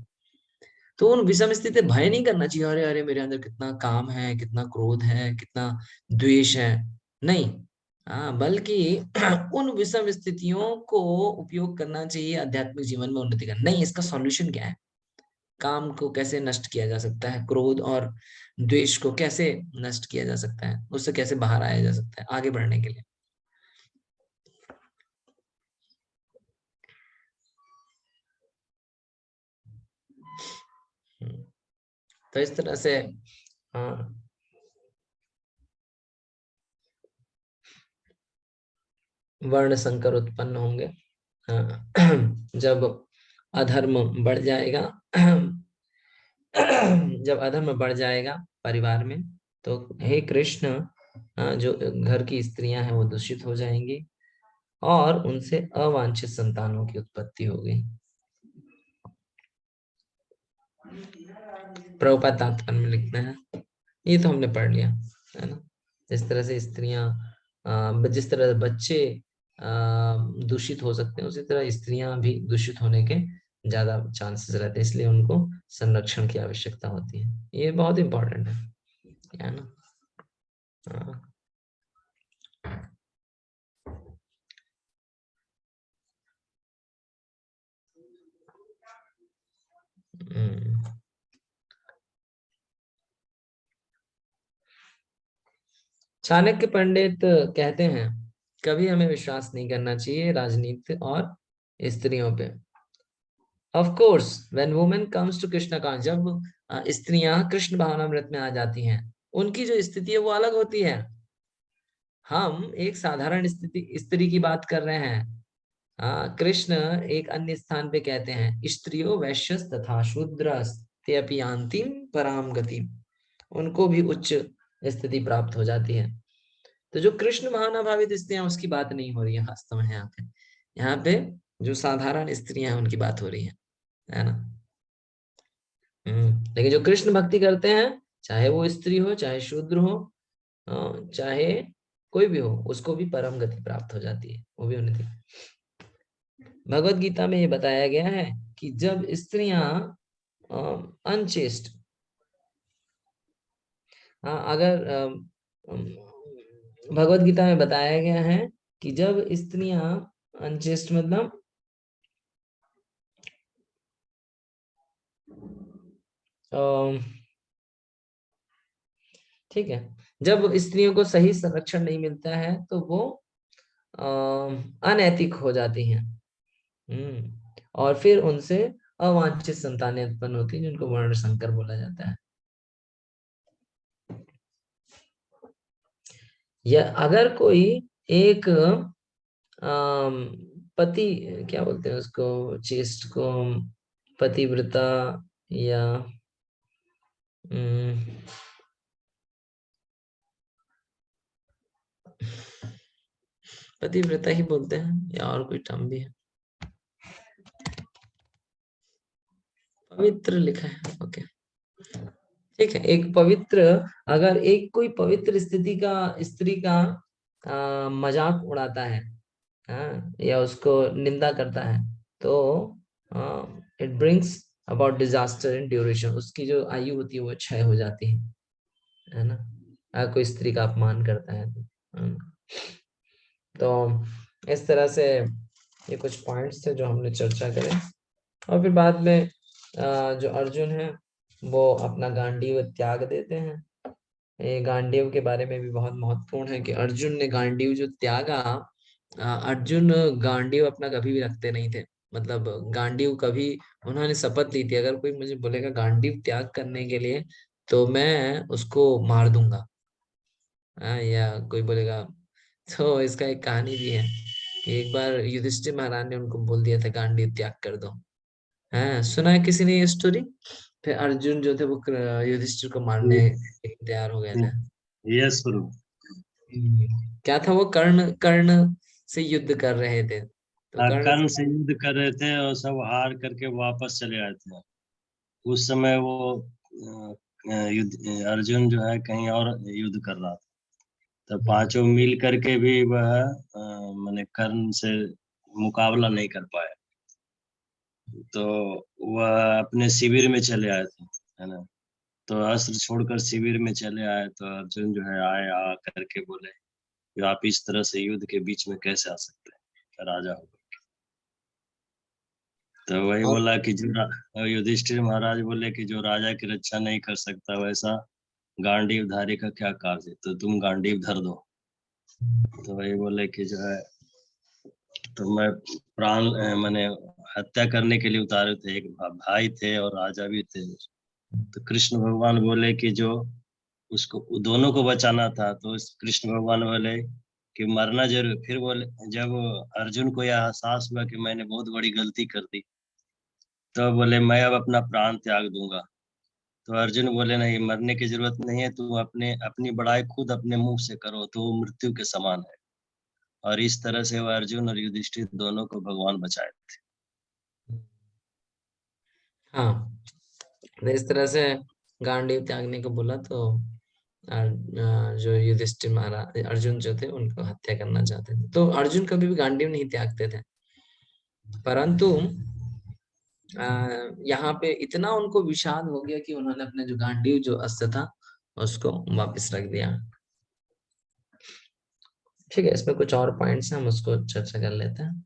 S1: तो उन विषम स्थिति भय नहीं करना चाहिए, अरे अरे मेरे अंदर कितना काम है, कितना क्रोध है, कितना द्वेष है, नहीं। बल्कि उन विषम स्थितियों को उपयोग करना चाहिए आध्यात्मिक जीवन में उन्नति करना। नहीं, इसका सॉल्यूशन क्या है, काम को कैसे नष्ट किया जा सकता है, क्रोध और द्वेष को कैसे नष्ट किया जा सकता है, उससे कैसे बाहर आया जा सकता है आगे बढ़ने के लिए। तो इस तरह से वर्ण संकर उत्पन्न होंगे। जब अधर्म बढ़ जाएगा जब अधर्म बढ़ जाएगा परिवार में, तो हे कृष्ण, जो घर की स्त्रियां हैं वो दूषित हो जाएंगी और उनसे अवांछित संतानों की उत्पत्ति होगी। प्रभुपाद तात्पर्य में लिखते हैं, ये तो हमने पढ़ लिया, है ना। जिस तरह से स्त्रियां, जिस तरह बच्चे दूषित हो सकते हैं, उसी तरह स्त्रियां भी दूषित होने के ज्यादा चांसेस रहते हैं, इसलिए उनको संरक्षण की आवश्यकता होती है। ये बहुत इंपॉर्टेंट है ना। चाणक्य पंडित कहते हैं, कभी हमें विश्वास नहीं करना चाहिए राजनीति और स्त्रियों पे। Of course, when women comes to Krishna का, जब स्त्रियां कृष्ण भावनामृत में आ जाती हैं, उनकी जो स्थिति है वो अलग होती है। हम एक साधारण स्त्री की बात कर रहे हैं। कृष्ण एक अन्य स्थान पे कहते हैं, स्त्रियों वैश्य तथा शूद्र ते यान्तिम पराम गति, उनको भी उच्च स्थिति प्राप्त हो जाती है। तो जो कृष्ण भावना भावित स्त्रियां, उसकी बात नहीं हो रही है वास्तव में यहाँ पे जो साधारण स्त्रियां हैं उनकी बात हो रही है ना। लेकिन जो कृष्ण भक्ति करते हैं, चाहे वो स्त्री हो, चाहे शूद्र हो, चाहे कोई भी हो, उसको भी परम गति प्राप्त हो जाती है, वो भी उन्नति। भगवत गीता में ये बताया गया है कि जब स्त्रियां अनचेस्ट, अगर भगवत गीता में बताया गया है कि जब स्त्रियां अनचेस्ट मतलब ठीक है, जब स्त्रियों को सही संरक्षण नहीं मिलता है तो वो अनैतिक हो जाती हैं। और फिर उनसे अवांछित संतानें उत्पन्न होती हैं, जिनको वर्ण संकर बोला जाता है। या अगर कोई एक पति, क्या बोलते हैं उसको, चेस्ट को, पतिव्रता या पतिव्रता ही बोलते हैं या और कोई टर्म भी है, पवित्र लिखा है, ओके ठीक है। एक पवित्र, अगर एक कोई पवित्र स्त्री का मजाक उड़ाता है, या उसको निंदा करता है, तो it brings about disaster in duration, उसकी जो आयु होती है वो क्षय हो जाती है ना, अगर कोई स्त्री का अपमान करता है तो इस तरह से ये कुछ पॉइंट्स थे जो हमने चर्चा करे। और फिर बाद में जो अर्जुन है वो अपना गांडीव त्याग देते हैं। ये गांडीव के बारे में भी बहुत महत्वपूर्ण है कि अर्जुन ने गांडीव जो त्यागा, अर्जुन गांडीव अपना कभी भी रखते नहीं थे, मतलब गांडीव कभी, उन्होंने शपथ ली थी अगर कोई मुझे बोलेगा गांडीव त्याग करने के लिए तो मैं उसको मार दूंगा, या कोई बोलेगा। तो इसका एक कहानी भी है कि एक बार युधिष्ठिर महाराज ने उनको बोल दिया था गांडीव त्याग कर दो, सुना है किसी ने ये स्टोरी? फिर अर्जुन जो थे वो युधिष्ठिर को मारने के लिए तैयार हो गए थे।
S3: यस गुरु।
S1: क्या था वो, कर्ण कर्ण से युद्ध कर रहे थे, तो
S3: कर्ण से युद्ध कर रहे थे और सब हार करके वापस चले आए थे। उस समय वो अर्जुन जो है कहीं और युद्ध कर रहा था, तो पांचों मिल करके भी वह माने कर्ण से मुकाबला नहीं कर पाए, तो वह अपने शिविर में चले आए थे, है ना। तो अस्त्र छोड़कर शिविर में चले आए, तो अर्जुन जो है आए, आ करके बोले कि आप इस तरह से युद्ध के बीच में कैसे आ सकते हैं राजा हो। तो वही बोला कि जो युधिष्ठिर महाराज बोले कि जो राजा की रक्षा नहीं कर सकता वैसा गांडीव धारी का क्या कार्य, तो तुम गांडीव धर दो। तो वही बोले कि जो है तो मैं प्राण मैंने हत्या करने के लिए उतारे थे, एक भाई थे और राजा भी थे। तो कृष्ण भगवान बोले कि जो उसको दोनों को बचाना था, तो कृष्ण भगवान बोले कि मरना जरूर। फिर बोले, जब अर्जुन को यह एहसास हुआ कि मैंने बहुत बड़ी गलती कर दी, तो बोले मैं अब अपना प्राण त्याग दूंगा। तो अर्जुन बोले नहीं, मरने की जरूरत नहीं है, तू अपनी बड़ाई खुद अपने मुंह से करो तो वो मृत्यु के समान है। और इस तरह से वो अर्जुन और युधिष्ठिर दोनों को भगवान बचाए थे।
S1: हाँ, तो इस तरह से गांडीव त्यागने को बोला, तो जो युधिष्ठिर महाराज, अर्जुन जो थे उनको हत्या करना चाहते थे, तो अर्जुन कभी भी गांडीव नहीं त्यागते थे। परंतु यहाँ पे इतना उनको विषाद हो गया कि उन्होंने अपने जो गांडीव जो अस्त्र था उसको वापस रख दिया। ठीक है, इसमें कुछ और पॉइंट्स हैं, हम उसको चर्चा कर लेते हैं।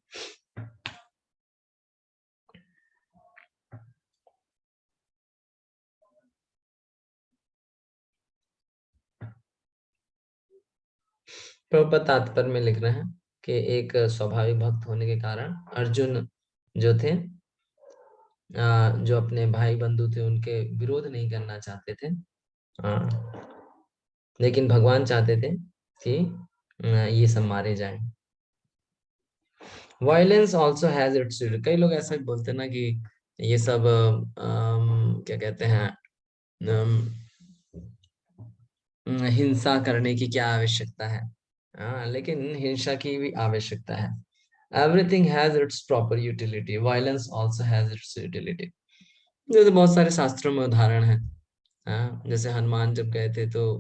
S1: प्रभुपाद तात्पर्य में लिख रहे हैं कि एक स्वाभाविक भक्त होने के कारण अर्जुन जो थे, जो अपने भाई बंधु थे उनके विरोध नहीं करना चाहते थे, लेकिन भगवान चाहते थे कि ये सब मारे जाएं। वायलेंस ऑल्सो हैज इट्स, कई लोग ऐसा बोलते हैं ना कि ये सब क्या कहते हैं, हिंसा करने की क्या आवश्यकता है, लेकिन हिंसा की भी आवश्यकता है। Everything has its proper utility, violence also has its utility. जैसे बहुत सारे शास्त्रों में उदाहरण है, जैसे हनुमान जब गए थे तो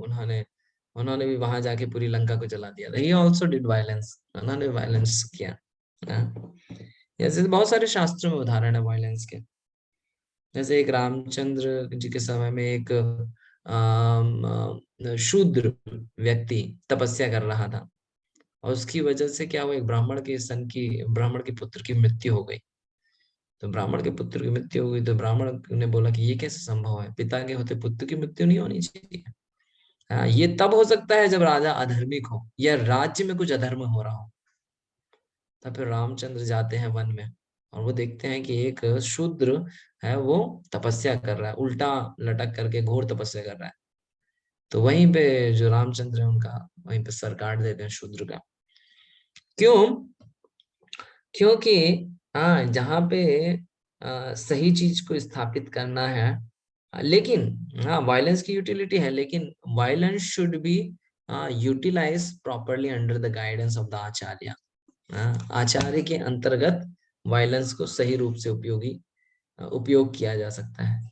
S1: उन्होंने भी वहां जाके पूरी लंका को जला दिया था। ही आल्सो डिड वायलेंस, उन्होंने वायलेंस किया। जैसे बहुत सारे शास्त्रों में उदाहरण है वायलेंस के। जैसे एक रामचंद्र जी के समय में एक शूद्र व्यक्ति तपस्या कर रहा था, और उसकी वजह से क्या हुआ, एक ब्राह्मण के पुत्र की मृत्यु हो गई। तो ब्राह्मण के पुत्र की मृत्यु हो गई तो ब्राह्मण ने बोला कि ये कैसे संभव है, पिता के होते पुत्र की मृत्यु नहीं होनी चाहिए। ये तब हो सकता है जब राजा अधर्मिक हो या राज्य में कुछ अधर्म हो रहा हो। तब फिर रामचंद्र जाते हैं वन में और वो देखते हैं कि एक शूद्र है, वो तपस्या कर रहा है, उल्टा लटक करके घोर तपस्या कर रहा है। तो वहीं पे जो रामचंद्र है उनका वहीं पे सर काट देते हैं शूद्र का। क्यों? क्योंकि हाँ, जहाँ पे सही चीज को स्थापित करना है, लेकिन हाँ वायलेंस की यूटिलिटी है, लेकिन violence should be utilize properly under the guidance of the acharya. आचार्य के अंतर्गत वायलेंस को सही रूप से उपयोग किया जा सकता है।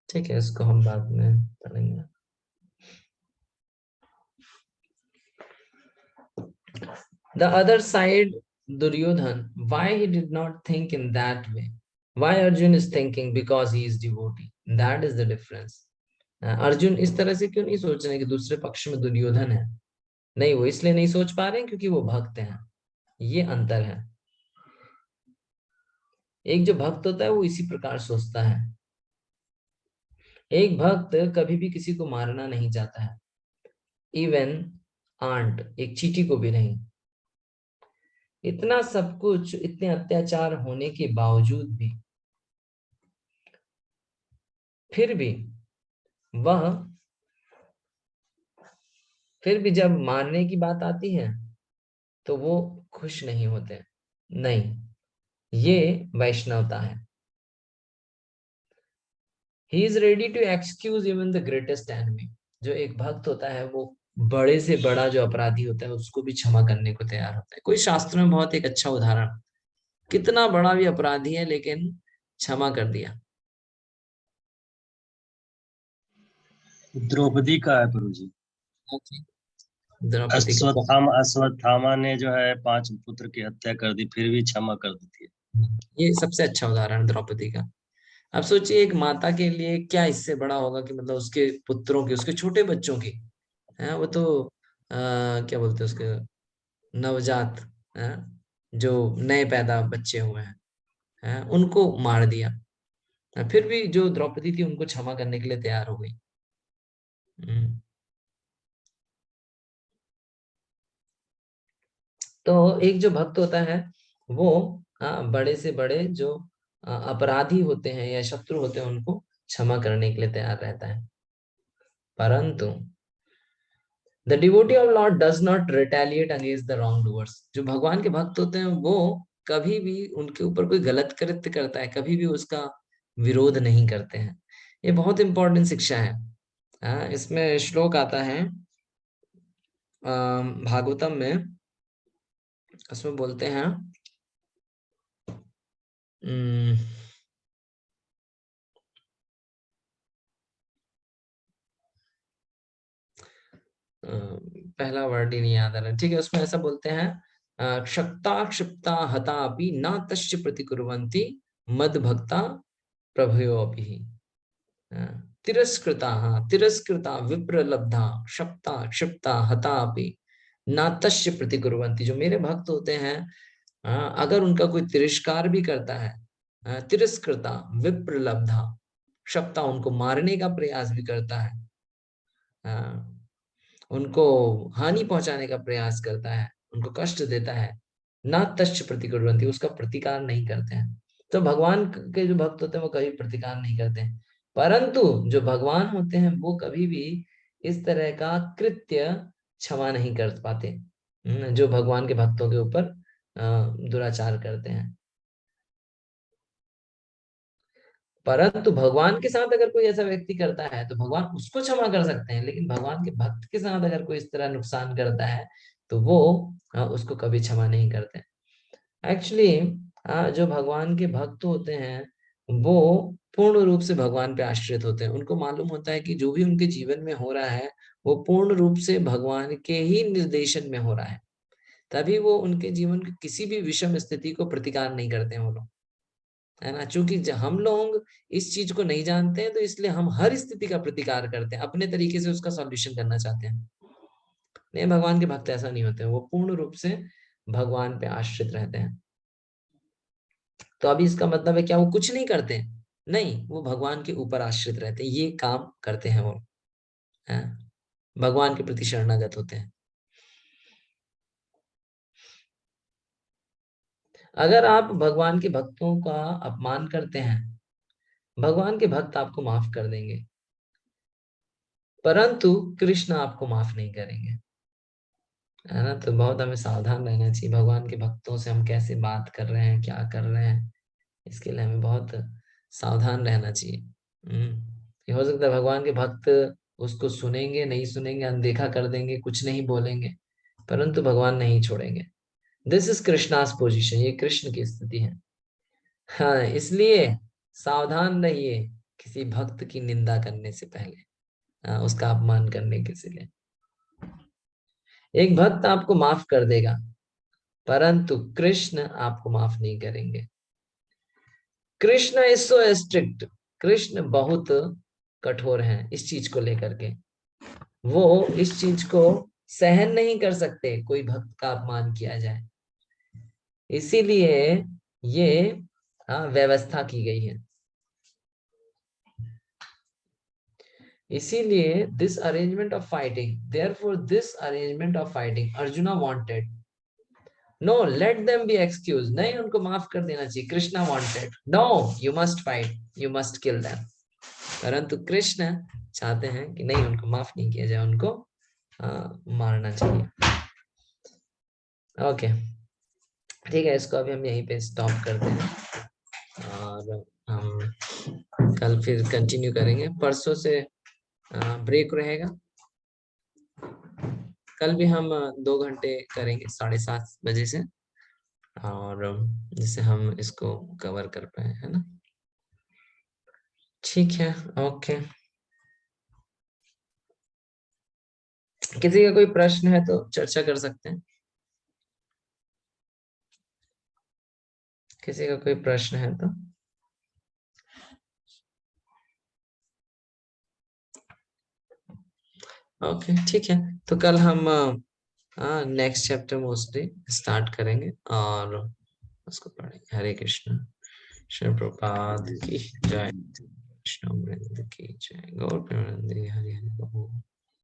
S1: ठीक है, इसको हम बाद में पढ़ेंगे। The other side, Duryodhan, why he did not think in that way? Why Arjun is thinking? Because he is devotee. That is the difference. Arjun इस तरह से क्यों नहीं सोच रहे कि दूसरे पक्ष में दुर्योधन है? नहीं, वो इसलिए नहीं सोच पा रहे हैं क्योंकि वो भक्त हैं। ये अंतर है। एक जो भक्त होता है वो इसी प्रकार सोचता है। एक भक्त कभी भी किसी को मारना नहीं चाहता है, इवन आंट, एक चींटी को भी नहीं। इतना सब कुछ, इतने अत्याचार होने के बावजूद भी, फिर भी जब मारने की बात आती है तो वो खुश नहीं होते। नहीं, ये वैष्णवता है। He is ready to excuse even the greatest enemy. जो एक भक्त होता है वो बड़े से बड़ा जो अपराधी होता है उसको भी क्षमा करने को तैयार होता है। कोई शास्त्र में बहुत एक अच्छा उदाहरण, कितना बड़ा भी अपराधी है लेकिन क्षमा कर दिया।
S3: द्रौपदी का है प्रभु जी।
S1: द्रौपदी का
S3: अश्वत्थामा ने जो है 5 पुत्र की हत्या कर दी, फिर भी क्षमा कर देती है।
S1: ये सबसे अच्छा उदाहरण द्रौपदी का। अब सोचिए एक माता के लिए क्या इससे बड़ा होगा कि मतलब उसके पुत्रों की, उसके छोटे बच्चों की, है वो तो क्या बोलते हैं उसके, नवजात, है जो नए पैदा बच्चे हुए हैं, है उनको मार दिया। फिर भी जो द्रौपदी थी उनको क्षमा करने के लिए तैयार हो गई। तो एक जो भक्त होता है वो बड़े से बड़े जो अपराधी होते हैं या शत्रु होते हैं उनको क्षमा करने के लिए तैयार रहता है। परंतु the devotee of Lord does not retaliate against the wrongdoers. जो भगवान के भक्त होते हैं वो कभी भी उनके ऊपर कोई गलत कृत्य करता है कभी भी उसका विरोध नहीं करते हैं। ये बहुत इंपॉर्टेंट शिक्षा है। इसमें श्लोक आता है भागवतम में, उसमें बोलते हैं पहला वर्ड ही नहीं याद आ रहा, ठीक है। उसमें ऐसा बोलते हैं क्षक्ता क्षिप्ता हता अपि न तस्य प्रतिकुर्वन्ति मद भक्ता प्रभयो अपि। तिरस्कृता विप्रलब्धा क्षप्ता क्षिप्ता हता अपि न तस्य प्रतिकुर्वन्ति। जो मेरे भक्त होते हैं अगर उनका कोई तिरस्कार भी करता है, तिरस्कृता विप्रलब्धा, क्षप्ता उनको मारने का प्रयास भी करता है, उनको हानि पहुंचाने का प्रयास करता है, उनको कष्ट देता है, ना तस्य प्रतिकुर्वन्ति, उसका प्रतिकार नहीं करते हैं। तो भगवान के जो भक्त होते हैं वो कभी प्रतिकार नहीं करते हैं। परंतु जो भगवान होते हैं वो कभी भी इस तरह का कृत्य क्षमा नहीं कर पाते, जो भगवान के भक्तों के ऊपर दुराचार करते हैं। परंतु भगवान के साथ अगर कोई ऐसा व्यक्ति करता है तो भगवान उसको क्षमा कर सकते हैं, लेकिन भगवान के भक्त के साथ अगर कोई इस तरह नुकसान करता है तो वो उसको कभी क्षमा नहीं करते। एक्चुअली जो भगवान के भक्त होते हैं वो पूर्ण रूप से भगवान पे आश्रित होते हैं। उनको मालूम होता है कि जो भी उनके जीवन में हो रहा है वो पूर्ण रूप से भगवान के ही निर्देशन में हो रहा है, तभी वो उनके जीवन की किसी भी विषम स्थिति को प्रतिकार नहीं करते हैं वो लोग, है ना। चूंकि हम लोग इस चीज को नहीं जानते हैं तो इसलिए हम हर स्थिति का प्रतिकार करते हैं, अपने तरीके से उसका सॉल्यूशन करना चाहते हैं। नहीं, भगवान के भक्त ऐसा नहीं होते, वो पूर्ण रूप से भगवान पे आश्रित रहते हैं। तो अभी इसका मतलब है क्या वो कुछ नहीं करते? नहीं, वो भगवान के ऊपर आश्रित रहते हैं, ये काम करते हैं वो, है? भगवान के प्रति शरणागत होते हैं। अगर आप भगवान के भक्तों का अपमान करते हैं भगवान के भक्त आपको माफ कर देंगे, परंतु कृष्ण आपको माफ नहीं करेंगे, है ना। तो बहुत हमें सावधान रहना चाहिए, भगवान के भक्तों से हम कैसे बात कर रहे हैं, क्या कर रहे हैं, इसके लिए हमें बहुत सावधान रहना चाहिए। ये हो सकता है भगवान के भक्त उसको सुनेंगे, नहीं सुनेंगे, अनदेखा कर देंगे, कुछ नहीं बोलेंगे, परंतु भगवान नहीं छोड़ेंगे। दिस इज कृष्णास पोजीशन, ये कृष्ण की स्थिति है। हाँ, इसलिए सावधान रहिए किसी भक्त की निंदा करने से पहले, उसका अपमान करने के लिए। एक भक्त आपको माफ कर देगा, परंतु कृष्ण आपको माफ नहीं करेंगे। Krishna is so strict, Krishna बहुत कठोर हैं इस चीज को लेकर के। वो इस चीज को सहन नहीं कर सकते कोई भक्त का अपमान किया जाए, इसीलिए ये व्यवस्था की गई है। इसीलिए this arrangement of fighting, therefore this arrangement of fighting Arjuna wanted, no let them be excuse, नहीं उनको माफ कर देना चाहिए। Krishna wanted, no you must fight, you must kill them, परंतु कृष्ण चाहते हैं कि नहीं, उनको माफ नहीं किया जाए, उनको मारना चाहिए। ओके, ठीक है, इसको अभी हम यहीं पे स्टॉप करते हैं और हम कल फिर कंटिन्यू करेंगे। परसों से ब्रेक रहेगा, कल भी हम 2 घंटे करेंगे 7:30 बजे से, और जिससे हम इसको कवर कर पाए, है ना। ठीक है, ओके। किसी का कोई प्रश्न है तो चर्चा कर सकते हैं। किसी का कोई प्रश्न है तो ओके, ठीक है। तो कल हम नेक्स्ट चैप्टर मोस्टली स्टार्ट करेंगे और उसको पढ़ेंगे। हरे कृष्ण, श्री प्रभुपाद की जय, कृष्ण वृंद की जय, गौर प्रेमानंद हरि हरि बोल।